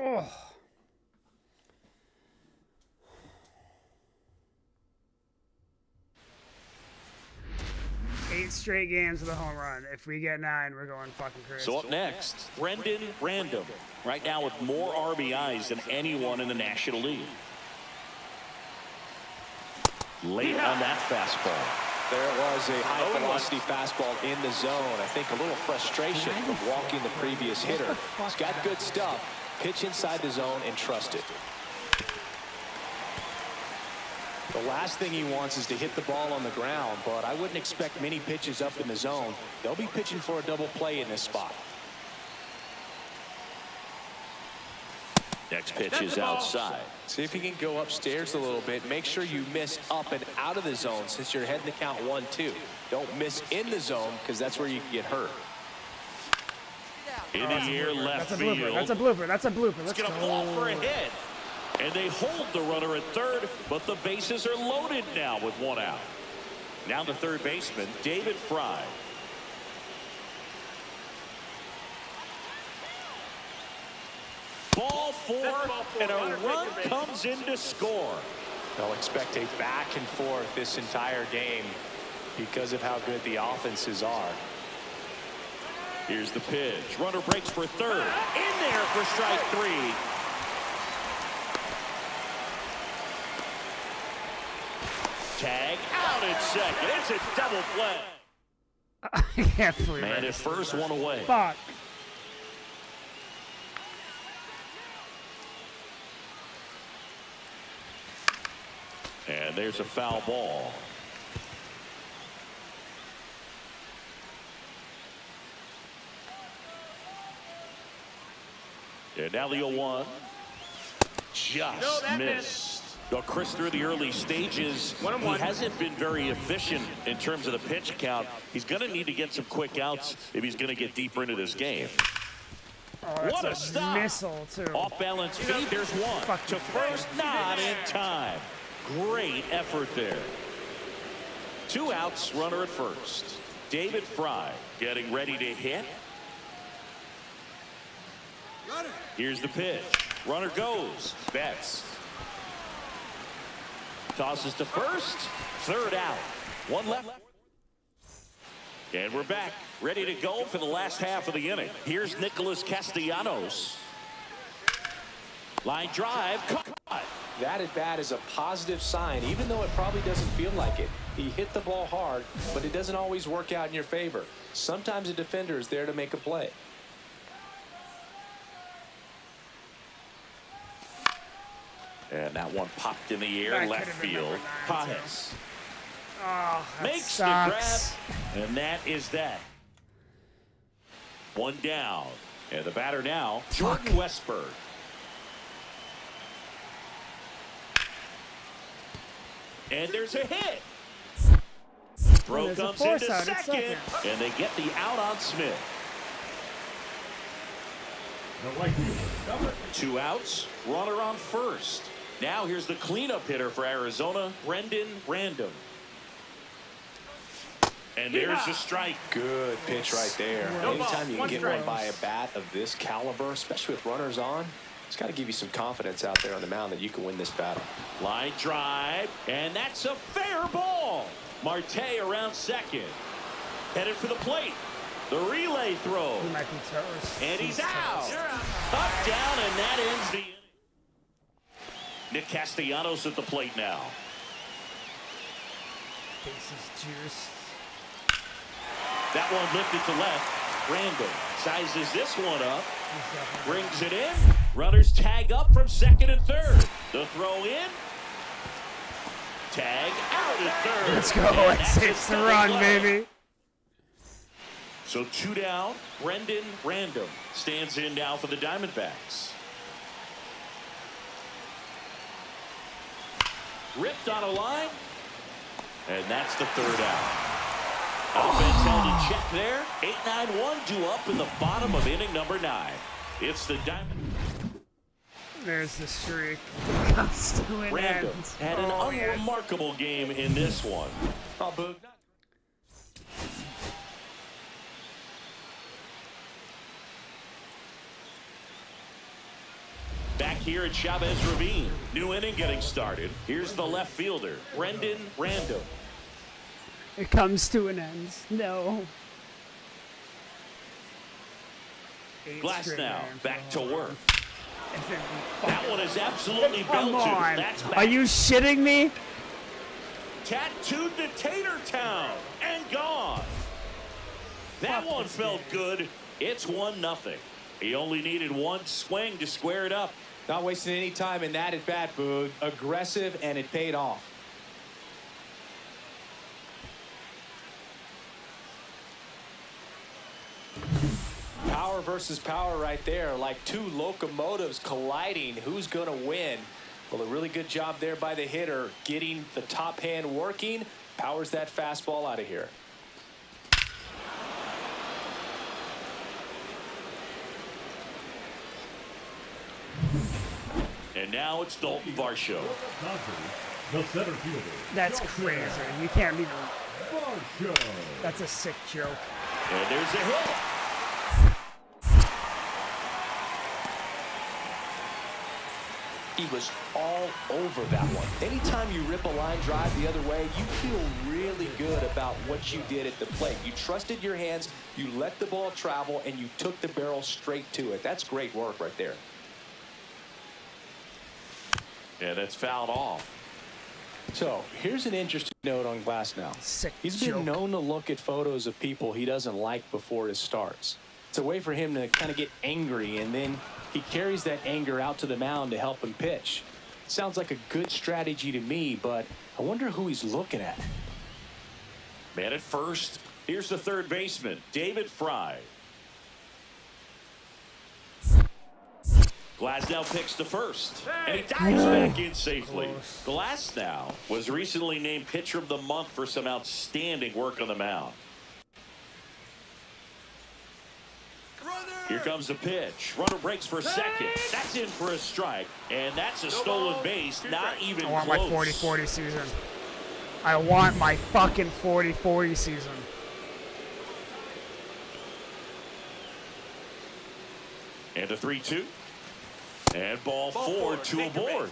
Oh. 8 straight games with a home run. If we get 9, we're going fucking crazy. So up next, Brendan Random. Right now with more RBIs than anyone in the National League. Late on that fastball. There was a high-velocity fastball in the zone. I think a little frustration from walking the previous hitter. He's got good stuff. Pitch inside the zone and trust it. The last thing he wants is to hit the ball on the ground, but I wouldn't expect many pitches up in the zone. They'll be pitching for a double play in this spot. Next pitch is outside. See if you can go upstairs a little bit. Make sure you miss up and out of the zone since you're heading to count 1-2. Don't miss in the zone because that's where you can get hurt. In the air, left field. That's a blooper. That's a blooper. It's going to fall for a hit. And they hold the runner at third, but the bases are loaded now with one out. Now the third baseman, David Fry. Ball four, and a run comes in to score. They'll expect a back and forth this entire game because of how good the offenses are. Here's the pitch. Runner breaks for third. In there for strike three. Tag out at second. It's a double play. I can't believe it. Man at first, one away. Fuck. And there's a foul ball. And now the 0-1. Just missed. Well, Chris, through the early stages, he hasn't been very efficient in terms of the pitch count. He's going to need to get some quick outs if he's going to get deeper into this game. Oh, What a stop. Missile, too. Off balance feed, there's one. To first, not in time. Great effort there. 2 outs, runner at first. David Fry getting ready to hit. Here's the pitch. Runner goes. Betts. Tosses to first. Third out. One left. And we're back. Ready to go for the last half of the inning. Here's Nicholas Castellanos. Line drive. Caught. That at bat is a positive sign, even though it probably doesn't feel like it. He hit the ball hard, but it doesn't always work out in your favor. Sometimes a defender is there to make a play. And that one popped in the air, That left could've been field. number 9, too. Pajes Oh, that makes sucks. the grab, and that is that. One down, and the batter now, Jordan Westberg. And there's a hit. Throw There's a comes force into out at second, and they get the out on Smith. The right fielder, number 2 outs, runner on first. Now here's the cleanup hitter for Arizona, Brendan Random. And there's the strike. Good pitch right there. No Anytime you can get one strike. by a bat of this caliber, especially with runners on, it's got to give you some confidence out there on the mound that you can win this battle. Line drive, and that's a fair ball. Marte around second. Headed for the plate. The relay throw. He might be toast. And he's out. Up, down, and that ends the inning. Nick Castellanos at the plate now. Bases juiced. That one lifted to left. Randall sizes this one up. Brings it in. Runners tag up from second and third. The throw in. Tag out at third. Let's go. And It's that's it's a the double run, play. baby. So 2 down. Brendan Random stands in now for the Diamondbacks. Ripped on a line. And that's the third out. Offense held in check there. 8-9-1 due up in the bottom of inning number 9. It's the Diamond. There's the streak. Comes to an Random end. had an Oh, yes. unremarkable game in this one. Oh, Boog. Back here at Chavez Ravine. New inning getting started. Here's the left fielder, Brendan Random. It comes to an end. No. Glass now, back to work. If it- That one is absolutely Come belted. on. That's Are back. you shitting me? Tattooed to Tater Town and gone. That Fuck one this felt game. good. It's 1-0. He only needed one swing to square it up. Not wasting any time in that at bat, Boog. Aggressive, and it paid off. Power versus power right there, like two locomotives colliding. Who's going to win? Well, a really good job there by the hitter, getting the top hand working. Powers that fastball out of here. And now it's Dalton Varsho. The center fielder. That's crazy. You can't be. Varsho. That's a sick joke. And there's a hit. He was all over that one. Anytime you rip a line drive the other way, you feel really good about what you did at the plate. You trusted your hands, you let the ball travel, and you took the barrel straight to it. That's great work right there. And it's fouled off. So here's an interesting note on Glasnow. Sick He's joke. been known to look at photos of people he doesn't like before his starts. It's a way for him to kind of get angry, and then he carries that anger out to the mound to help him pitch. Sounds like a good strategy to me, but I wonder who he's looking at. Man at first. Here's the third baseman, David Fry. Glasnow picks to first, and he dives back in safely. Glasnow was recently named Pitcher of the Month for some outstanding work on the mound. Here comes the pitch. Runner breaks for second. That's in for a strike, and that's a stolen base. Not even I want close. my 40-40 season. I want my fucking 40-40 season. And a 3-2. And ball four to a board.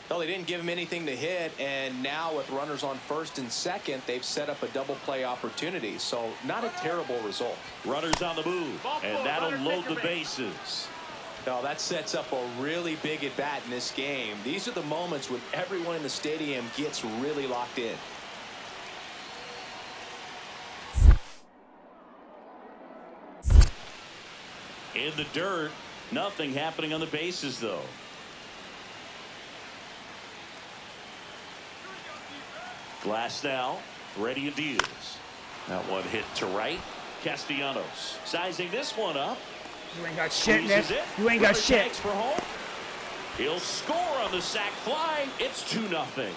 Well, they didn't give him anything to hit, and now with runners on first and second, they've set up a double play opportunity. So not a terrible result. Runners on the move, and that'll load the bases. No, that sets up a really big at bat in this game. These are the moments when everyone in the stadium gets really locked in. In the dirt, nothing happening on the bases, though. Glasnow, ready and deals. That one hit to right. Castellanos sizing this one up. You ain't got shit, Nick. Squeezes it. You ain't got Runner shit. tags for home. He'll score on the sac fly. It's 2-0.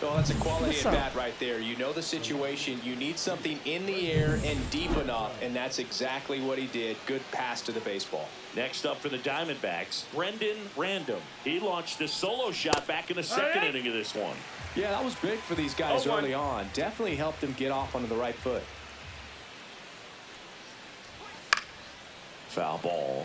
Well, that's a quality What's at up? bat right there. You know the situation. You need something in the air and deep enough, and that's exactly what he did. Good pass to the baseball. Next up for the Diamondbacks, Brendan Random. He launched a solo shot back in the second inning of this one. Yeah, that was big for these guys early on. Definitely helped them get off onto the right foot. Foul ball.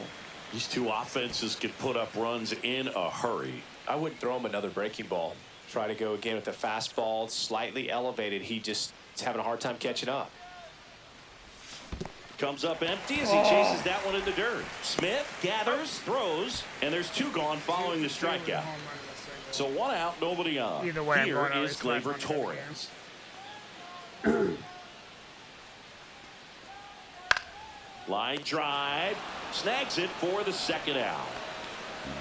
These two offenses can put up runs in a hurry. I wouldn't throw him another breaking ball. Try to go again with the fastball, slightly elevated. He just is having a hard time catching up. Comes up empty as he chases that one in the dirt. Smith gathers, throws, and there's two gone following the strikeout. So one out, nobody on. Either way, I'm Here going is out. Gleyber Torres. Line drive, snags it for the second out.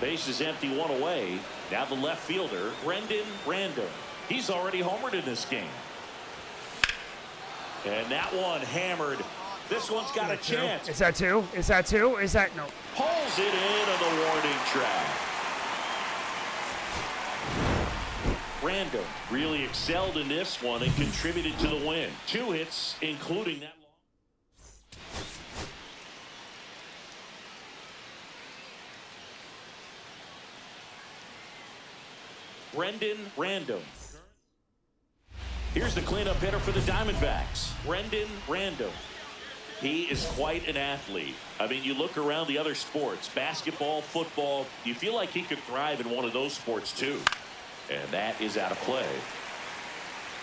Base is empty, one away. Now the left fielder, Brendan Random. He's already homered in this game. And that one hammered. This one's got a chance. Is that two? Is that two? Is that no? Pulls it in on the warning track. Random really excelled in this one and contributed to the win. 2 hits, including that long. Brendan Random. Here's the cleanup hitter for the Diamondbacks, Brendan Random. He is quite an athlete. I mean, you look around the other sports, basketball, football, you feel like he could thrive in one of those sports too. And that is out of play.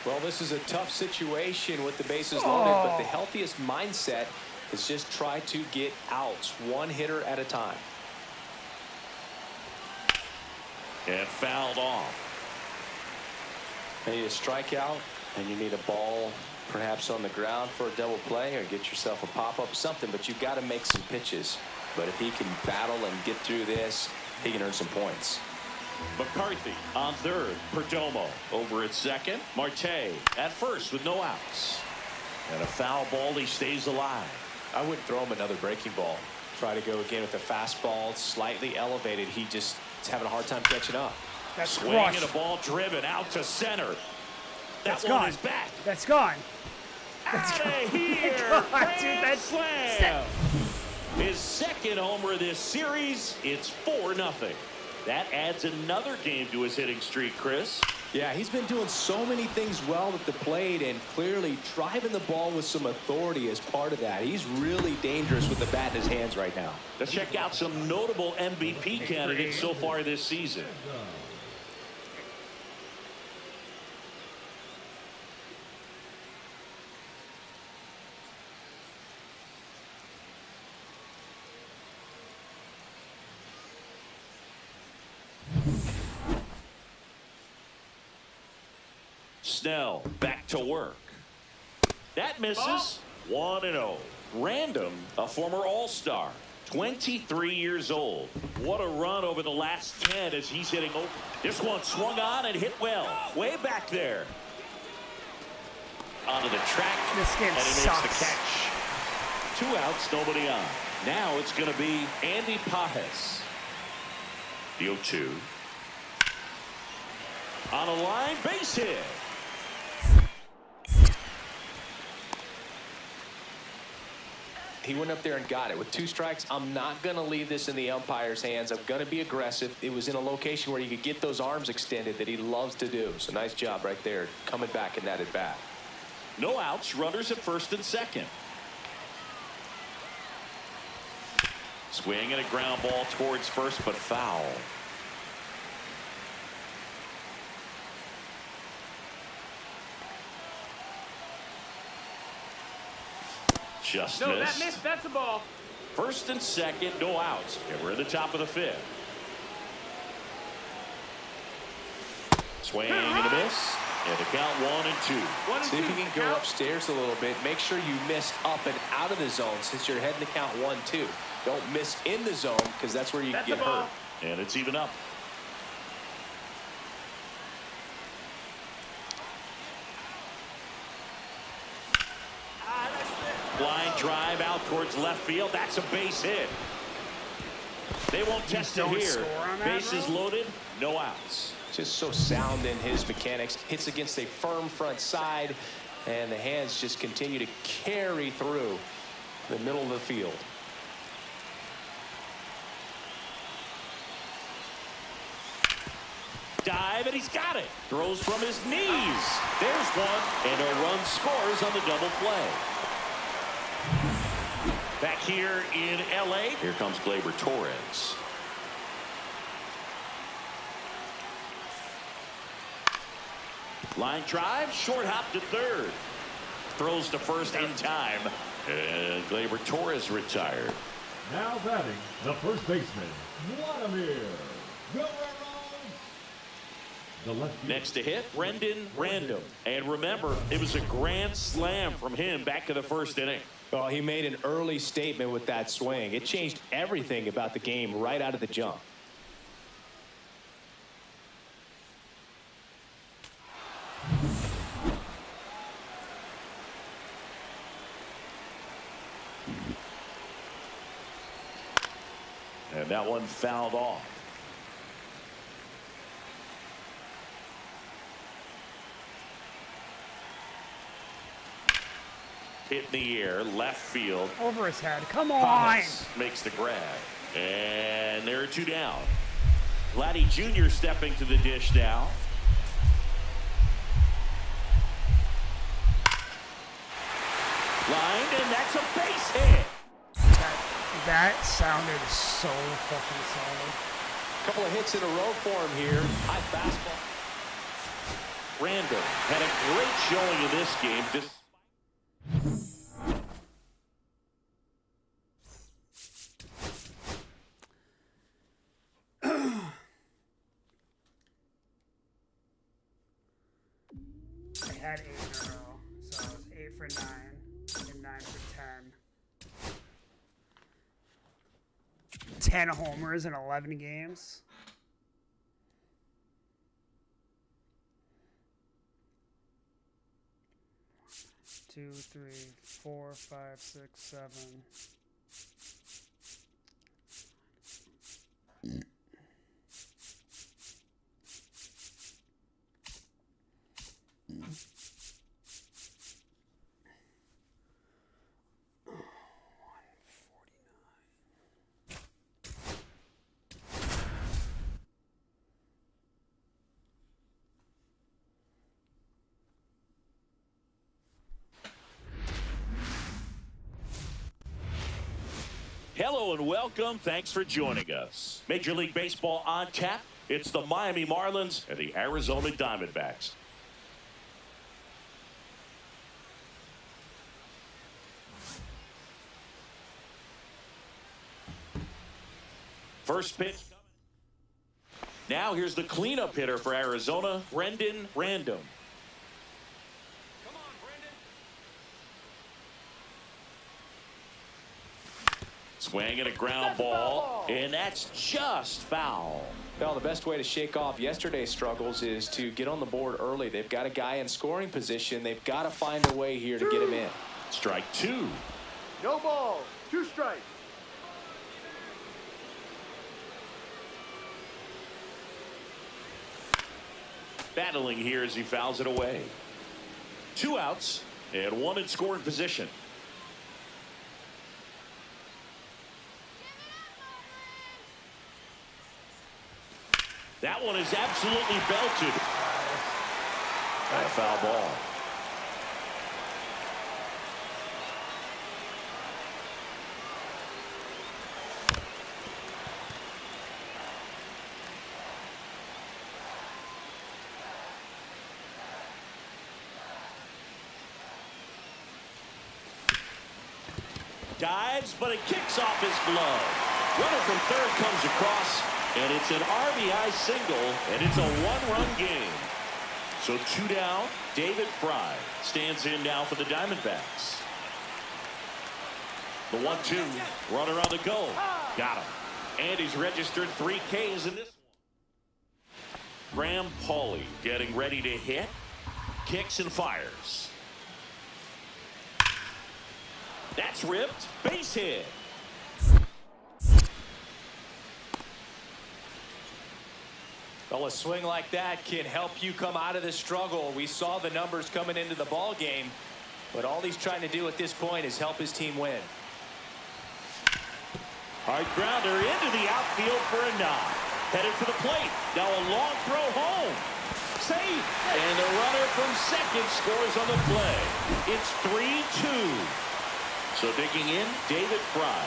Well, this is a tough situation with the bases loaded, but the healthiest mindset is just try to get outs, one hitter at a time. And fouled off. You need a strikeout, and you need a ball perhaps on the ground for a double play or get yourself a pop-up, something, but you've got to make some pitches. But if he can battle and get through this, he can earn some points. McCarthy on third. Perdomo over at second. Marte at first with no outs. And a foul ball. He stays alive. I wouldn't throw him another breaking ball. Try to go again with the fastball, slightly elevated. He just is having a hard time catching up. That's swing crushed. and a ball driven out to center. That's That one gone. is back. That's gone. Out of here. God, dude, that's slam. His second homer of this series. It's 4-0. That adds another game to his hitting streak, Chris. Yeah, he's been doing so many things well at the plate and clearly driving the ball with some authority as part of that. He's really dangerous with the bat in his hands right now. Let's check out some notable MVP candidates so far this season. Snell back to work. That misses. 1-0. Random, a former All-Star, 23 years old. What a run over the last 10 as he's hitting over. This one swung on and hit well. Way back there. Onto the track. This game and he sucks. makes the catch. 2 outs, nobody on. Now it's going to be Andy Pajes. The 0-2. On a line, base hit. He went up there and got it. With 2 strikes, I'm not going to leave this in the umpire's hands. I'm going to be aggressive. It was in a location where you could get those arms extended that he loves to do. So nice job right there, coming back in that at bat. No outs, runners at first and second. Swing and a ground ball towards first, but foul. Just No, missed. that missed. That's a ball. First and second, no outs. And we're at the top of the 5th. Swing and a miss. And the count 1-2. See if you can go upstairs a little bit. Make sure you miss up and out of the zone since you're heading to count 1-2. Don't miss in the zone because that's where you can get hurt. And it's even up. Line drive out towards left field. That's a base hit. They won't test it here. Bases loaded, no outs. Just so sound in his mechanics. Hits against a firm front side, and the hands just continue to carry through the middle of the field. Dive, and he's got it. Throws from his knees. There's one, and a run scores on the double play. Back here in L.A., here comes Gleyber Torres. Line drive, short hop to third. Throws to first in time. And Gleyber Torres retired. Now batting, the first baseman, Vladimir Guerrero. The left field. Next to hit, Brendan Random. And remember, it was a grand slam from him back to the first inning. Well, he made an early statement with that swing. It changed everything about the game right out of the jump. And that one fouled off. Hit in the air, left field. Over his head. Come on. Thomas makes the grab. And there are 2 down. Vladdy Jr. stepping to the dish now. Lined, and that's a base hit. That sounded so fucking solid. Couple of hits in a row for him here. High fastball. Random had a great showing in this game. I had 8 in a row, so it was 8 for 9 and 9 for 10. 10 homers in 11 games. 2, 3, 4, 5, 6, 7. Hello and welcome. Thanks for joining us. Major League Baseball on tap. It's the Miami Marlins and the Arizona Diamondbacks. First pitch. Now here's the cleanup hitter for Arizona, Brendan Random. Swing and a ground ball, and that's just foul. Well, the best way to shake off yesterday's struggles is to get on the board early. They've got a guy in scoring position. They've got to find a way here to get him in. Strike 2. No balls. 2 strikes. Battling here as he fouls it away. 2 outs and 1 in scoring position. That one is absolutely belted. A foul ball. Dives, but it kicks off his glove. Runner from third comes across, and it's an RBI single, and it's a 1-run game. So 2 down. David Fry stands in now for the Diamondbacks. The 1-2. Runner on the go. Got him. And he's registered 3 Ks in this one. Graham Pauley getting ready to hit. Kicks and fires. That's ripped. Base hit. Well, a swing like that can help you come out of the struggle. We saw the numbers coming into the ball game, but all he's trying to do at this point is help his team win. Hard grounder into the outfield for a knock. Headed for the plate. Now a long throw home. Safe. And the runner from second scores on the play. It's 3-2. So digging in, David Fry.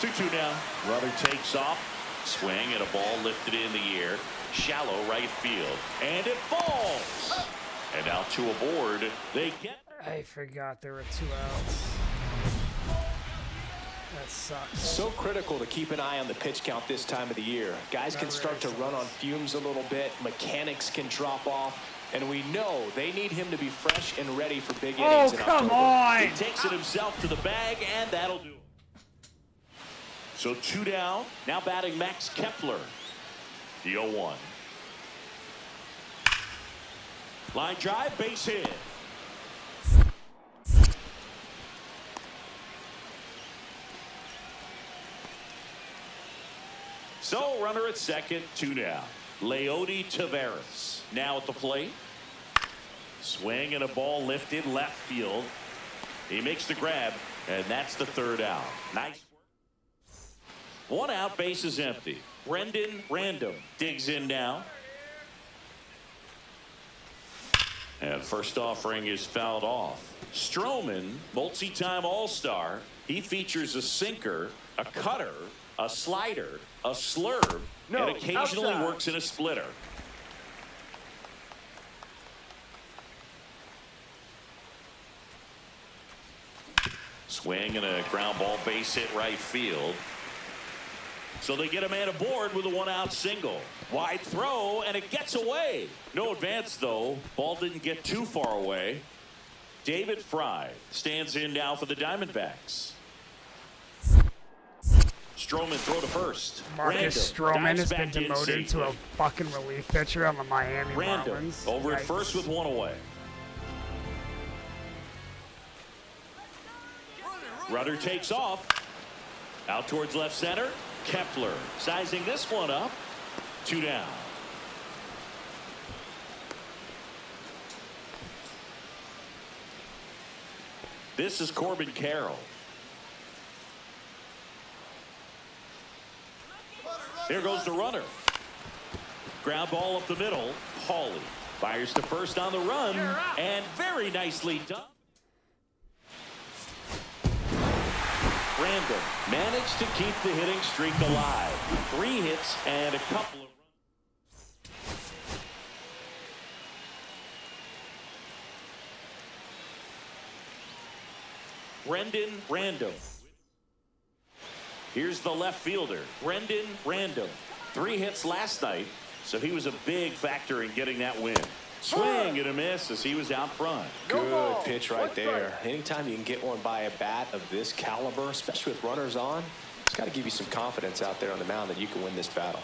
2-2 now. Runner takes off. Swing and a ball lifted in the air. Shallow right field. And it falls. And now 2 aboard. They get. I forgot there were 2 outs. That sucks. So critical to keep an eye on the pitch count this time of the year. Guys can start to run on fumes a little bit. Mechanics can drop off. And we know they need him to be fresh and ready for big innings in October. Come on! He takes it himself to the bag, and that'll do it. So 2 down. Now batting Max Kepler. The 0-1. Line drive, base hit. So runner at second, 2 down. Leody Taveras now at the plate. Swing and a ball lifted left field. He makes the grab, and that's the 3rd out. Nice work. 1 out, base is empty. Brendan Random digs in now. And first offering is fouled off. Stroman, multi-time All-Star. He features a sinker, a cutter, a slider, a slurve, and occasionally outside. works in a splitter. Swing and a ground ball base hit right field. So they get a man aboard with a 1-out single. Wide throw, and it gets away. No advance, though. Ball didn't get too far away. David Fry stands in now for the Diamondbacks. Stroman throw to first. Marcus Stroman has been demoted to a fucking relief pitcher on the Miami Random Marlins. over at first with 1 away. Rudder takes off. Out towards left center. Kepler sizing this one up. 2 down. This is Corbin Carroll. Here goes the runner. Ground ball up the middle. Pauly fires to first on the run, and very nicely done. Random managed to keep the hitting streak alive. 3 hits and a couple of runs. Brendan Random. Here's the left fielder, Brendan Random. 3 hits last night, so he was a big factor in getting that win. Swing and a miss as he was out front. Good pitch right there. Anytime you can get one by a bat of this caliber, especially with runners on, it's got to give you some confidence out there on the mound that you can win this battle.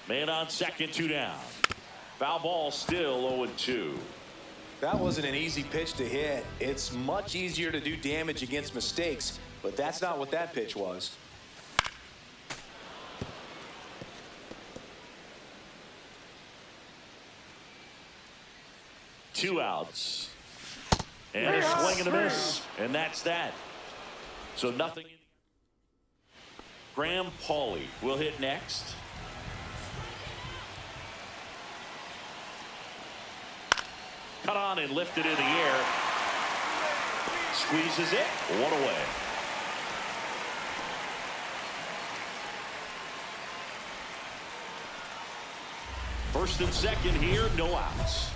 Man on second, 2 down. Foul ball, still 0-2. That wasn't an easy pitch to hit. It's much easier to do damage against mistakes, but that's not what that pitch was. Two outs. And a swing and a miss. And that's that. So nothing. Graham Pauly will hit next. Cut on and lifted in the air. Squeezes it. 1 away. First and second here, no outs.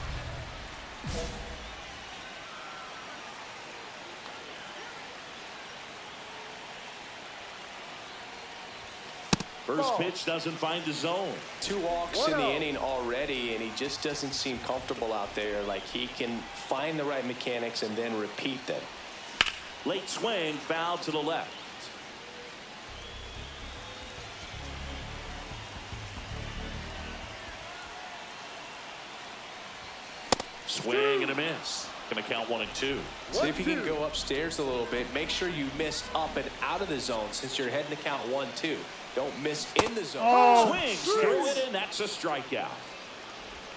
First pitch doesn't find the zone. 2 walks in the inning already, and he just doesn't seem comfortable out there. Like he can find the right mechanics and then repeat them. Late swing, foul to the left. Swing and a miss. Going to count 1 and 2. See if you can go upstairs a little bit. Make sure you miss up and out of the zone since you're heading to count 1-2. Don't miss in the zone. Swings through it, and that's a strikeout.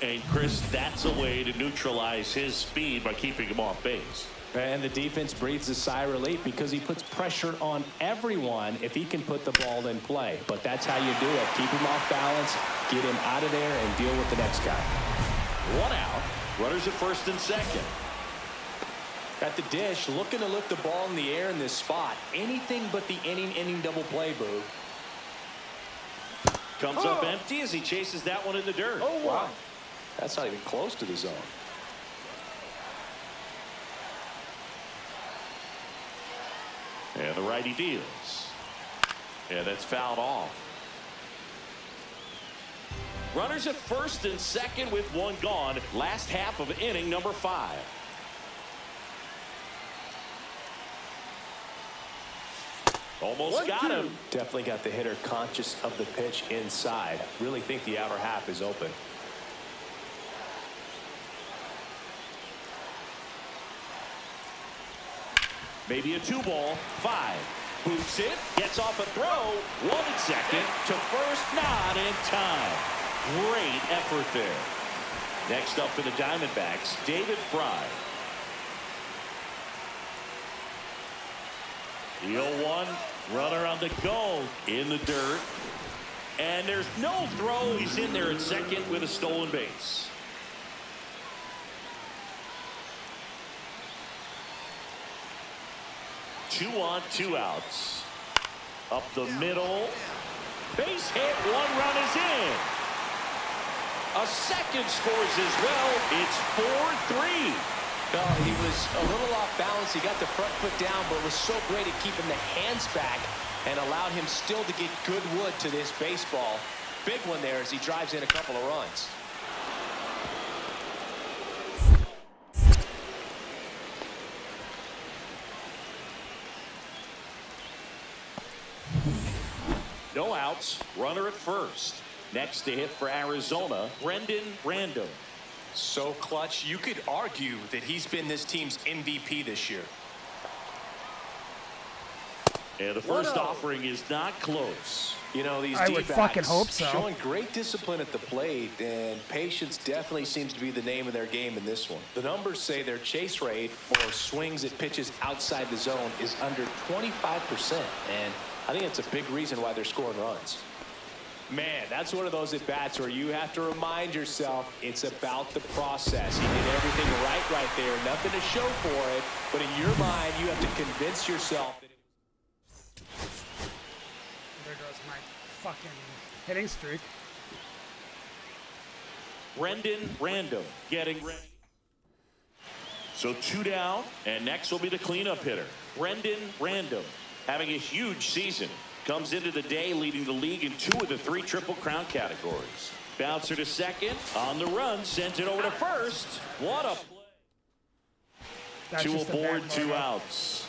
And Chris, that's a way to neutralize his speed by keeping him off base. And the defense breathes a sigh of relief because he puts pressure on everyone if he can put the ball in play. But that's how you do it. Keep him off balance, get him out of there, and deal with the next guy. 1 out. Runners at first and second. At the dish, looking to lift the ball in the air in this spot. Anything but the inning double play, Boo. Comes up empty as he chases that one in the dirt. Oh, wow. That's not even close to the zone. And the righty deals. And that's fouled off. Runners at first and second with 1 gone. Last half of inning number 5. Almost got him. Definitely got the hitter conscious of the pitch inside. Really think the outer half is open. Maybe a 2-ball. 5. Boots it. Gets off a throw. 1 at second. To first. Not in time. Great effort there. Next up for the Diamondbacks, David Fry. The 0-1 runner on the go in the dirt. And there's no throw. He's in there at second with a stolen base. Two on, 2 outs. Up the middle. Base hit. 1 run is in. A second scores as well. It's 4-3. No, he was a little off balance. He got the front foot down, but was so great at keeping the hands back and allowed him still to get good wood to this baseball. Big one there as he drives in a couple of runs. No outs. Runner at first. Next to hit for Arizona, Brendan Random. So clutch, you could argue that he's been this team's MVP this year. And the first offering is not close. You know, these I would fucking hope D-backs so. showing great discipline at the plate, and patience definitely seems to be the name of their game in this one. The numbers say their chase rate or swings at pitches outside the zone is under 25%, and I think it's a big reason why they're scoring runs. Man, that's one of those at-bats where you have to remind yourself it's about the process. He did everything right there, nothing to show for it, but in your mind, you have to convince yourself that There goes my fucking hitting streak. Brendan Random getting ready. So 2 down, and next will be the cleanup hitter. Brendan Random having a huge season. Comes into the day leading the league in 2 of the 3 Triple Crown categories. Bouncer to second. On the run. Sends it over to first. What a play. That's 2 just a aboard, bad 2 logo. outs.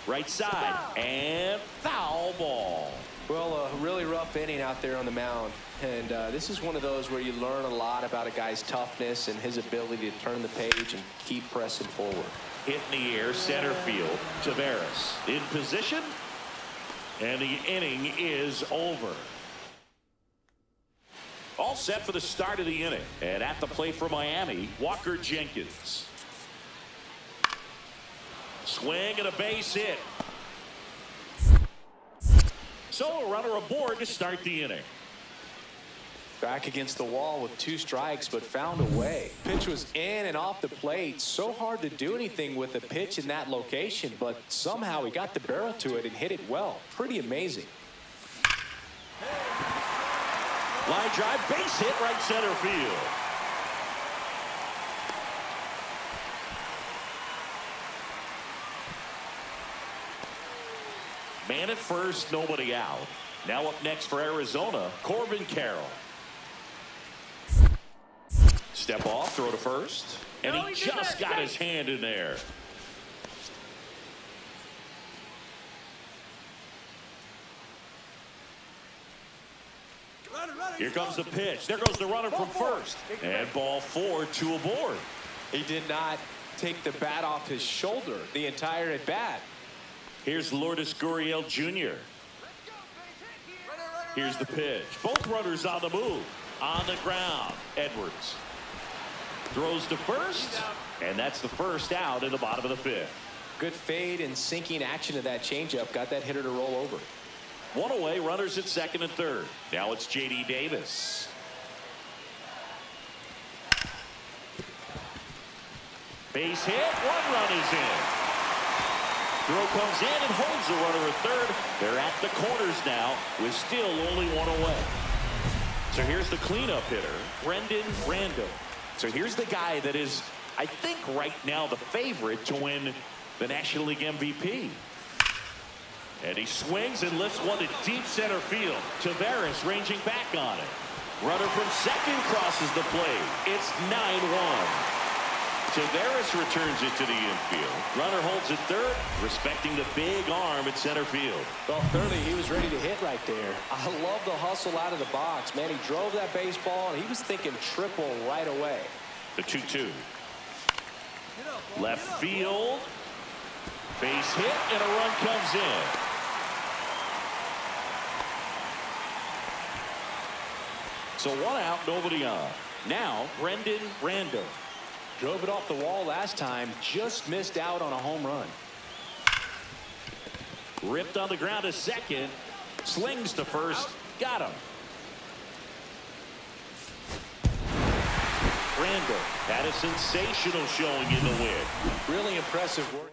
Right side. And foul ball. Well, a really rough inning out there on the mound. And this is one of those where you learn a lot about a guy's toughness and his ability to turn the page and keep pressing forward. Hit in the air, center field. Tavares in position. And the inning is over. All set for the start of the inning. And at the plate for Miami, Walker Jenkins. Swing and a base hit. So a runner aboard to start the inning. Back against the wall with 2 strikes, but found a way. Pitch was in and off the plate. So hard to do anything with a pitch in that location, but somehow he got the barrel to it and hit it well. Pretty amazing. Line drive, base hit, right center field. Man at first, nobody out. Now up next for Arizona, Corbin Carroll. Step off, throw to first. And he just got his hand in there. Here comes the pitch. There goes the runner from first. And ball 4, 2 aboard. He did not take the bat off his shoulder the entire at bat. Here's Lourdes Gurriel Jr. Here's the pitch. Both runners on the move. On the ground. Edwards throws to first, and that's the first out in the bottom of the 5th. Good fade and sinking action of that changeup got that hitter to roll over. 1 away, runners at second and third. Now it's J.D. Davis. Base hit, 1 run is in. Throw comes in and holds the runner at third. They're at the corners now with still only 1 away. So here's the cleanup hitter, Brendan Random. So here's the guy that is, I think, right now the favorite to win the National League MVP. And he swings and lifts one to deep center field. Tavares ranging back on it. Runner from second crosses the plate. It's 9-1. Tavares returns it to the infield. Runner holds it third, respecting the big arm at center field. Well, clearly he was ready to hit right there. I love the hustle out of the box. Man, he drove that baseball, and he was thinking triple right away. The 2-2. Left field. Base hit, and a run comes in. So 1 out, nobody on. Now, Brendan Random. Drove it off the wall last time, just missed out on a home run. Ripped on the ground to second. Slings to first. Got him. Random had a sensational showing in the win. Really impressive work.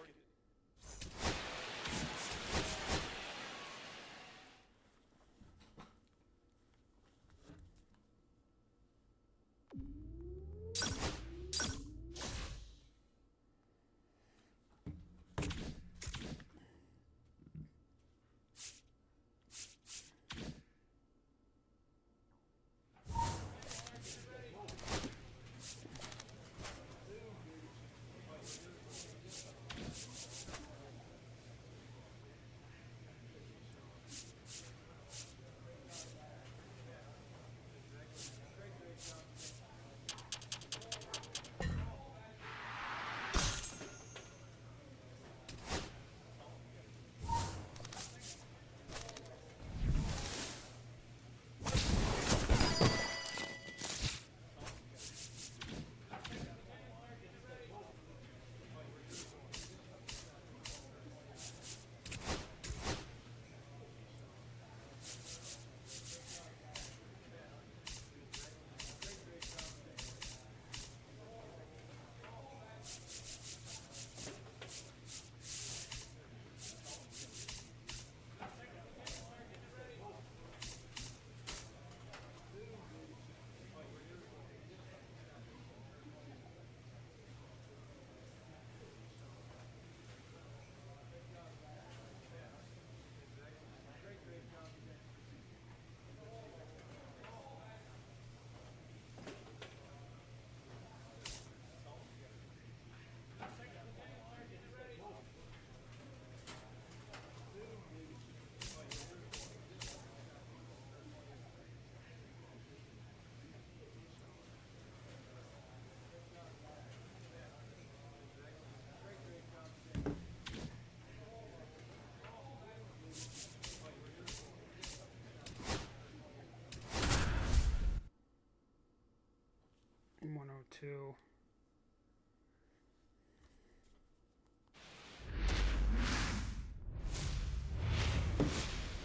2.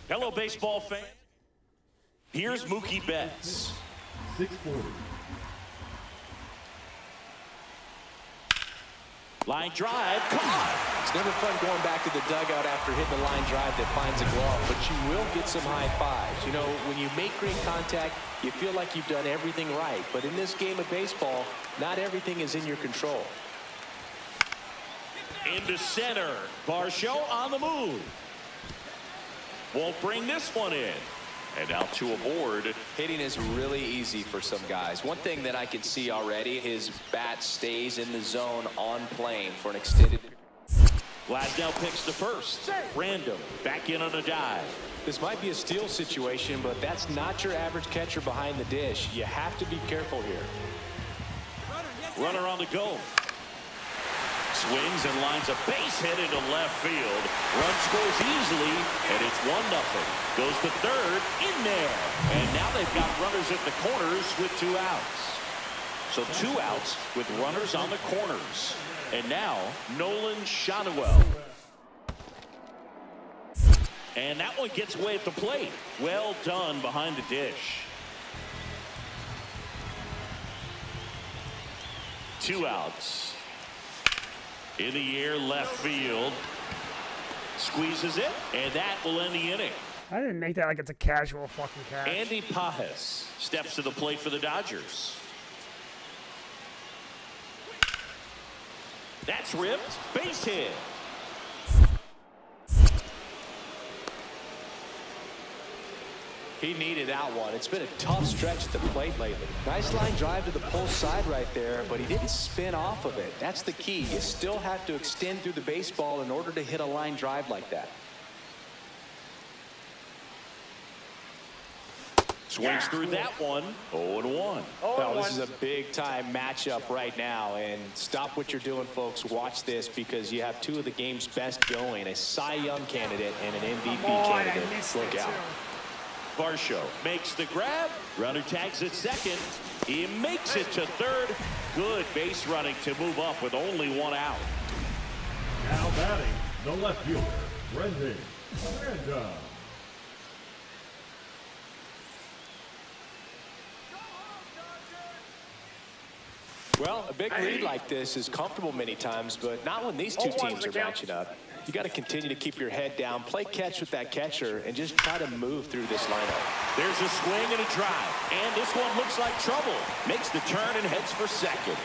Hello, baseball fan. Here's Mookie Betts. 640. Line drive, caught. It's never fun going back to the dugout after hitting a line drive that finds a glove, but you will get some high fives. You know, when you make great contact, you feel like you've done everything right. But in this game of baseball, not everything is in your control. Into center. Varsho on the move. Won't bring this one in. And out to a board. Hitting is really easy for some guys. One thing that I can see already, his bat stays in the zone on plane for an extended. Glasnow picks the first. Random. Back in on a dive. This might be a steal situation, but that's not your average catcher behind the dish. You have to be careful here. Runner on the go. Swings and lines a base hit into left field. Run scores easily, and it's 1-0. Goes to third, in there. And now they've got runners at the corners with 2 outs. So 2 outs with runners on the corners. And now, Nolan Shotwell. And that one gets away at the plate. Well done behind the dish. 2 outs. In the air, left field. Squeezes it, and that will end the inning. I didn't make that like it's a casual fucking catch. Andy Pajes steps to the plate for the Dodgers. That's ripped. Base hit. He needed that one. It's been a tough stretch at the plate lately. Nice line drive to the pull side right there, but he didn't spin off of it. That's the key. You still have to extend through the baseball in order to hit a line drive like that. Swings through that one. 0-1. Well, this is a big-time matchup right now, and stop what you're doing, folks. Watch this, because you have 2 of the game's best going, a Cy Young candidate and an MVP candidate. Look out. Varsho makes the grab. Runner tags at second. He makes it to third. Good base running to move up with only 1 out. Now batting, the left fielder, Brendan Random. Well, a big lead like this is comfortable many times, but not when these 2 teams are matching up. You got to continue to keep your head down, play catch with that catcher, and just try to move through this lineup. There's a swing and a drive, and this one looks like trouble. Makes the turn and heads for second.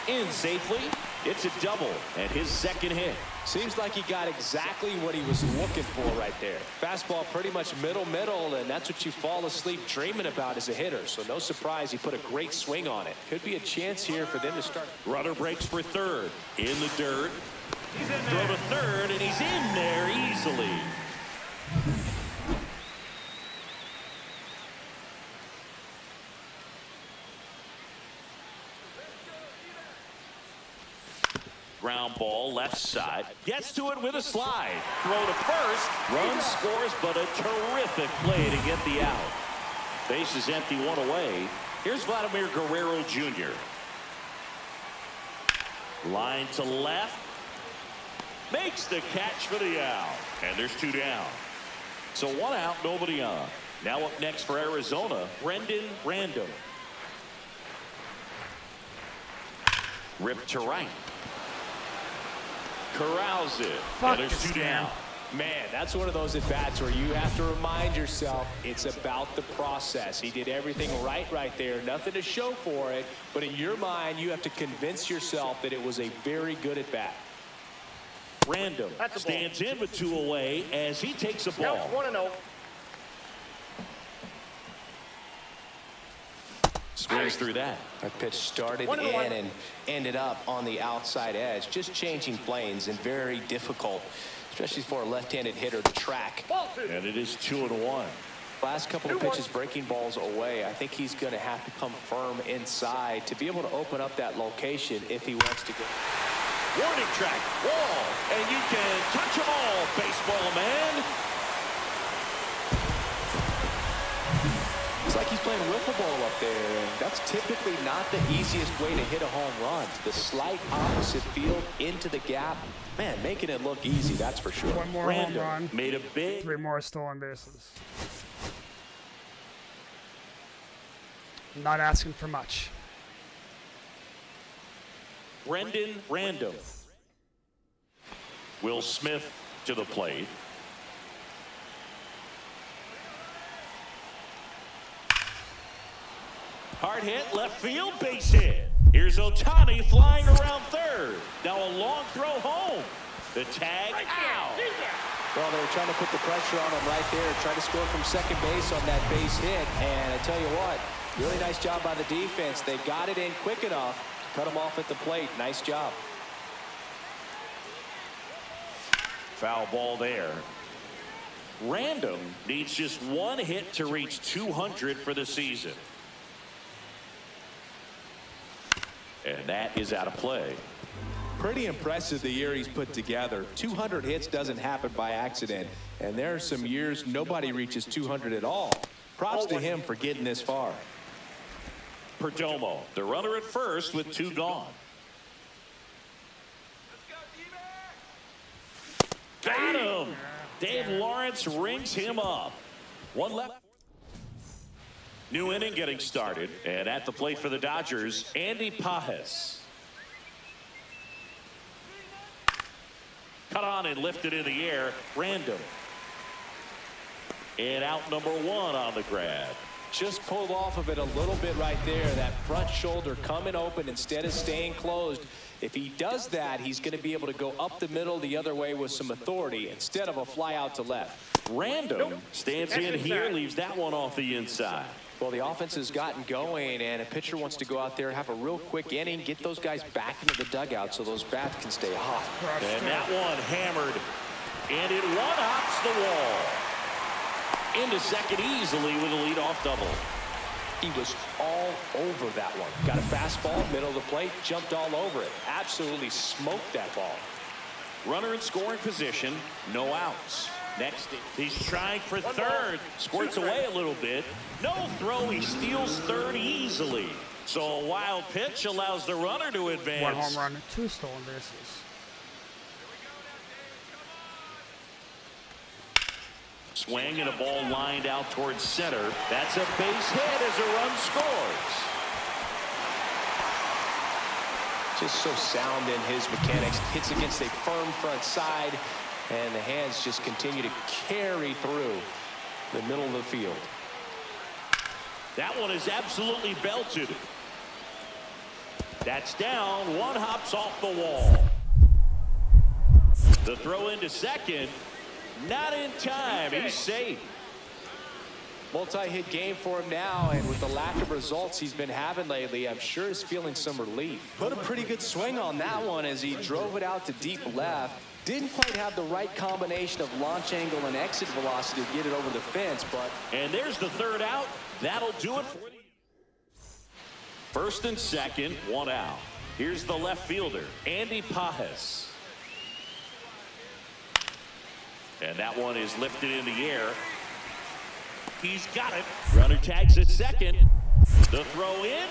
In safely. It's a double and his second hit. Seems like he got exactly what he was looking for right there. Fastball pretty much middle, and that's what you fall asleep dreaming about as a hitter. So no surprise he put a great swing on it. Could be a chance here for them to start. Runner breaks for third. In the dirt. Throw to third, and he's in there easily. Ground ball, left side. Gets to it with a slide. Throw to first. Run scores, but a terrific play to get the out. Base is empty, 1 away. Here's Vladimir Guerrero Jr. Line to left. Makes the catch for the out. And there's 2 down. So 1 out, nobody on. Now up next for Arizona, Brendan Random. Rip to right. Corrals it. And there's 2 down. Man, that's one of those at-bats where you have to remind yourself it's about the process. He did everything right there. Nothing to show for it. But in your mind, you have to convince yourself that it was a very good at-bat. Random stands in with 2 away as he takes a ball. Counts 1-0. Swings through that. That pitch started in and ended up on the outside edge. Just changing planes and very difficult, especially for a left-handed hitter to track. And it is 2-1. Last couple of pitches breaking balls away. I think he's going to have to come firm inside to be able to open up that location if he wants to go. Warning track, wall, and you can touch them all, baseball man. like he's playing wiffle ball up there, and that's typically not the easiest way to hit a home run. The slight opposite field into the gap. Man, making it look easy, that's for sure. One more home run. Made a big. 3 more stolen bases. Not asking for much. Brendan Random. Will Smith to the plate. Hard hit, left field, base hit. Here's Ohtani flying around third. Now a long throw home. The tag out. Well, they were trying to put the pressure on him right there, try to score from second base on that base hit. And I tell you what, really nice job by the defense. They got it in quick enough, cut him off at the plate. Nice job. Foul ball there. Random needs just 1 hit to reach 200 for the season. And that is out of play. Pretty impressive the year he's put together. 200 hits doesn't happen by accident. And there are some years nobody reaches 200 at all. Props to him for getting this far. Perdomo, the runner at first with 2 gone. Got him. Dave Lawrence rings him up. 1 left. New inning getting started. And at the plate for the Dodgers, Andy Pages. Cut on and lifted in the air. Random. And out number 1 on the grab. Just pulled off of it a little bit right there. That front shoulder coming open instead of staying closed. If he does that, he's going to be able to go up the middle the other way with some authority instead of a fly out to left. Random stands in here, leaves that one off the inside. Well, the offense has gotten going, and a pitcher wants to go out there, have a real quick inning, get those guys back into the dugout so those bats can stay hot. And that one hammered, and it one-hops the wall. Into second easily with a leadoff double. He was all over that one. Got a fastball, middle of the plate, jumped all over it. Absolutely smoked that ball. Runner in scoring position, no outs. Next, he's trying for third. Squirts away a little bit. No throw, he steals third easily. So a wild pitch allows the runner to advance. 1 home run, 2 stolen bases. Swing and a ball lined out towards center. That's a base hit as a run scores. Just so sound in his mechanics. Hits against a firm front side, and the hands just continue to carry through the middle of the field. That one is absolutely belted. That's down. One hops off the wall. The throw into second. Not in time. He's safe. Multi-hit game for him now, and with the lack of results he's been having lately, I'm sure he's feeling some relief. Put a pretty good swing on that one as he drove it out to deep left. Didn't quite have the right combination of launch angle and exit velocity to get it over the fence, but... And there's the third out. That'll do it for you. First and second, 1 out. Here's the left fielder, Andy Pages. And that one is lifted in the air. He's got it. Runner tags at second. The throw in.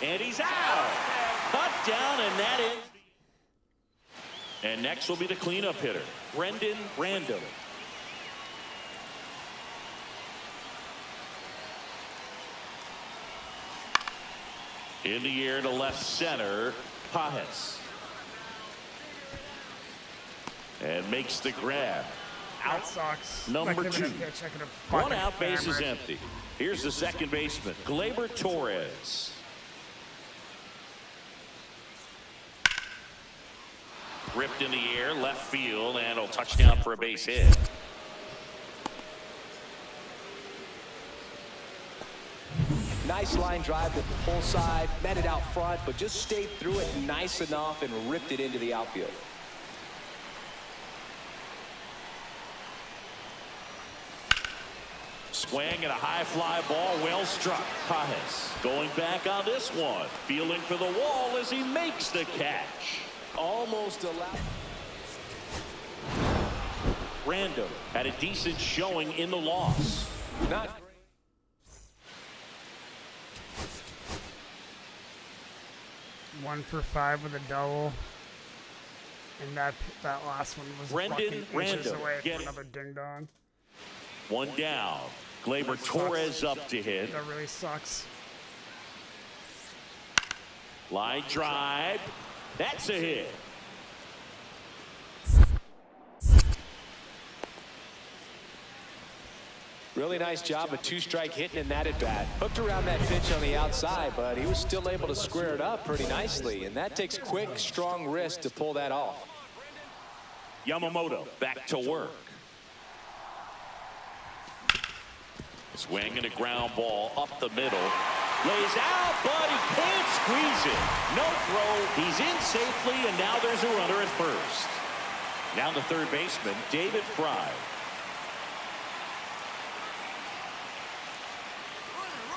And he's out. Cut down, and that is. And next will be the cleanup hitter, Brendan Random. In the air to left center, Pages. And makes the grab. That sucks. Number 2. 1 out, base is empty. Here's the second baseman, Gleyber Torres. Ripped in the air, left field, and a touchdown for a base hit. Nice line drive to the pull side, met it out front, but just stayed through it nice enough and ripped it into the outfield. Swing and a high fly ball, well struck. Pages going back on this one, feeling for the wall as he makes the catch. Almost allowed. Random had a decent showing in the loss. Not 1 for 5 with a double. And that last one was fucking inches away from another ding dong. One down. Gleyber Torres up to hit. That really sucks. Line drive. That's a hit. Really nice job of two-strike hitting in that at-bat. Hooked around that pitch on the outside, but he was still able to square it up pretty nicely. And that takes quick, strong wrist to pull that off. Yamamoto back to work. Swing and a ground ball up the middle. Lays out, but he can't squeeze it. No throw. He's in safely, and now there's a runner at first. Now the third baseman, David Fry.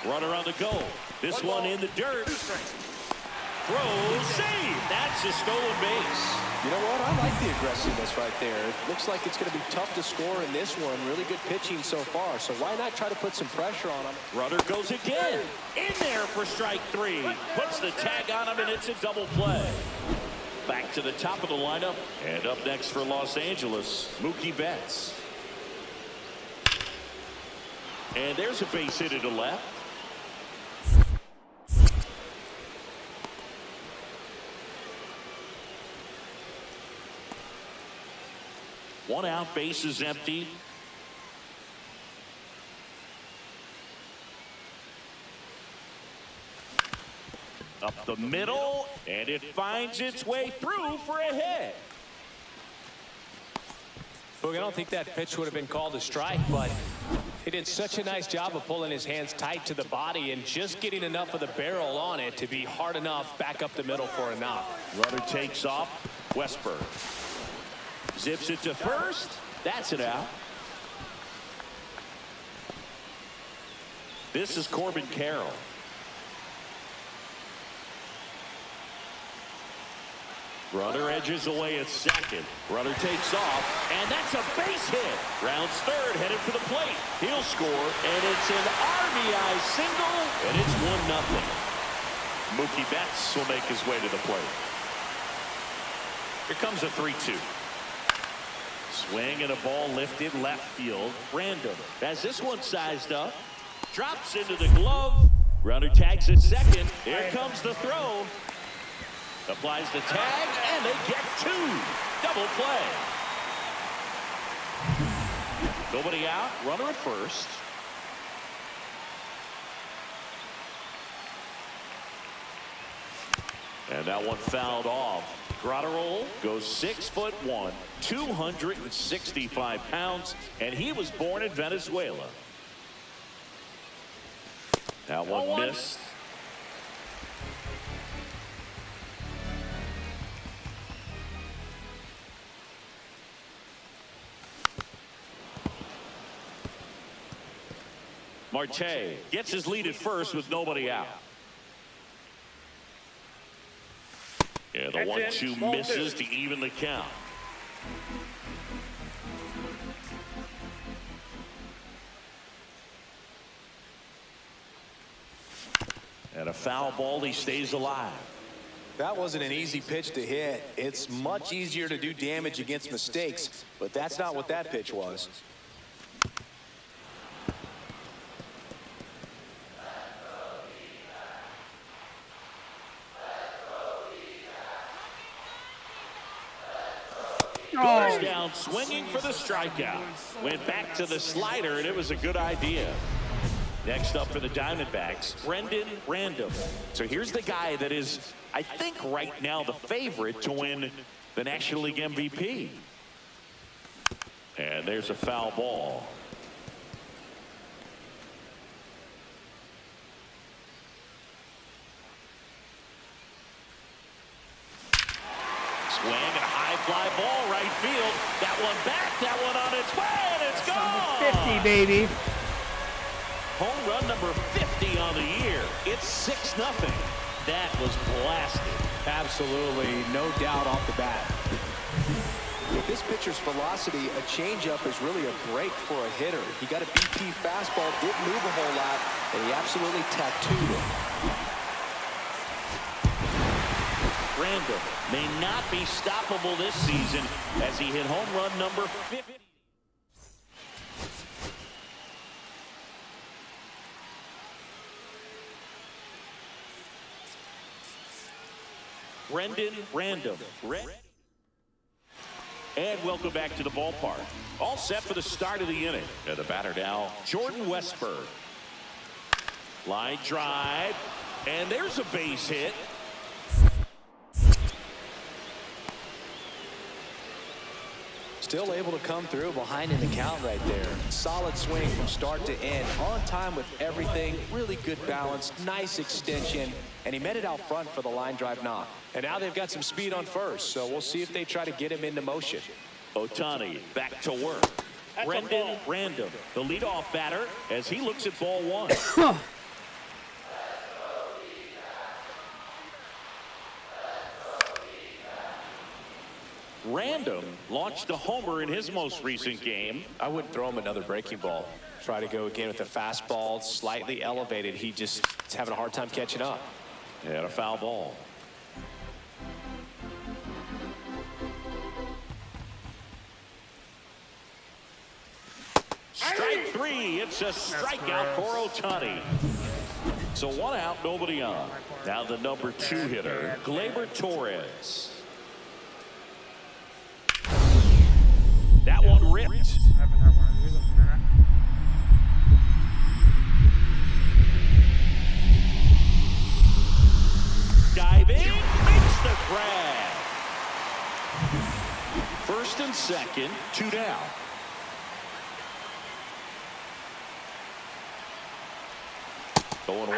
Runner on the go. This one in the dirt. Throw, save. That's a stolen base. You know what? I like the aggressiveness right there. It looks like it's going to be tough to score in this one. Really good pitching so far. So why not try to put some pressure on him? Runner goes again. In there for strike 3. Puts the tag on him, and it's a double play. Back to the top of the lineup. And up next for Los Angeles, Mookie Betts. And there's a base hit to left. One out, base is empty. Up the middle, and it finds its way through for a hit. Look, I don't think that pitch would have been called a strike, but he did such a nice job of pulling his hands tight to the body and just getting enough of the barrel on it to be hard enough back up the middle for a knock. Runner takes off. Westberg zips it to first. That's it out. This is Corbin Carroll. Runner edges away at second. Runner takes off, and that's a base hit. Rounds third, headed for the plate. He'll score, and it's an RBI single, and it's 1-0. Mookie Betts will make his way to the plate. Here comes a 3-2. Swing and a ball lifted left field. Random has this one sized up. Drops into the glove. Runner tags at second. Here comes the throw. Applies the tag, and they get 2. Double play. Nobody out. Runner at first. And that one fouled off. Grotterol goes 6'1", 265 pounds, and he was born in Venezuela. That one missed. Marte gets his lead at first with nobody out. Yeah, the 1-2 misses to even the count. And a foul ball, he stays alive. That wasn't an easy pitch to hit. It's much easier to do damage against mistakes, but that's not what that pitch was. Goes down swinging for the strikeout. Went back to the slider, and it was a good idea. Next up for the Diamondbacks, Brendan Random. So here's the guy that is, I think, right now the favorite to win the National League MVP. And there's a foul ball. Swing and a high fly ball right field. That one back, that one on its way, and it's gone. 50, baby. Home run number 50 on the year. It's 6-0. That was blasted. Absolutely, no doubt off the bat. With this pitcher's velocity, a changeup is really a break for a hitter. He got a BP fastball, didn't move a whole lot, and he absolutely tattooed it. Random may not be stoppable this season as he hit home run number 50. Brendan Random. And welcome back to the ballpark. All set for the start of the inning. And the batter now, Jordan Westberg. Line drive. And there's a base hit. Still able to come through behind in the count right there. Solid swing from start to end. On time with everything. Really good balance. Nice extension. And he met it out front for the line drive knock. And now they've got some speed on first. So we'll see if they try to get him into motion. Ohtani back to work. Brendan Random, the leadoff batter, as he looks at ball one. Random launched a homer in his most recent game. I wouldn't throw him another breaking ball. Try to go again with the fastball, slightly elevated. He just is having a hard time catching up. And a foul ball. Strike three. It's a strikeout for Ohtani. So one out, nobody on. Now the number 2 hitter, Gleyber Torres. That one ripped. Haven't had one of these in a minute. Diving, makes the grab. First and second, 2 down. Going one.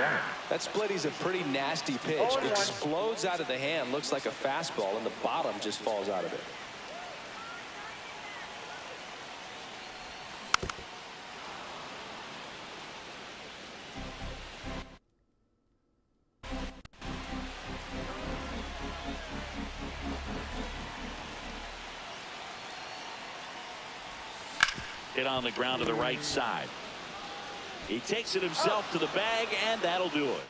That splitty's a pretty nasty pitch. Explodes out of the hand, looks like a fastball, and the bottom just falls out of it. Hit on the ground to the right side. He takes it himself to the bag, and that'll do it.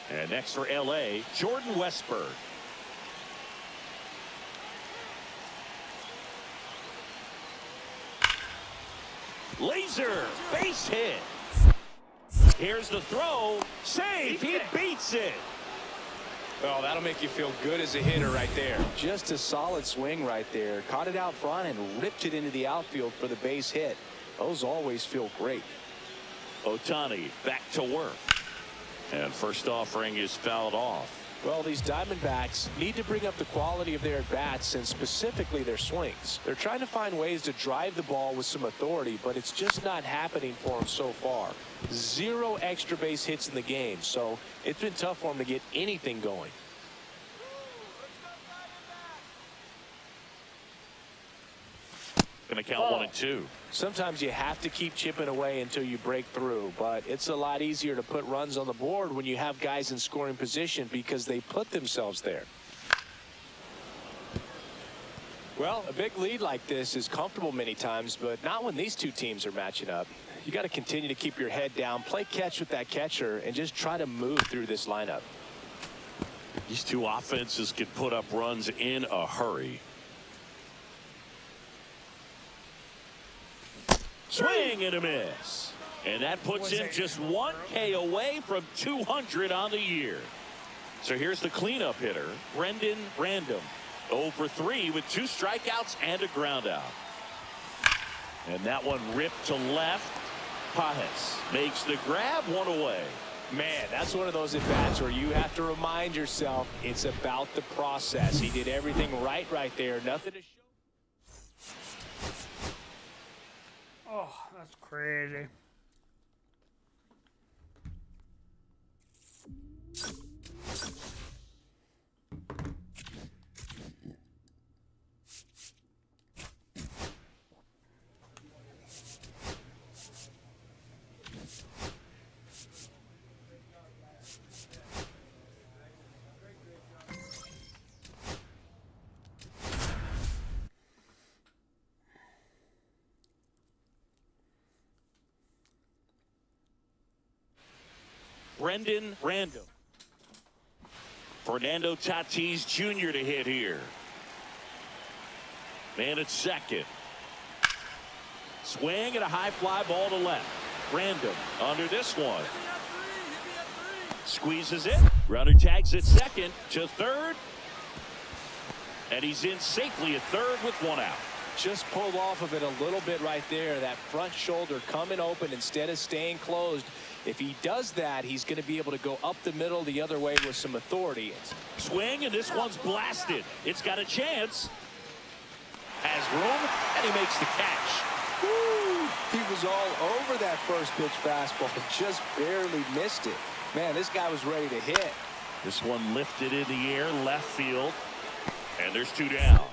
And next for LA, Jordan Westberg. Laser, base hit. Here's the throw. Safe. He beats it. Oh, that'll make you feel good as a hitter right there. Just a solid swing right there. Caught it out front and ripped it into the outfield for the base hit. Those always feel great. Ohtani back to work. And first offering is fouled off. Well, these Diamondbacks need to bring up the quality of their at-bats and specifically their swings. They're trying to find ways to drive the ball with some authority, but it's just not happening for them so far. 0 extra base hits in the game, so it's been tough for them to get anything going. Going to count 1 and 2. Sometimes you have to keep chipping away until you break through, but it's a lot easier to put runs on the board when you have guys in scoring position because they put themselves there. Well, a big lead like this is comfortable many times, but not when these two teams are matching up. You got to continue to keep your head down, play catch with that catcher, and just try to move through this lineup. These two offenses can put up runs in a hurry. Swing and a miss. And that puts him just 1 K away from 200 on the year. So here's the cleanup hitter, Brendan Random. 0 for 3 with 2 strikeouts and a ground out. And that one ripped to left. Pajes makes the grab, 1 away. Man, that's one of those at-bats where you have to remind yourself it's about the process. He did everything right there. Nothing to show. Oh, that's crazy. Brendan Random. Fernando Tatis Jr. to hit here. Man at second. Swing and a high fly ball to left. Random under this one. Squeezes it. Runner tags at second to third. And he's in safely at third with one out. Just pulled off of it a little bit right there. That front shoulder coming open instead of staying closed. If he does that, he's going to be able to go up the middle the other way with some authority. Swing, and this one's blasted. It's got a chance. Has room, and he makes the catch. Woo! He was all over that first pitch fastball, but just barely missed it. Man, this guy was ready to hit. This one lifted in the air, left field, and there's two down.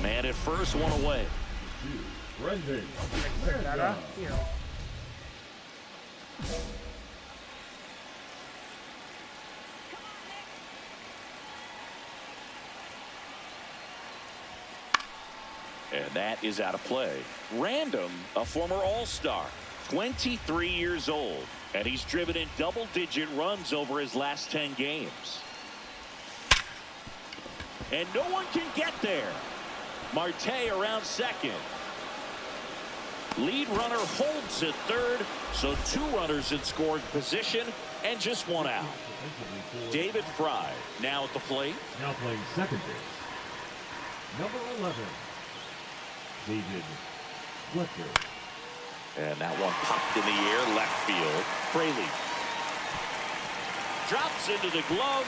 Man at first, one away. Brendan. Pick that up. You know. And that is out of play. Random, a former All-Star, 23 years old, and he's driven in double-digit runs over his last 10 games. And no one can get there. Marte around second. Lead runner holds at third, so two runners in scoring position and just one out. David Fry now at the plate. Now playing second base. Number 11. David Fletcher. And that one popped in the air, left field. Fraley drops into the glove.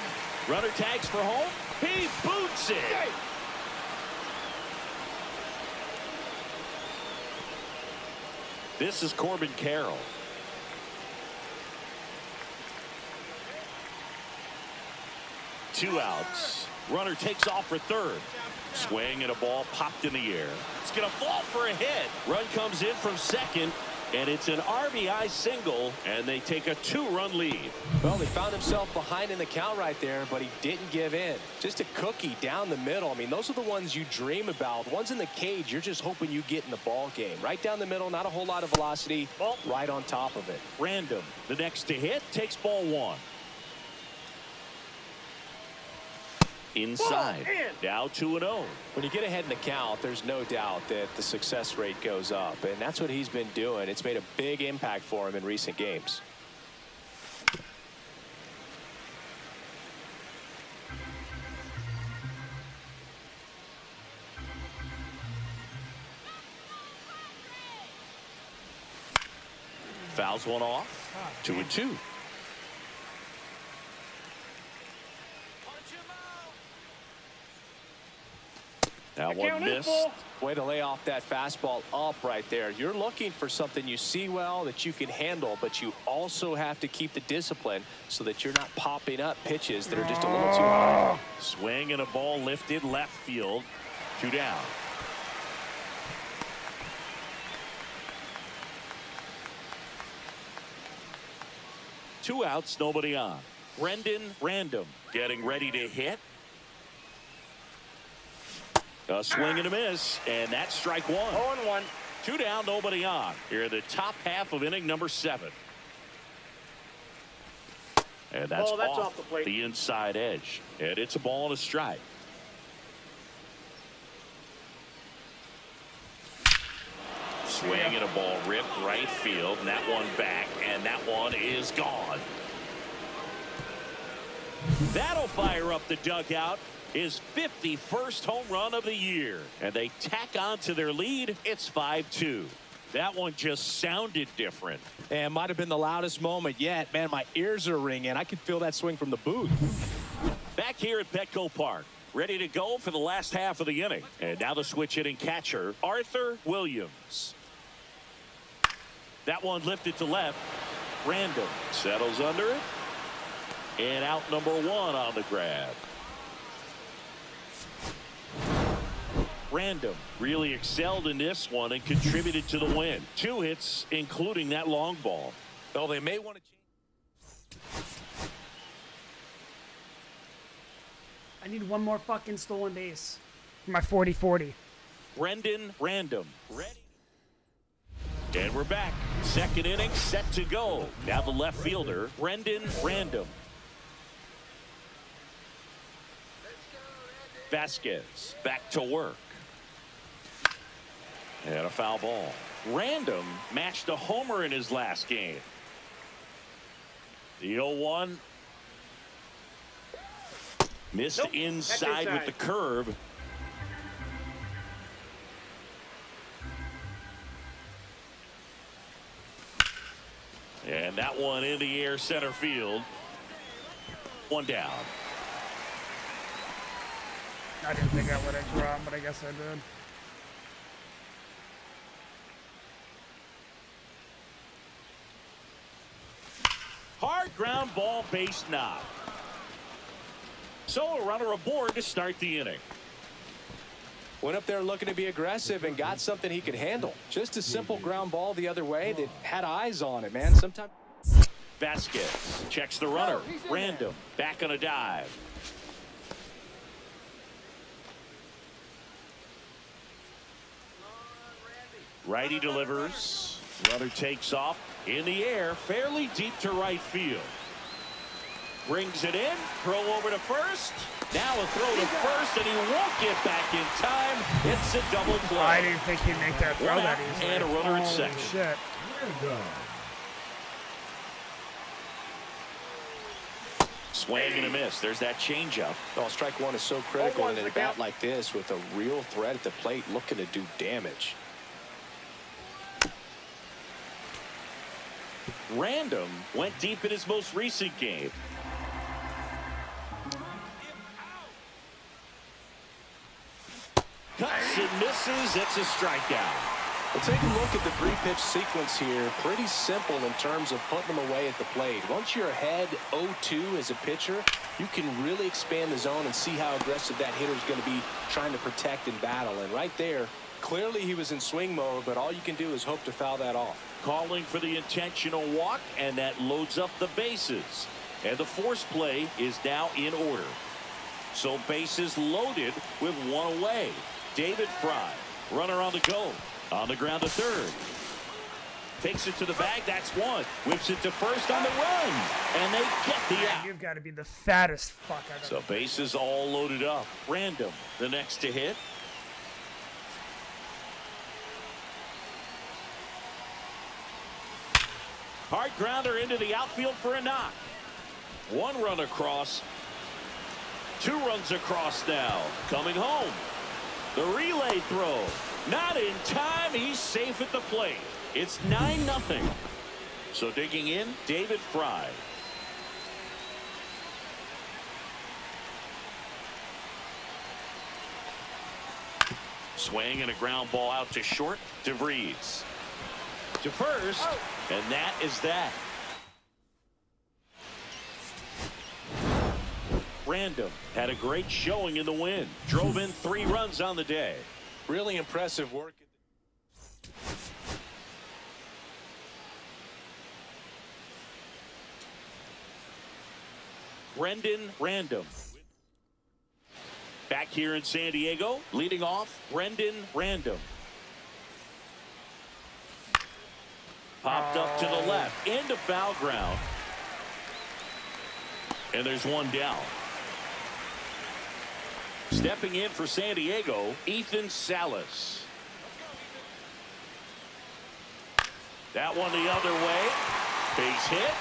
Runner tags for home. He boots it. This is Corbin Carroll. Two outs. Runner takes off for third. Swing and a ball popped in the air. It's going to fall for a hit. Run comes in from second, and it's an RBI single, and they take a two-run lead. Well, he found himself behind in the count right there, but he didn't give in. Just a cookie down the middle. I mean, those are the ones you dream about. Ones in the cage, you're just hoping you get in the ball game. Right down the middle, not a whole lot of velocity, right on top of it. Random, the next to hit, takes ball one. Inside. Now 2-0. When you get ahead in the count, there's no doubt that the success rate goes up, and that's what he's been doing. It's made a big impact for him in recent games. Fouls one off. 2-2. That one missed. Way to lay off that fastball up right there. You're looking for something you see well that you can handle, but you also have to keep the discipline so that you're not popping up pitches that are just a little too high. Swing and a ball lifted left field. Two down. Two outs, nobody on. Brendan Random getting ready to hit. A swing and a miss, and that's strike one. 0-1. Two down, nobody on. Here in the top half of inning number 7. And that's off the plate. The inside edge. And it's a ball and a strike. Swing and a ball ripped right field, and that one back, and that one is gone. That'll fire up the dugout. His 51st home run of the year, and they tack on to their lead. It's 5-2. That one just sounded different. And might have been the loudest moment yet. Man, my ears are ringing. I can feel that swing from the booth. Back here at Petco Park, ready to go for the last half of the inning. And now the switch hitting catcher, Arthur Williams. That one lifted to left. Random settles under it. And out number 1 on the grab. Random really excelled in this one and contributed to the win. 2 hits, including that long ball. Well, they may want to change. I need one more fucking stolen base for my 40-40. Brendan Random ready. And we're back. Second inning set to go. Now the left fielder, Brendan Random. Vasquez back to work. And a foul ball. Random matched a homer in his last game. The 0-1. Missed inside with the curve. And that one in the air center field. One down. I didn't think I would have dropped, but I guess I did. Hard ground ball, base knock. So a runner aboard to start the inning. Went up there looking to be aggressive and got something he could handle. Just a simple ground ball the other way that had eyes on it, man. Sometimes. Vasquez checks the runner. Random back on a dive. Righty delivers. Runner takes off in the air, fairly deep to right field. Brings it in. Throw over to first. Now a throw to first, and he won't get back in time. It's a double play. I didn't think he'd make that throw that easily. And a runner at second. Shit. Swing and a miss. There's that changeup. Oh, strike one is so critical in an at-bat like this with a real threat at the plate looking to do damage. Random went deep in his most recent game. Cuts and misses. It's a strikeout. Well, take a look at the three-pitch sequence here. Pretty simple in terms of putting them away at the plate. Once you're ahead 0-2 as a pitcher, you can really expand the zone and see how aggressive that hitter is going to be trying to protect and battle. And right there, clearly he was in swing mode, but all you can do is hope to foul that off. Calling for the intentional walk, and that loads up the bases. And the force play is now in order. So bases loaded with one away. David Fry, runner on the go. On the ground to third. Takes it to the bag. That's one. Whips it to first on the run. And they get the out. You've got to be the fattest fuck I've So ever. bases all loaded up. Random, the next to hit. Hard grounder into the outfield for a knock. One run across. Two runs across now. Coming home. The relay throw. Not in time. He's safe at the plate. It's 9-0. So digging in, David Fry. Swing and a ground ball out to short. DeVries. To first. And that is that. Random had a great showing in the win. Drove in 3 runs on the day. Really impressive work. Brendan Random. Back here in San Diego, leading off, Brendan Random. Popped up to the left, into foul ground. And there's one down. Stepping in for San Diego, Ethan Salas. That one the other way. Base hit.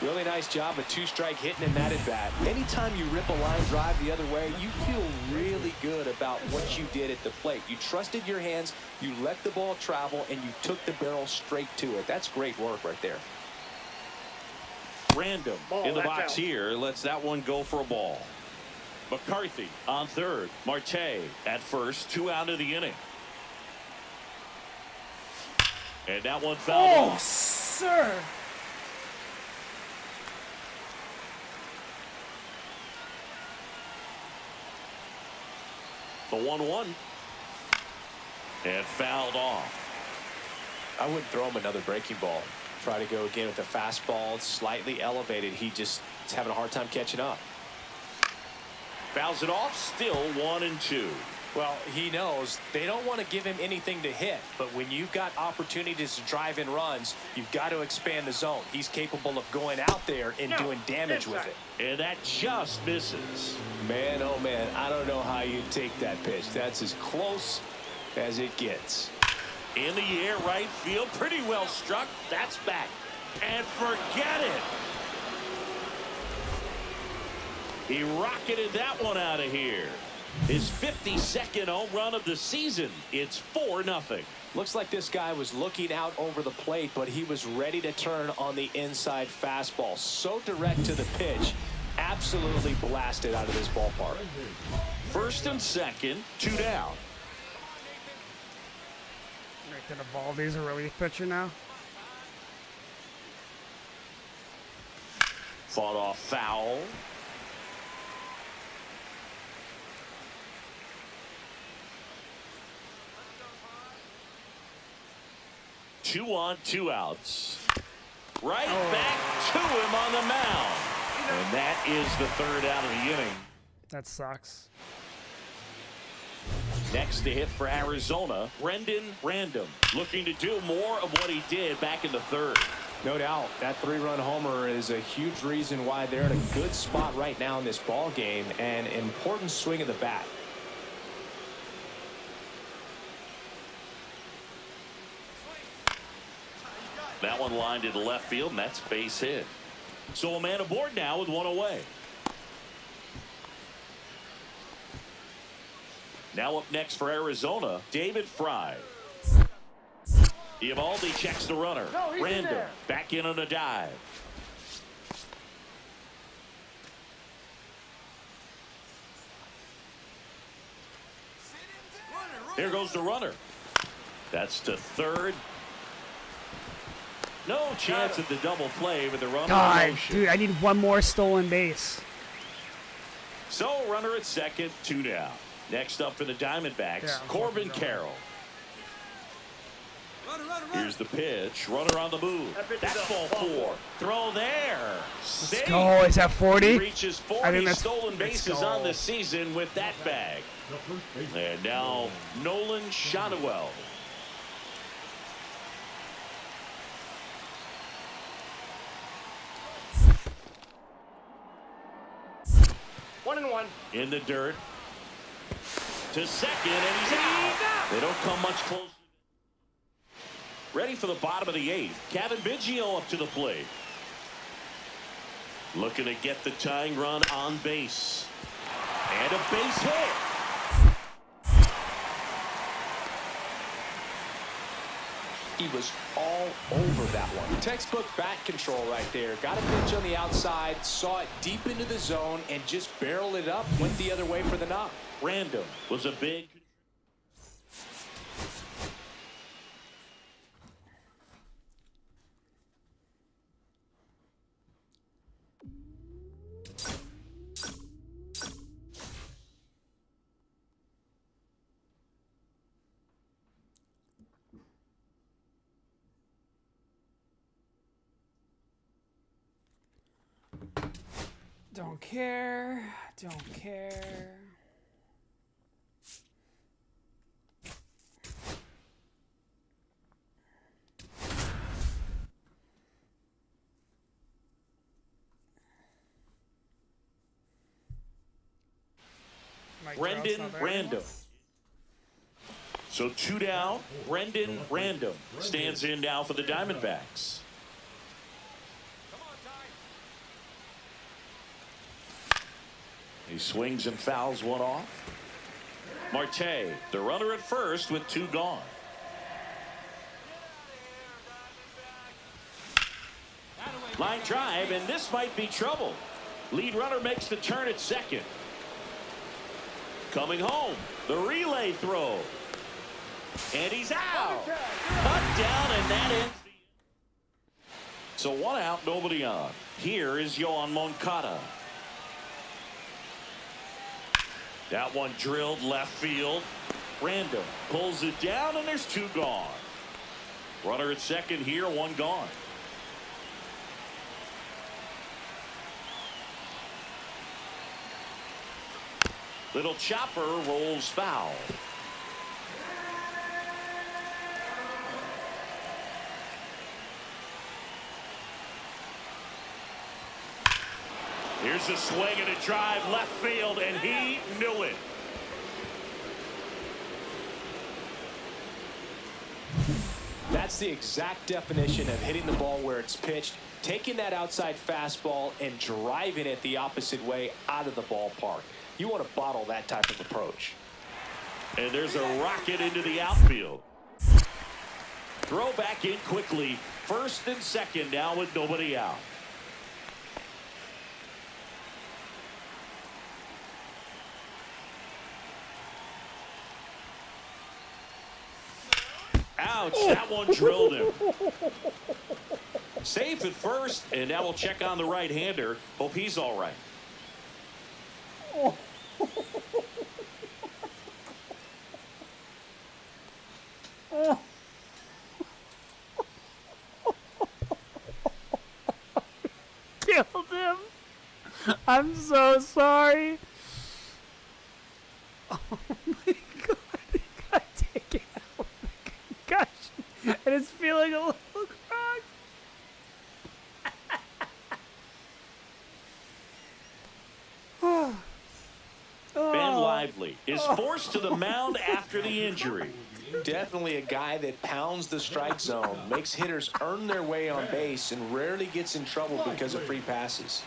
Really nice job of two-strike hitting in that at bat. Anytime you rip a line drive the other way, you feel really good about what you did at the plate. You trusted your hands, you let the ball travel, and you took the barrel straight to it. That's great work right there. Random in the box here. Lets that one go for a ball. McCarthy on third. Marte at first. 2 out of the inning. And that one fouled. Oh, sir. The 1-1. And fouled off. I wouldn't throw him another breaking ball. Try to go again with a fastball, slightly elevated. He just is having a hard time catching up. Fouls it off, still 1-2. Well, he knows they don't want to give him anything to hit, but when you've got opportunities to drive in runs, you've got to expand the zone. He's capable of going out there and doing damage with it. And that just misses. Man, oh man, I don't know how you take that pitch. That's as close as it gets. In the air, right field, pretty well struck. That's back. And forget it. He rocketed that one out of here. His 52nd home run of the season. It's 4-0. Looks like this guy was looking out over the plate, but he was ready to turn on the inside fastball. So direct to the pitch. Absolutely blasted out of this ballpark. First and second, 2 down. Making Evaldi's a relief pitcher now. Fought off foul. Two on, 2 outs. Right back to him on the mound. And that is the 3rd out of the inning. That sucks. Next to hit for Arizona, Brendan Random, looking to do more of what he did back in the 3rd. No doubt. That 3-run homer is a huge reason why they're in a good spot right now in this ball game, and an important swing of the bat. That one lined into left field, and that's base hit. So a man aboard now with 1 away. Now up next for Arizona, David Fry. Evaldi checks the runner. Random back in on a dive. Here goes the runner. That's to 3rd. No chance at the double play with the runner. God, dude, I need one more stolen base. So runner at 2nd, 2 down. Next up for the Diamondbacks, Corbin Carroll. Here's the pitch. Runner on the move. That's ball 4. Throw there. Let's go. Is that 40? He reaches 40 stolen bases on the season with that bag. And now Nolan Shotwell. 1-1. In the dirt. To 2nd, and he's out. They don't come much closer. Ready for the bottom of the 8th. Kevin Biggio up to the plate. Looking to get the tying run on base. And a base hit. He was all over that one. Textbook bat control right there. Got a pitch on the outside, saw it deep into the zone, and just barreled it up, went the other way for the knock. Random was a big... Don't care. Don't care. Brendan Random. So 2 down. Brendan Random stands in now for the Diamondbacks. He swings and fouls one off. Marte, the runner at first with 2 gone. Line drive, and this might be trouble. Lead runner makes the turn at 2nd. Coming home, the relay throw. And he's out. Cut down, and that ends. So 1 out, nobody on. Here is Yoan Moncada. That one drilled left field. Random pulls it down, and there's 2 gone. Runner at 2nd here, 1 gone. Little chopper rolls foul. Here's a swing and a drive left field, and he knew it. That's the exact definition of hitting the ball where it's pitched, taking that outside fastball and driving it the opposite way out of the ballpark. You want to bottle that type of approach. And there's a rocket into the outfield. Throw back in quickly. First and second now with nobody out. Ouch, that one drilled him. Safe at first, and now we'll check on the right-hander. Hope he's all right. Killed him. I'm so sorry. Oh my god, he got taken out with a concussion, and it's feeling a little cracked. Ben Lively is forced to the mound after the injury. Definitely a guy that pounds the strike zone, makes hitters earn their way on base, and rarely gets in trouble because of free passes.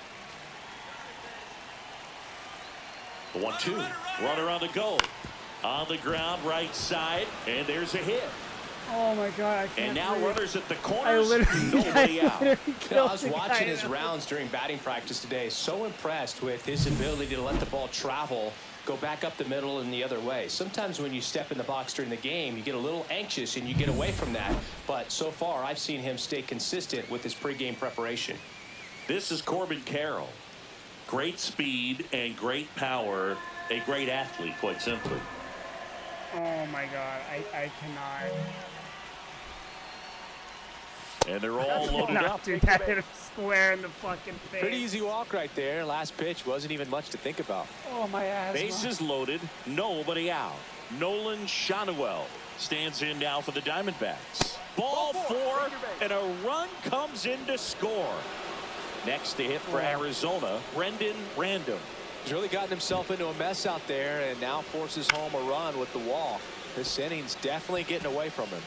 The 1-2. Runner on the go. On the ground, right side, and there's a hit. Oh my god, I can't And now breathe. runners at the I corners, literally nobody out. I killed was the guy watching in his the- rounds during batting practice today. So impressed with his ability to let the ball travel, go back up the middle and the other way. Sometimes when you step in the box during the game, you get a little anxious and you get away from that. But so far, I've seen him stay consistent with his pregame preparation. This is Corbin Carroll. Great speed and great power. A great athlete, quite simply. Oh my god, I cannot. And they're all loaded No, up. dude, that hit him square in the fucking face. Pretty easy walk right there. Last pitch wasn't even much to think about. Oh my ass. Bases loaded, nobody out. Nolan Shanuel stands in now for the Diamondbacks. Ball four, and a run comes in to score. Next to hit for Arizona, Brendan Random. He's really gotten himself into a mess out there and now forces home a run with the walk. This inning's definitely getting away from him.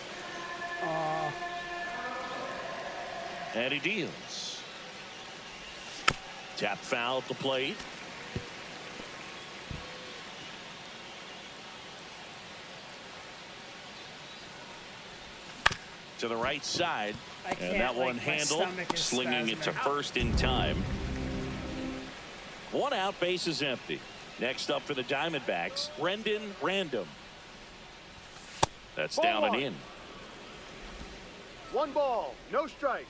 And he deals. Tap foul at the plate. To the right side. I And can't, that like, one my handled, stomach is slinging it to spasming. first in time. One out, base is empty. Next up for the Diamondbacks, Brendan Random. That's down and in. 1 ball, no strikes.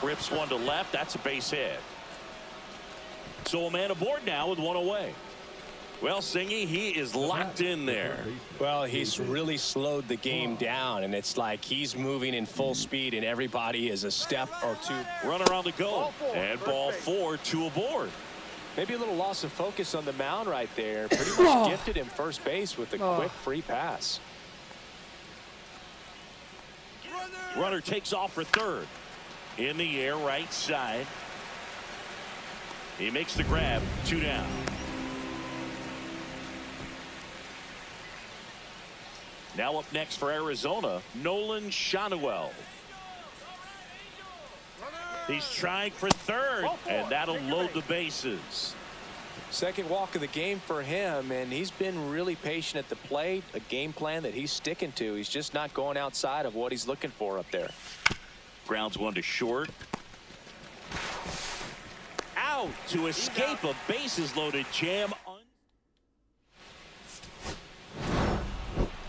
Rips one to left. That's a base hit. So a man aboard now with one away. Well, Singy, he is locked in there. Well, he's really slowed the game down, and it's like he's moving in full speed, and everybody is a step or two. Runner on the go. And ball four, 2 aboard. Maybe a little loss of focus on the mound right there. Pretty much gifted him first base with a quick free pass. Runner takes off for third. In the air, right side. He makes the grab, 2 down. Now up next for Arizona, Nolan Shanuel. He's trying for third, and that'll load the bases. Second walk of the game for him, and he's been really patient at the plate. A game plan that he's sticking to. He's just not going outside of what he's looking for up there. Grounds one to short. Out to escape a bases loaded jam.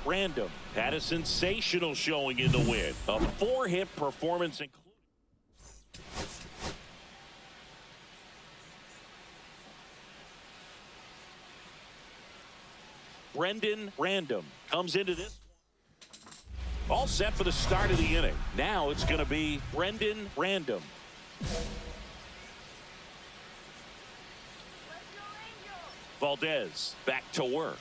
Random had a sensational showing in the win. A 4-hit performance including. Brendan Random comes into this. All set for the start of the inning. Now it's going to be Brendan Random. Valdez back to work.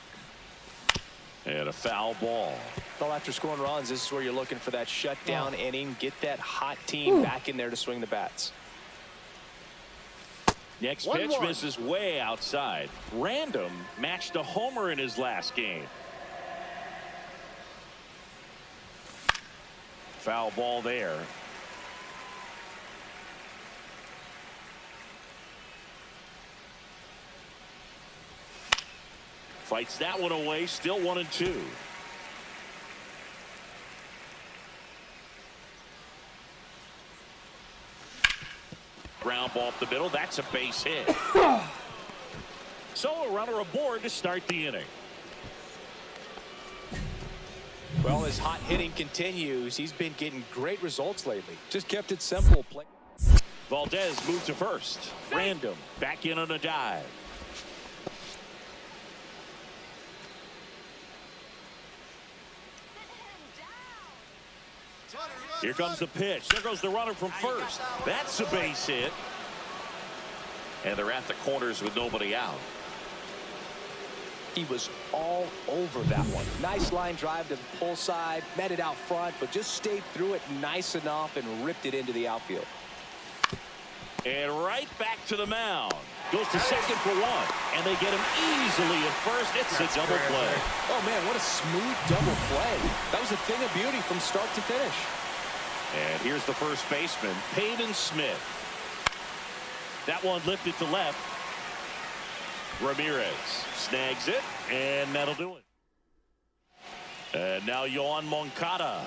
And a foul ball. Well, after scoring runs, this is where you're looking for that shutdown inning. Get that hot team back in there to swing the bats. Next pitch misses way outside. Random matched a homer in his last game. Foul ball there. Fights that one away. Still 1-2. Ground ball up the middle. That's a base hit. So a runner aboard to start the inning. Well, his hot hitting continues. He's been getting great results lately. Just kept it simple. Valdez moved to first. Random back in on a dive. Here comes the pitch. There goes the runner from first. That's a base hit. And they're at the corners with nobody out. He was all over that one. Nice line drive to the pull side, met it out front, but just stayed through it nice enough and ripped it into the outfield. And right back to the mound. Goes to second for one. And they get him easily at first. It's a double play. Oh, man, what a smooth double play. That was a thing of beauty from start to finish. And here's the first baseman, Peyton Smith. That one lifted to left. Ramirez snags it, and that'll do it. And now Yohan Moncada.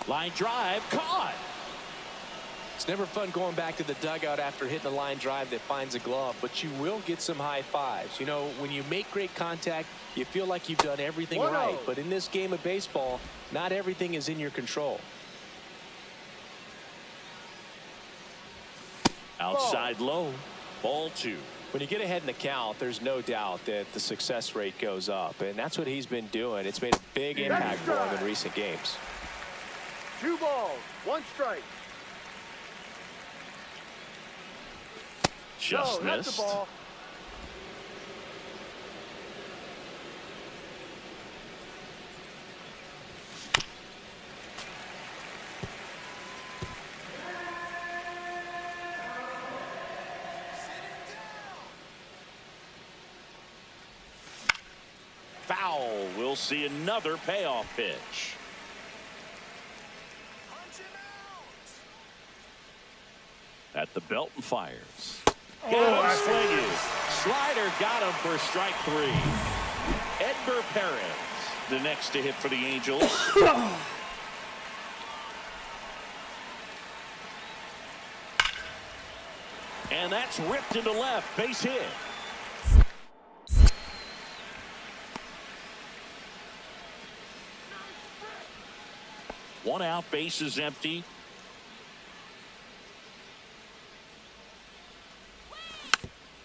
Line drive, caught. It's never fun going back to the dugout after hitting a line drive that finds a glove, but you will get some high fives. You know, when you make great contact, you feel like you've done everything right. But in this game of baseball, not everything is in your control. Outside low, ball two. When you get ahead in the count, there's no doubt that the success rate goes up, and that's what he's been doing. It's made a big impact for him in recent games. 2 balls, 1 strike. Just no, missed. That's the ball. Foul. We'll see another payoff pitch. At the belt and fires. Got him swinging. Slider got him for strike 3. Edgar Perez, the next to hit for the Angels. And that's ripped into left. Base hit. One out, base is empty.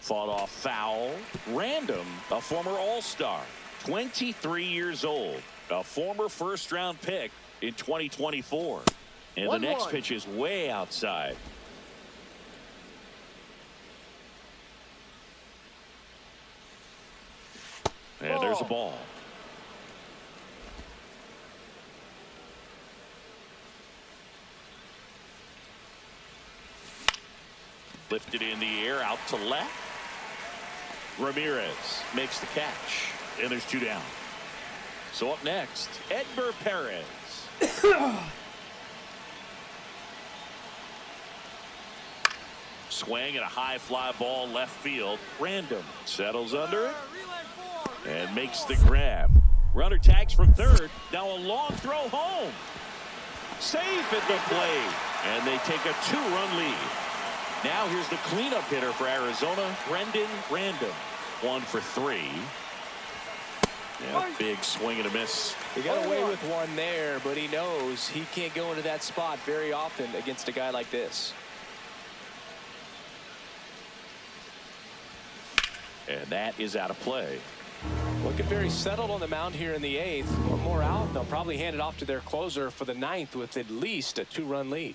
Fought off foul. Random, a former All-Star, 23 years old, a former first-round pick in 2024. And the next pitch is way outside. And there's a ball. Lifted in the air, out to left. Ramirez makes the catch, and there's 2 down. So up next, Edgar Perez. Swing and a high fly ball left field. Random settles under it and makes the grab. Runner tags from third. Now a long throw home. Safe at the plate, and they take a 2-run lead. Now here's the cleanup hitter for Arizona, Brendan Random. 1 for 3. Yeah, big swing and a miss. He got away with one there, but he knows he can't go into that spot very often against a guy like this. And that is out of play. Looking very settled on the mound here in the 8th. One more out. They'll probably hand it off to their closer for the 9th with at least a 2-run lead.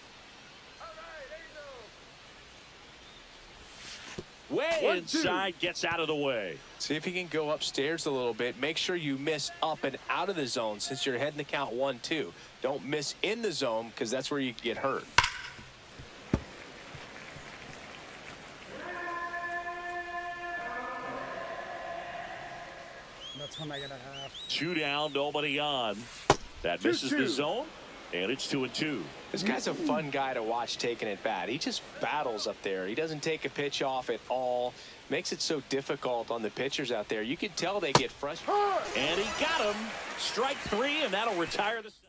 Way inside, gets out of the way. See if he can go upstairs a little bit. Make sure you miss up and out of the zone since you're heading the count 1-2. Don't miss in the zone because that's where you get hurt. That's when I get a half. 2 down, nobody on. That misses the zone, and it's 2-2. This guy's a fun guy to watch taking it bat. He just battles up there. He doesn't take a pitch off at all. Makes it so difficult on the pitchers out there. You can tell they get frustrated. And he got him. Strike 3, and that'll retire the side.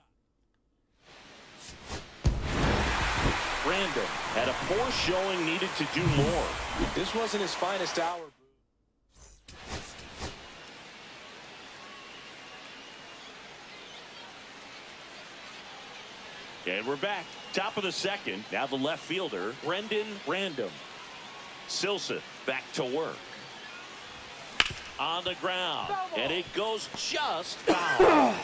Brandon had a poor showing, needed to do more. This wasn't his finest hour. And we're back. Top of the 2nd. Now the left fielder, Brendan Random. Silsa back to work. On the ground. And it goes just foul.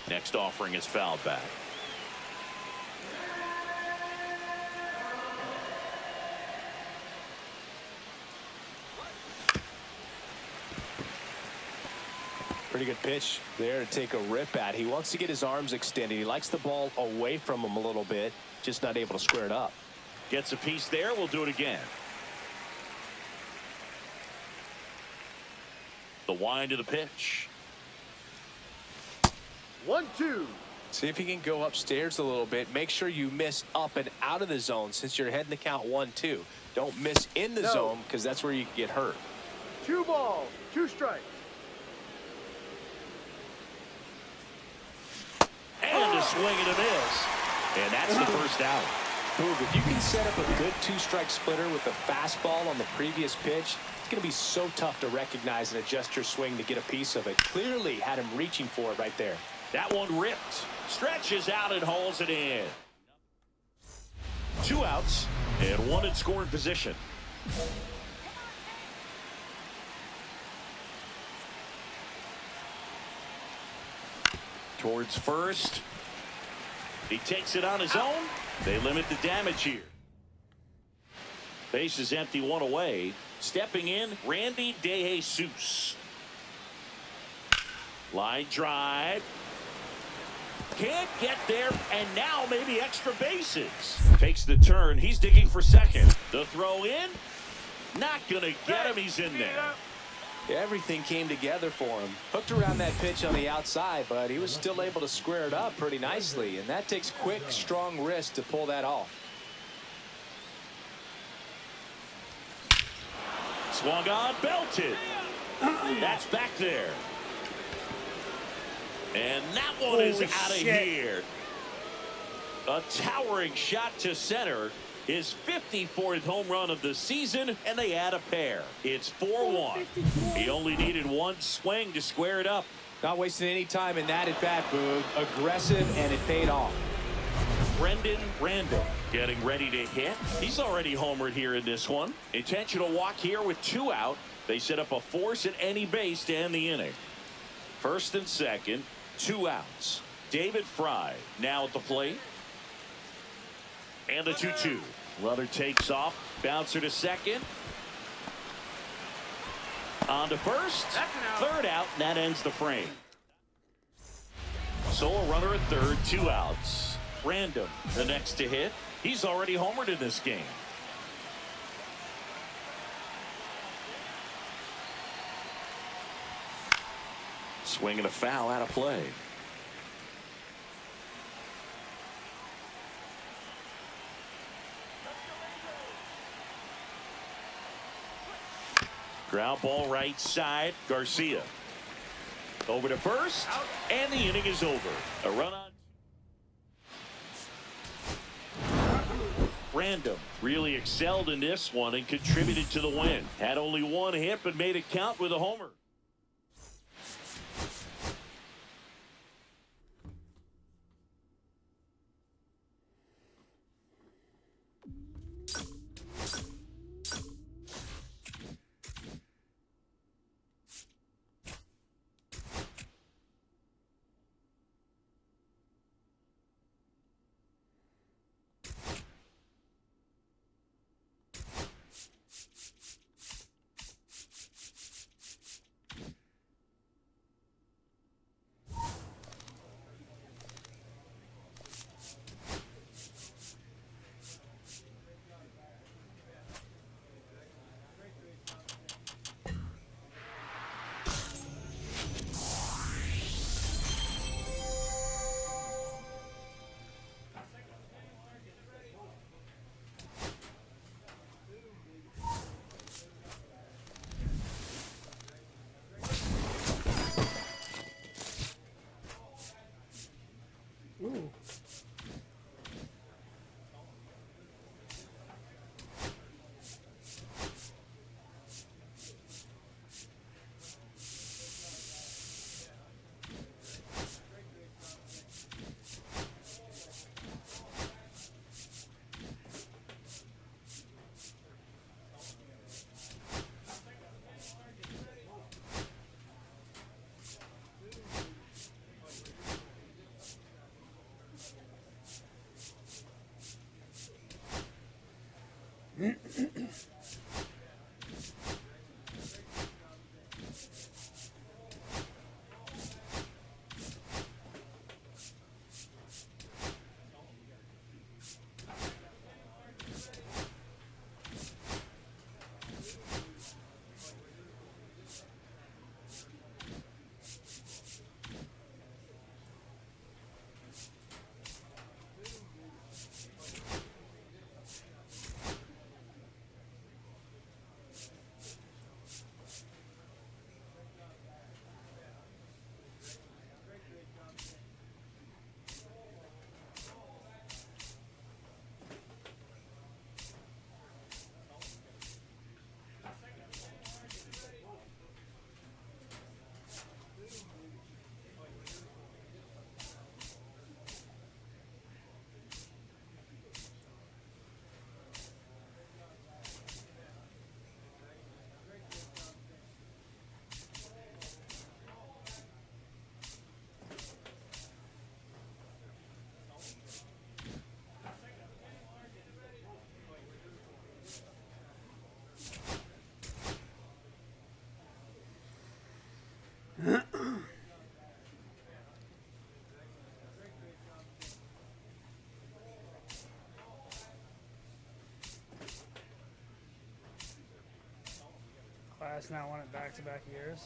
Next offering is fouled back. Pretty good pitch there to take a rip at. He wants to get his arms extended. He likes the ball away from him a little bit, just not able to square it up. Gets a piece there. We'll do it again. The wind of the pitch. 1-2. See if he can go upstairs a little bit. Make sure you miss up and out of the zone since you're heading the count 1-2. Don't miss in the zone because that's where you get hurt. 2 balls, 2 strikes. And a swing and a miss. And that's the first out. Boog, if you can set up a good 2-strike splitter with the fastball on the previous pitch, it's going to be so tough to recognize and adjust your swing to get a piece of it. Clearly had him reaching for it right there. That one ripped. Stretches out and hauls it in. 2 outs and 1 in scoring position. Towards first. He takes it on his own. They limit the damage here. Base is empty, 1 away. Stepping in, Randy DeJesus. Line drive. Can't get there, and now maybe extra bases. Takes the turn. He's digging for second. The throw in. Not going to get him. He's in there. Everything came together for him. Hooked around that pitch on the outside, but he was still able to square it up pretty nicely, and that takes quick, strong wrist to pull that off. Swung on, belted. That's back there. And that one is out of here. A towering shot to center. His 54th home run of the season, and they add a pair. It's 4-1. He only needed 1 swing to square it up. Not wasting any time in that at bat, Boog. Aggressive, and it paid off. Brendan Randall getting ready to hit. He's already homered here in this one. Intentional walk here with 2 out. They set up a force at any base to end the inning. First and second, 2 outs. David Fry now at the plate. And the 2-2. Runner takes off. Bouncer to second. On to first. Third out. And that ends the frame. So a runner at third. 2 outs. Random the next to hit. He's already homered in this game. Swing and a foul out of play. Ground ball right side. Garcia over to first, and the inning is over. A run on. Random really excelled in this one and contributed to the win. Had only 1 hit but made it count with a homer. Class now won it back-to-back years.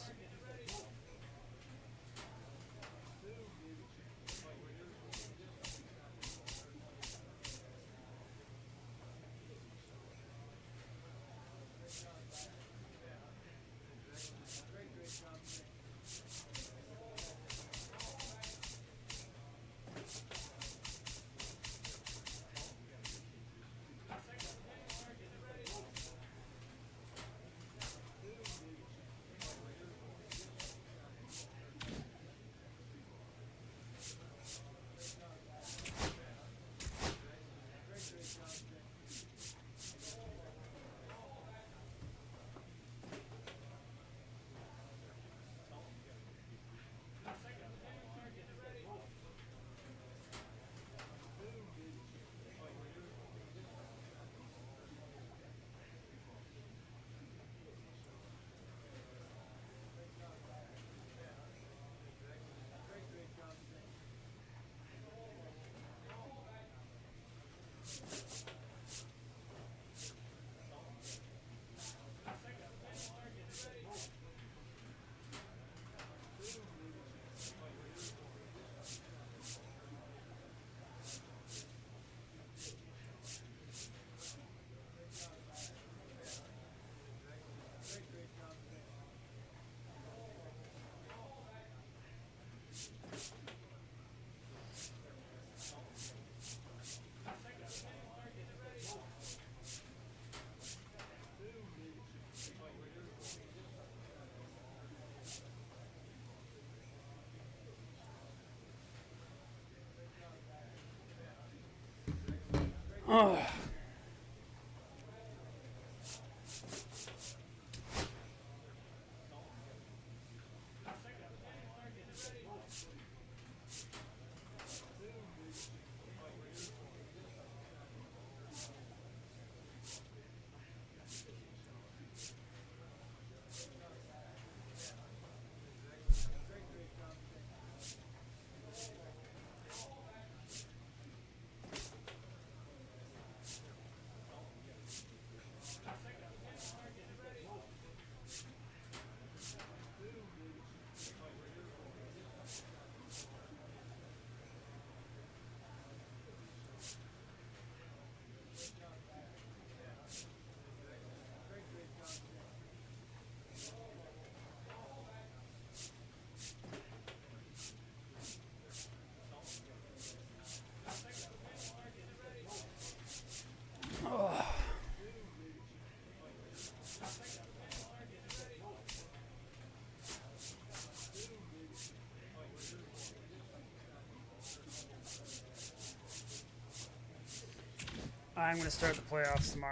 Oh. I'm going to start the playoffs tomorrow.